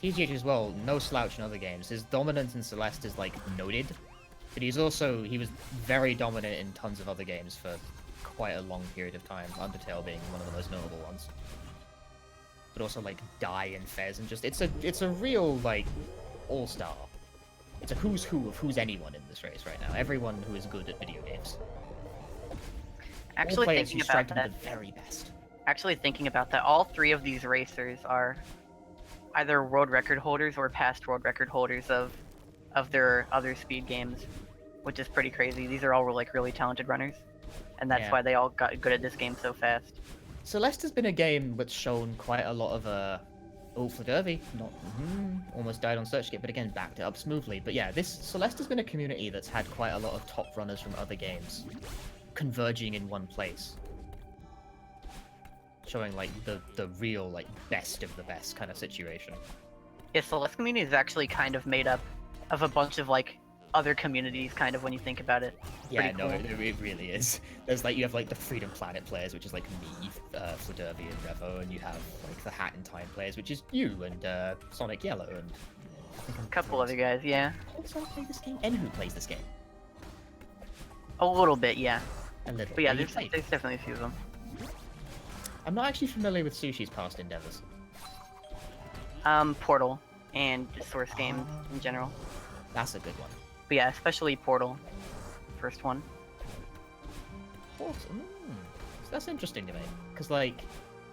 Speaker 1: TGH as well, no slouch in other games. His dominance in Celeste is like noted, but he was very dominant in tons of other games for quite a long period of time. Undertale being one of the most notable ones. But also like Die and Fez and just it's a real like all-star. It's a who's who of who's anyone in this race right now. Everyone who is good at video games.
Speaker 5: Actually,
Speaker 1: all players
Speaker 5: thinking
Speaker 1: who
Speaker 5: about
Speaker 1: strike
Speaker 5: that,
Speaker 1: the very best.
Speaker 5: actually thinking about that, all three of these racers are either world record holders or past world record holders of their other speed games, which is pretty crazy. These are all like really talented runners, and that's
Speaker 1: Yeah.
Speaker 5: why they all got good at this game so fast.
Speaker 1: Celeste has been a game that's shown quite a lot of oh, Fladervy, not almost died on SearchGate, but again backed it up smoothly. But yeah, this Celeste has been a community that's had quite a lot of top runners from other games converging in one place, showing like the real like best of the best kind of situation.
Speaker 5: Yeah, Celeste community is actually kind of made up of a bunch of like other communities, kind of when you think about it.
Speaker 1: Yeah,
Speaker 5: Pretty
Speaker 1: no,
Speaker 5: cool.
Speaker 1: it really is. There's like you have like the Freedom Planet players, which is like me, Fladervy, and Revo, and you have like the Hat in Time players, which is you and Sonic Yellow, and I think
Speaker 5: A couple other guys, yeah.
Speaker 1: also play this game. And who plays this game?
Speaker 5: A little bit, yeah.
Speaker 1: A little.
Speaker 5: But yeah,
Speaker 1: you
Speaker 5: there's
Speaker 1: played.
Speaker 5: definitely a few of them.
Speaker 1: I'm not actually familiar with Sushi's past endeavors.
Speaker 5: Portal and Source games in general.
Speaker 1: That's a good one.
Speaker 5: But yeah, especially Portal, first one.
Speaker 1: So that's interesting to me, because like,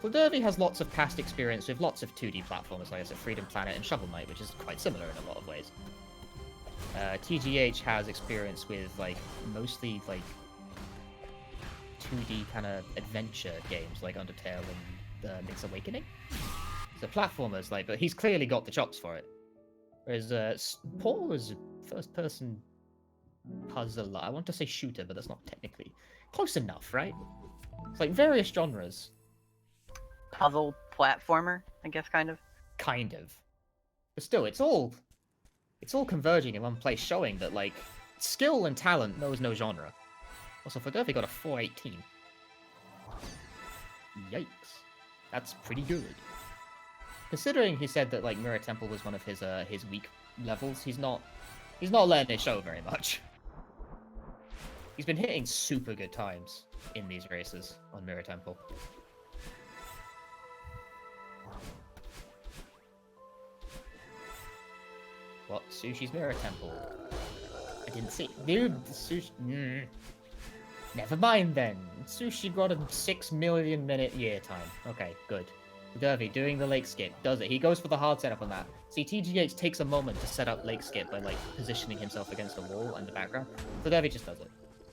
Speaker 1: Fladervy has lots of past experience with lots of 2D platformers, like I said, Freedom Planet and Shovel Knight, which is quite similar in a lot of ways. TGH has experience with like mostly like 2D kind of adventure games like Undertale and Link's Awakening. So platformers, like, but he's clearly got the chops for it. Whereas Paul is a first-person puzzler. I want to say shooter, but that's not technically close enough, right? It's like various genres,
Speaker 5: Puzzle platformer, I guess, kind of.
Speaker 1: kind of. But still, it's all converging in one place, showing that like skill and talent knows no genre. Also, Fladervy got a 418. Yikes, that's pretty good. Considering he said that like Mirror Temple was one of his weak levels, he's not letting it show very much. He's been hitting super good times in these races on Mirror Temple. What? Sushi's Mirror Temple? I didn't see. Dude, Sushi. Never mind then. Sushi got a 6 million minute year time. Okay, good. Fladervy doing the lake skip does it. He goes for the hard setup on that. See, TGH takes a moment to set up lake skip by like positioning himself against the wall and the background. Fladervy just does it.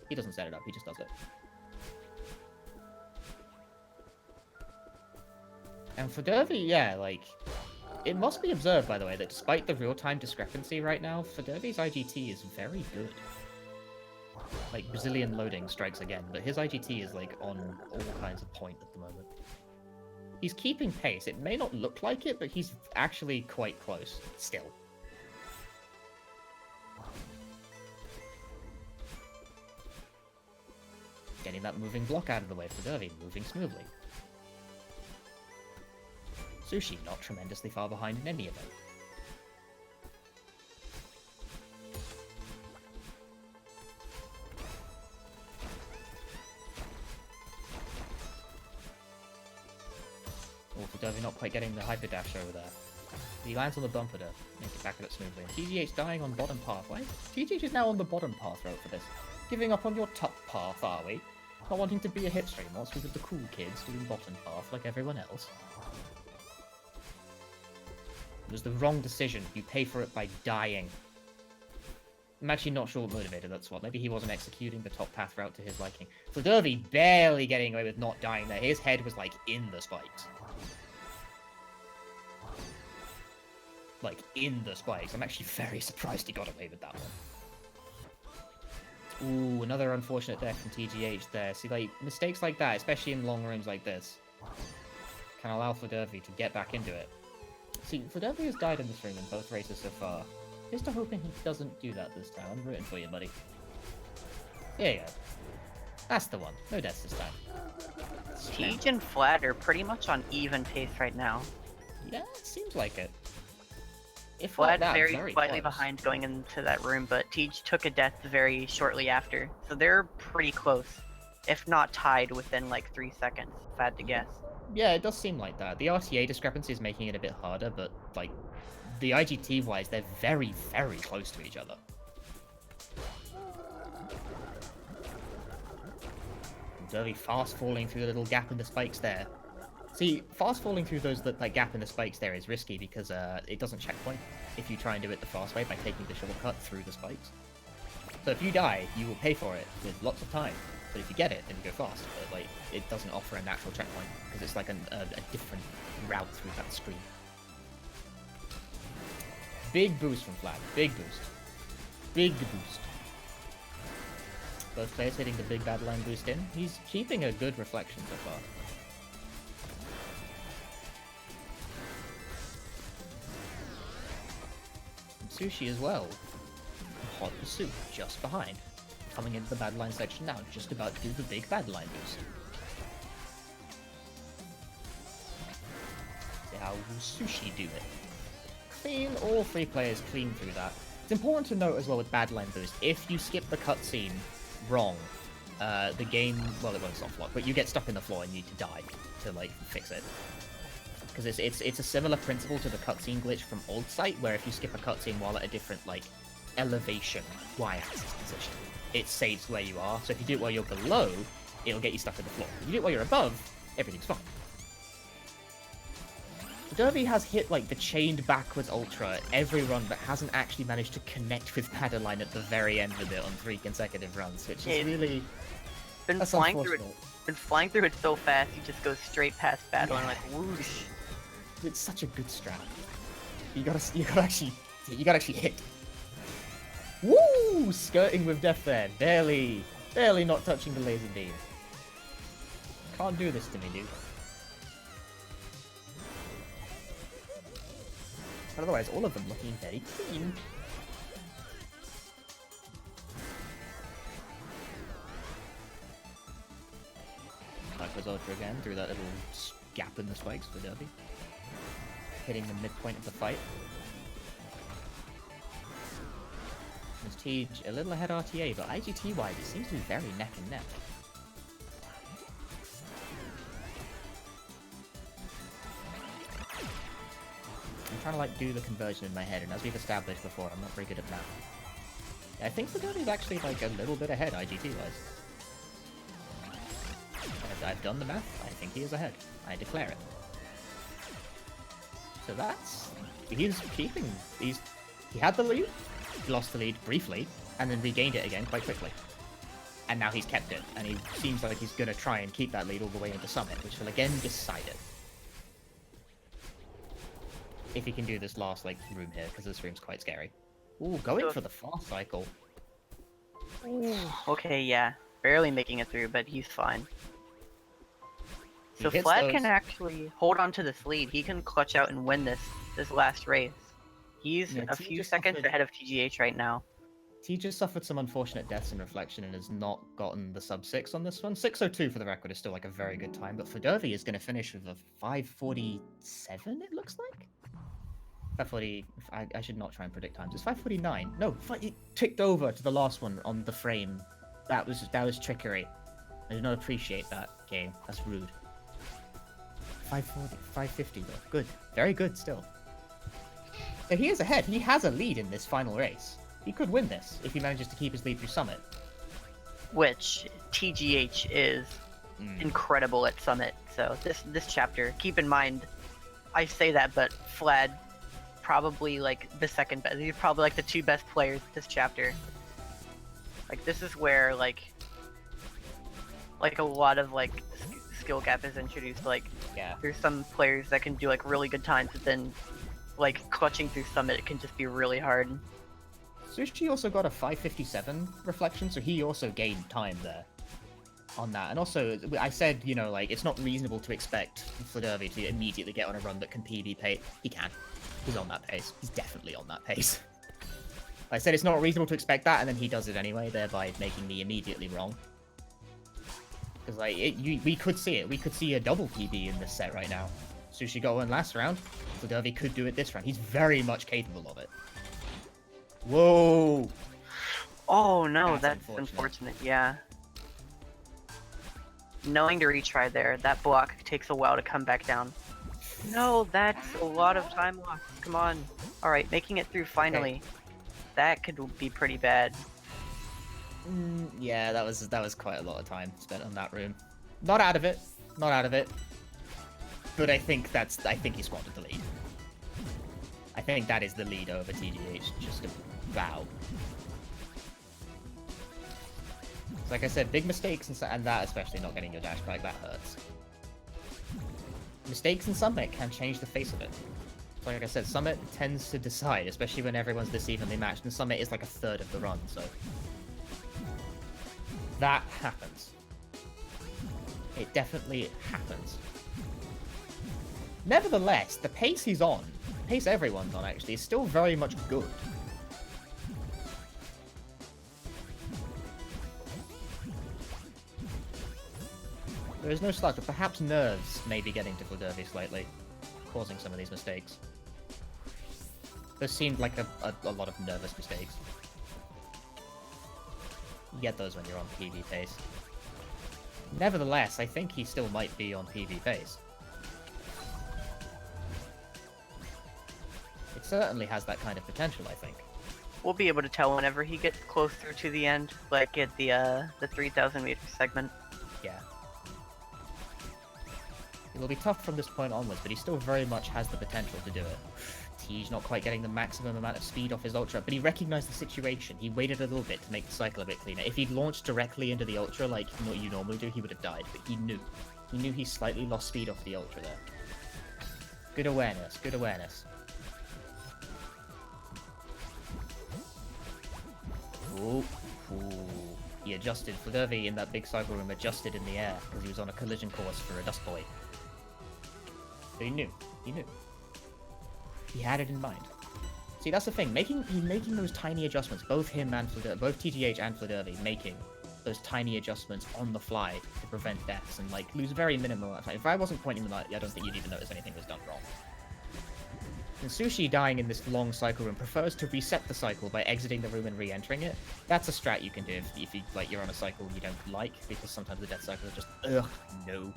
Speaker 1: He doesn't set it up. He just does it. And Fladervy, yeah, like it must be observed, by the way, that despite the real-time discrepancy right now, Fladervy's IGT is very good. Like Brazilian loading strikes again, but his IGT is like on all kinds of point at the moment. He's keeping pace. It may not look like it, but he's actually quite close, still. Getting that moving block out of the way for Fladervy, moving smoothly. Sushi not tremendously far behind in any event. Oh, Fladervy not quite getting the hyper dash over there. He lands on the bumper to make it back up smoothly. And TGH dying on bottom path. Why? TGH is now on the bottom path route for this. Giving up on your top path, are we? Not wanting to be a hit streamer, whilst we with the cool kids doing bottom path like everyone else. It was the wrong decision. You pay for it by dying. I'm actually not sure what motivated that's what. Maybe he wasn't executing the top path route to his liking. Fladervy barely getting away with not dying there. His head was like in the spikes. Like in the spikes. I'm actually very surprised he got away with that one. Ooh, another unfortunate death from TGH there. See, like, mistakes like that, especially in long rooms like this, can allow Fladervy to get back into it. See, Fladervy has died in this room in both races so far. Here's to hoping he doesn't do that this time. I'm rooting for you, buddy. There you go. That's the one. No deaths this time.
Speaker 5: Teej and Flat are pretty much on even pace right now.
Speaker 1: Yeah, it seems like it. If like
Speaker 5: Vlad's
Speaker 1: that,
Speaker 5: very slightly
Speaker 1: close.
Speaker 5: behind going into that room, but TG took a death very shortly after, so they're pretty close, if not tied within like 3 seconds, if I had to guess.
Speaker 1: Yeah, it does seem like that. The RTA discrepancy is making it a bit harder, but like the IGT-wise, they're very, very close to each other. Derby fast falling through the little gap in the spikes there. See, fast falling through that gap in the spikes there is risky because it doesn't checkpoint if you try and do it the fast way by taking the shortcut through the spikes. So if you die, you will pay for it with lots of time. But if you get it, then you go fast. But like, it doesn't offer a natural checkpoint because it's like a different route through that screen. Big boost from Flad. Big boost. Big boost. Both players hitting the big bad line boost in. He's keeping a good reflection so far. Msushi as well. Hot pursuit just behind. Coming into the bad line section now, just about to do the big bad line boost. See how Msushi do it. Clean, all three players clean through that. It's important to note as well with bad line boost, if you skip the cutscene wrong, the game, well, it won't soft lock, but you get stuck in the floor and you need to die to like fix it. Because it's a similar principle to the cutscene glitch from Old Site, where if you skip a cutscene while at a different like elevation y-axis position, it saves where you are. So if you do it while you're below, it'll get you stuck in the floor. If you do it while you're above, everything's fine. Derby has hit like the chained backwards ultra every run, but hasn't actually managed to connect with Padaline at the very end of it on 3 consecutive runs, which is really
Speaker 5: been flying through it. Been flying through it so fast, he just goes straight past Padaline like whoosh.
Speaker 1: It's such a good strat. You gotta actually hit. Woo! Skirting with death there, barely not touching the laser beam. Can't do this to me, dude. But otherwise, all of them looking very clean. Backwards ultra again through that little gap in the spikes for Derby. Hitting the midpoint of the fight. There's TG a little ahead RTA, but IGT-wise, it seems to be very neck and neck. I'm trying to like do the conversion in my head, and as we've established before, I'm not very good at math. I think Fladervy's actually like a little bit ahead IGT-wise. I've done the math, I think he is ahead. I declare it. So that's... he's keeping... he had the lead, he lost the lead briefly, and then regained it again quite quickly. And now he's kept it, and he seems like he's gonna try and keep that lead all the way into Summit, which will again decide it. If he can do this last, like, room here, because this room's quite scary. Ooh, going for the fast cycle.
Speaker 5: Ooh, okay, yeah. Barely making it through, but he's fine. So Flad can actually hold on to this lead. He can clutch out and win this last race. He's a few seconds ahead of TGH right now.
Speaker 1: T just suffered some unfortunate deaths in reflection and has not gotten the sub 6 on this one. 6:02 for the record is still like a very good time, but Fladervy is going to finish with a 5:47, it looks like? 5:40, I should not try and predict times. It's 5:49. No, it ticked over to the last one on the frame. That was trickery. I do not appreciate that game. That's rude. 5:40, 5:50 though. Good. Very good still. So he is ahead. He has a lead in this final race. He could win this if he manages to keep his lead through Summit.
Speaker 5: Which TGH is incredible at Summit. So this chapter, keep in mind, I say that, but Flad probably like the second best. These are probably like the 2 best players this chapter. Like this is where like a lot of like skill gap is introduced. Like there's some players that can do like really good times, but then like clutching through Summit it can just be really hard.
Speaker 1: Msushi also got a 5:57 reflection, so he also gained time there on that. And also, I said, you know, like, it's not reasonable to expect Fladervy to immediately get on a run that can PB pace. He can. He's on that pace. He's definitely on that pace. I said it's not reasonable to expect that, and then he does it anyway, thereby making me immediately wrong. Because, like, we could see it. We could see a double PB in this set right now. Sushi got one last round. Fladervy could do it this round. He's very much capable of it. Whoa!
Speaker 5: Oh no,
Speaker 1: That's
Speaker 5: that's unfortunate. Yeah. Knowing to retry there, that block takes a while to come back down. No, that's a lot of time lost. Come on. Alright, making it through finally. That could be pretty bad.
Speaker 1: Yeah, that was quite a lot of time spent on that room. Not out of it. Not out of it. But I think he squandered the lead. I think that is the lead over TGH. Just about. Like I said, big mistakes and that, especially not getting your dash back, that hurts. Mistakes in Summit can change the face of it. Like I said, Summit tends to decide, especially when everyone's this evenly matched, and Summit is like a third of the run, so... That happens. It definitely happens. Nevertheless, the pace he's on, the pace everyone's on actually, is still very much good. There is no slug, but perhaps nerves may be getting to Fladervy slightly, causing some of these mistakes. There seemed like a lot of nervous mistakes. You get those when you're on PV pace. Nevertheless, I think he still might be on PV pace. It certainly has that kind of potential, I think.
Speaker 5: We'll be able to tell whenever he gets closer to the end, like at the 3,000 meter segment.
Speaker 1: Yeah. It will be tough from this point onwards, but he still very much has the potential to do it. He's not quite getting the maximum amount of speed off his Ultra, but he recognized the situation. He waited a little bit to make the cycle a bit cleaner. If he'd launched directly into the Ultra like what you normally do, he would have died, but he knew. He knew he slightly lost speed off the Ultra there. Good awareness, good awareness. Ooh. He adjusted. Fladervy in that big cycle room adjusted in the air because he was on a collision course for a Dust Boy. So he knew. He knew. He had it in mind. See, that's the thing. Making those tiny adjustments, both him and both TGH and Fladervy making those tiny adjustments on the fly to prevent deaths and like lose very minimal amount of time. If I wasn't pointing them out, I don't think you'd even notice anything was done wrong. And Msushi dying in this long cycle room prefers to reset the cycle by exiting the room and re-entering it. That's a strat you can do if you like you're on a cycle you don't like, because sometimes the death cycle is just ugh, no.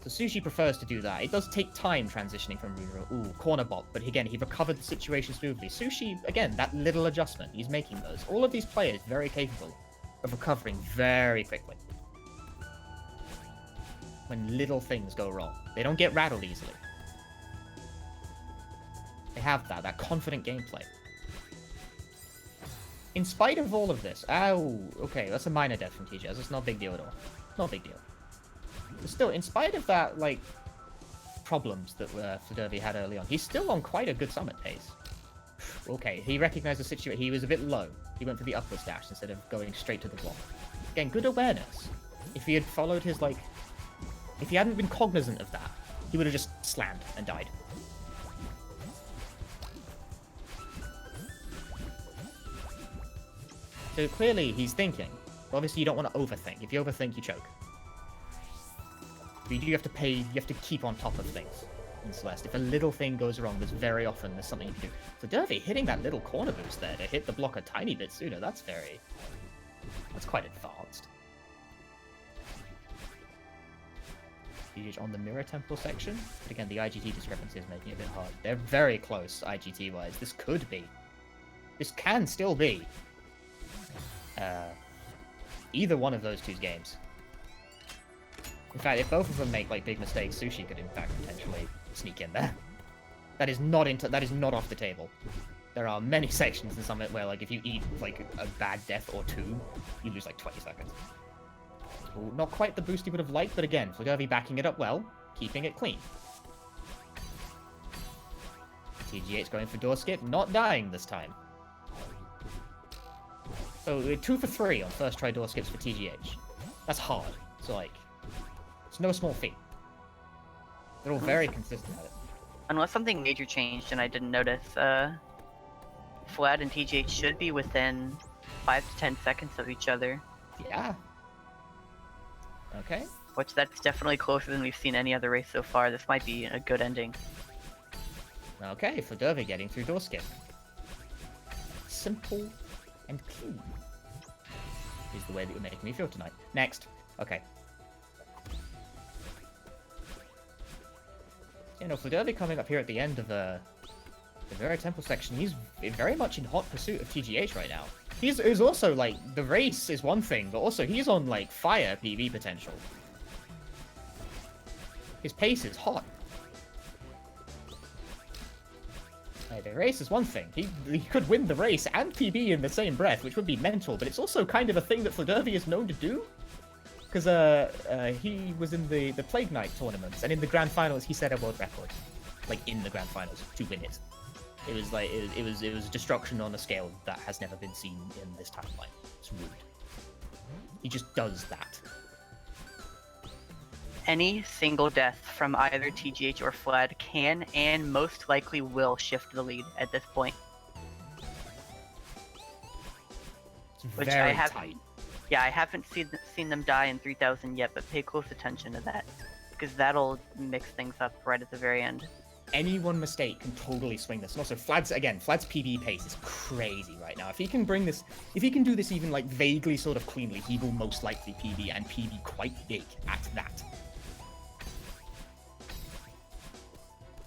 Speaker 1: So Sushi prefers to do that. It does take time transitioning from room. Ooh, corner bot, but again, he recovered the situation smoothly. Sushi, again, that little adjustment, he's making those. All of these players very capable of recovering very quickly when little things go wrong. They don't get rattled easily. They have that confident gameplay. In spite of all of this, ow, okay, that's a minor death from TGH. That's not a big deal at all. Not a big deal. But still, in spite of that, like, problems that Fladervy had early on, he's still on quite a good summit pace. Okay, he recognized the situation. He was a bit low. He went for the upwards dash instead of going straight to the block. Again, good awareness. If he had followed his, like... If he hadn't been cognizant of that, he would have just slammed and died. So clearly, he's thinking. But obviously, you don't want to overthink. If you overthink, you choke. But you have to keep on top of things in Celeste. If a little thing goes wrong, there's something you can do. Fladervy hitting that little corner boost there to hit the block a tiny bit sooner, that's quite advanced. TGH on the mirror temple section, but again, the IGT discrepancy is making it a bit hard. They're very close IGT-wise. This can still be either one of those two games. In fact, if both of them make like big mistakes, Sushi could in fact potentially sneak in there. That is not off the table. There are many sections in Summit where like if you eat like a bad death or two, you lose like 20 seconds. Ooh, not quite the boost he would have liked, but again, Fladervy backing it up well, keeping it clean. TGH going for door skip, not dying this time. So we're 2 for 3 on first try door skips for TGH. That's hard. So like, it's no small feat. They're all very consistent at it.
Speaker 5: Unless something major changed and I didn't notice, Flad and TGH should be within 5 to 10 seconds of each other.
Speaker 1: Yeah. Okay.
Speaker 5: Which that's definitely closer than we've seen any other race so far. This might be a good ending.
Speaker 1: Okay, Fladervy getting through door skip. Simple and clean is the way that you're making me feel tonight. Next. Okay. You know, Fladervy coming up here at the end of the very temple section, he's very much in hot pursuit of TGH right now. He's also, like, the race is one thing, but also he's on, like, fire PV potential. His pace is hot. The race is one thing. He could win the race and PB in the same breath, which would be mental, but it's also kind of a thing that Fladervy is known to do. Because he was in the Plague Knight tournaments, and in the Grand Finals he set a world record. Like, in the Grand Finals, to win it. It was like, it was destruction on a scale that has never been seen in this timeline. It's rude. He just does that.
Speaker 5: Any single death from either TGH or Flad can and most likely will shift the lead at this point.
Speaker 1: It's
Speaker 5: Which
Speaker 1: very
Speaker 5: I have,
Speaker 1: tight.
Speaker 5: yeah, I haven't seen them die in 3000 yet, but pay close attention to that, because that'll mix things up right at the very end.
Speaker 1: Any one mistake can totally swing this. And also, Flad's PB pace is crazy right now. If he can bring this, if he can do this even like vaguely sort of cleanly, he will most likely PB and PB quite big at that.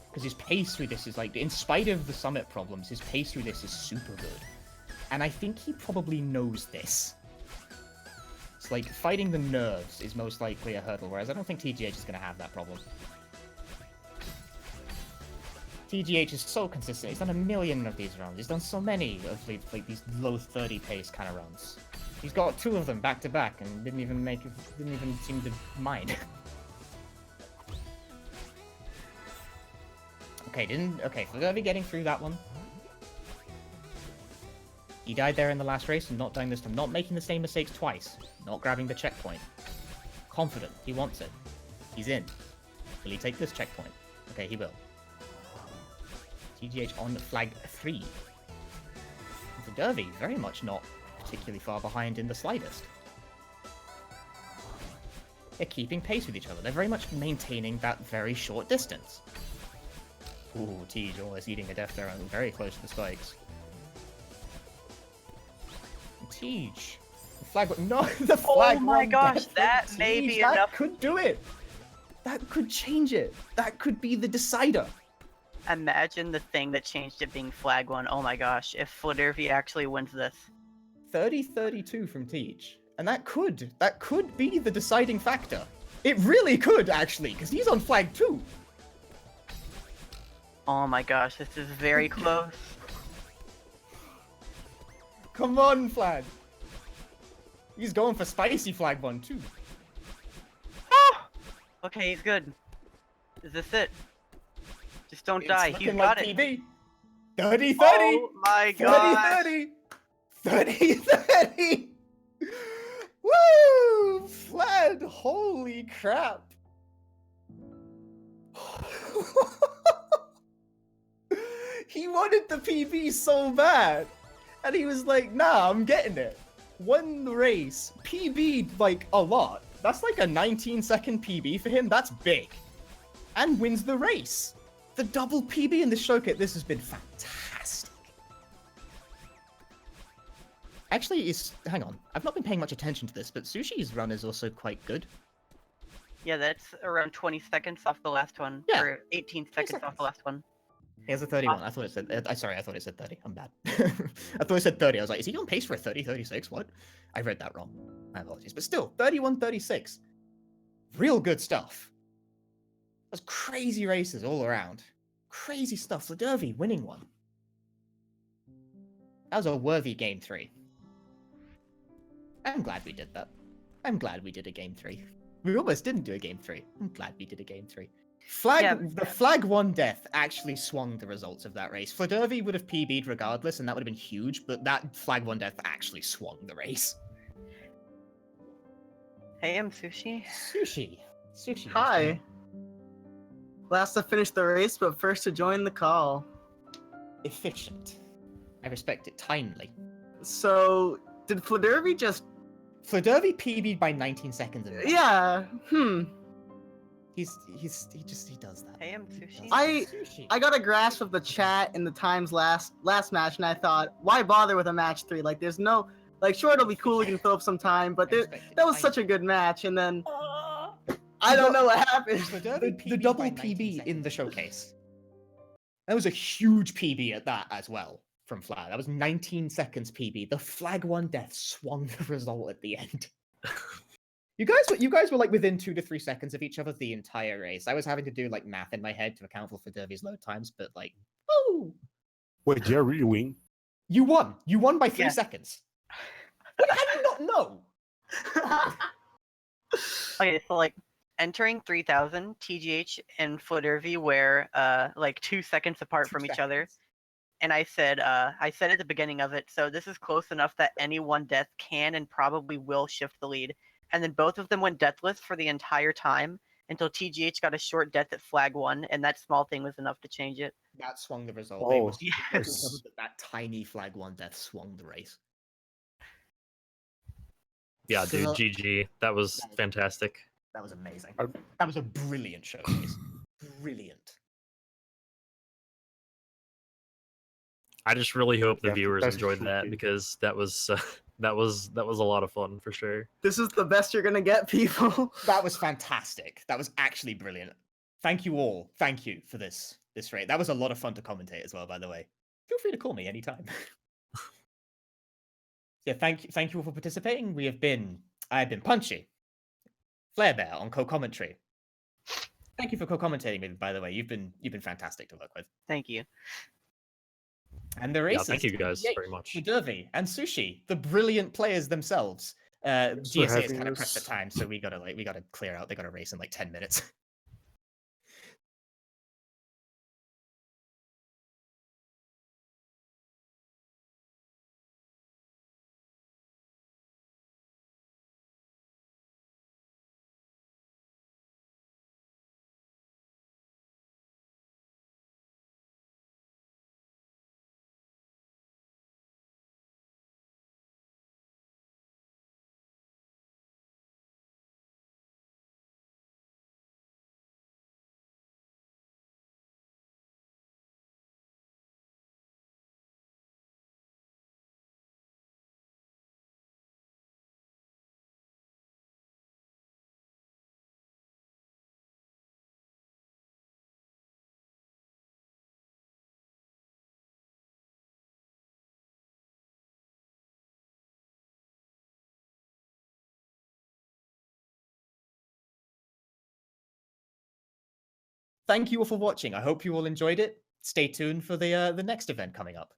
Speaker 1: Because his pace through this is like, in spite of the summit problems, his pace through this is super good. And I think he probably knows this. It's like, fighting the nerves is most likely a hurdle, whereas I don't think TGH is going to have that problem. TGH is so consistent. He's done a million of these runs. He's done so many of like these low 30 pace kind of runs. He's got 2 of them back to back and didn't even seem to mind. Okay, Fladervy getting through that one. He died there in the last race and not dying this time. Not making the same mistakes twice. Not grabbing the checkpoint. Confident. He wants it. He's in. Will he take this checkpoint? Okay, he will. TGH on flag 3. Fladervy very much not particularly far behind in the slightest. They're keeping pace with each other. They're very much maintaining that very short distance. Ooh, Tej almost eating a death there and very close to the spikes. Tej. The flag... No, the flag...
Speaker 5: Oh my gosh, that
Speaker 1: Tej,
Speaker 5: may be
Speaker 1: that
Speaker 5: enough.
Speaker 1: could do it. That could change it. That could be the decider.
Speaker 5: Imagine the thing that changed it being flag 1. Oh my gosh, if Fladervy actually wins this.
Speaker 1: 30-32 from Tej. And that could be the deciding factor. It really could, actually, because he's on flag 2.
Speaker 5: Oh my gosh, this is very close.
Speaker 1: Come on, flag. He's going for spicy flag 1 too.
Speaker 5: Oh! Okay, he's good. Is this it? Just don't die.
Speaker 1: It's
Speaker 5: He's
Speaker 1: looking
Speaker 5: got
Speaker 1: like
Speaker 5: it.
Speaker 1: PB. 30-30.
Speaker 5: Oh my god.
Speaker 1: 30-30. 30-30. Woo! Fled. Holy crap. He wanted the PB so bad. And he was like, nah, I'm getting it. Won the race. PB'd like a lot. That's like a 19-second PB for him. That's big. And wins the race. The double PB in the showcase. This has been fantastic. Actually, hang on. I've not been paying much attention to this, but Sushi's run is also quite good.
Speaker 5: Yeah, that's around 20 seconds off the last one.
Speaker 1: Yeah.
Speaker 5: Or 18 seconds off the last one.
Speaker 1: He has a 31. I thought it said. Sorry, I thought it said 30. I'm bad. I thought it said 30. I was like, is he on pace for a 30-36? What? I read that wrong. My apologies. But still, 31-36. Real good stuff. Those crazy races all around. Crazy stuff. Fladervy winning one. That was a worthy game 3. I'm glad we did that. I'm glad we did a game 3. We almost didn't do a game 3. I'm glad we did a game 3. The flag 1 death actually swung the results of that race. Fladervy would have PB'd regardless, and that would have been huge, but that flag 1 death actually swung the race.
Speaker 5: Hey, I'm Sushi.
Speaker 1: Sushi.
Speaker 4: Hi. Last to finish the race, but first to join the call.
Speaker 1: Efficient. I respect it. Timely.
Speaker 4: So, did Fladervy just
Speaker 1: Fladervy PB'd by 19 seconds. In
Speaker 4: Yeah.
Speaker 1: He does that.
Speaker 5: Hey, Msushi.
Speaker 4: I got a grasp of the chat in the Times last match, and I thought, why bother with a match 3? Like, there's no, like, sure, it'll be cool, we can fill up some time, but that was such a good match, and then I don't know what happened.
Speaker 1: The double PB in the showcase. That was a huge PB at that as well from Flag. That was 19 seconds PB. The flag 1 death swung the result at the end. You guys were like within 2 to 3 seconds of each other the entire race. I was having to do like math in my head to account for Fladervy's load times, but like, woo!
Speaker 3: Wait, did I really win?
Speaker 1: You won. You won by 3
Speaker 5: Yeah.
Speaker 1: seconds. Wait, how do you not know?
Speaker 5: Okay, so like entering 3000, TGH and Fladervy were like 2 seconds apart from each other. And I said at the beginning of it, so this is close enough that any one death can and probably will shift the lead. And then both of them went deathless for the entire time until TGH got a short death at flag 1, and that small thing was enough to change it.
Speaker 1: That swung the result.
Speaker 3: Oh,
Speaker 1: Yes. That tiny flag 1 death swung the race.
Speaker 2: Yeah, dude,
Speaker 1: So-
Speaker 2: GG. That was fantastic.
Speaker 1: That was amazing. That was a brilliant showcase. Brilliant.
Speaker 2: I just really hope the
Speaker 3: Yeah,
Speaker 2: viewers
Speaker 3: that's
Speaker 2: enjoyed
Speaker 3: true,
Speaker 2: that
Speaker 3: dude.
Speaker 2: because that was a lot of fun for sure.
Speaker 4: This is the best you're gonna get, people.
Speaker 1: That was fantastic. That was actually brilliant. Thank you all. Thank you for this raid. That was a lot of fun to commentate as well, by the way. Feel free to call me anytime. Yeah, thank you all for participating. I've been Punchy, Flarebear on co-commentary. Thank you for co-commentating with me, by the way. You've been fantastic to work with.
Speaker 5: Thank you.
Speaker 1: And the
Speaker 2: Yeah,
Speaker 1: races.
Speaker 2: thank you guys
Speaker 1: TGH,
Speaker 2: very much.
Speaker 1: Fladervy and Msushi, the brilliant players themselves.
Speaker 3: Thanks for
Speaker 1: GSA is
Speaker 3: having
Speaker 1: kind of pressed for
Speaker 3: us.
Speaker 1: time, so we gotta clear out. They got a race in like 10 minutes. Thank you all for watching. I hope you all enjoyed it. Stay tuned for the next event coming up.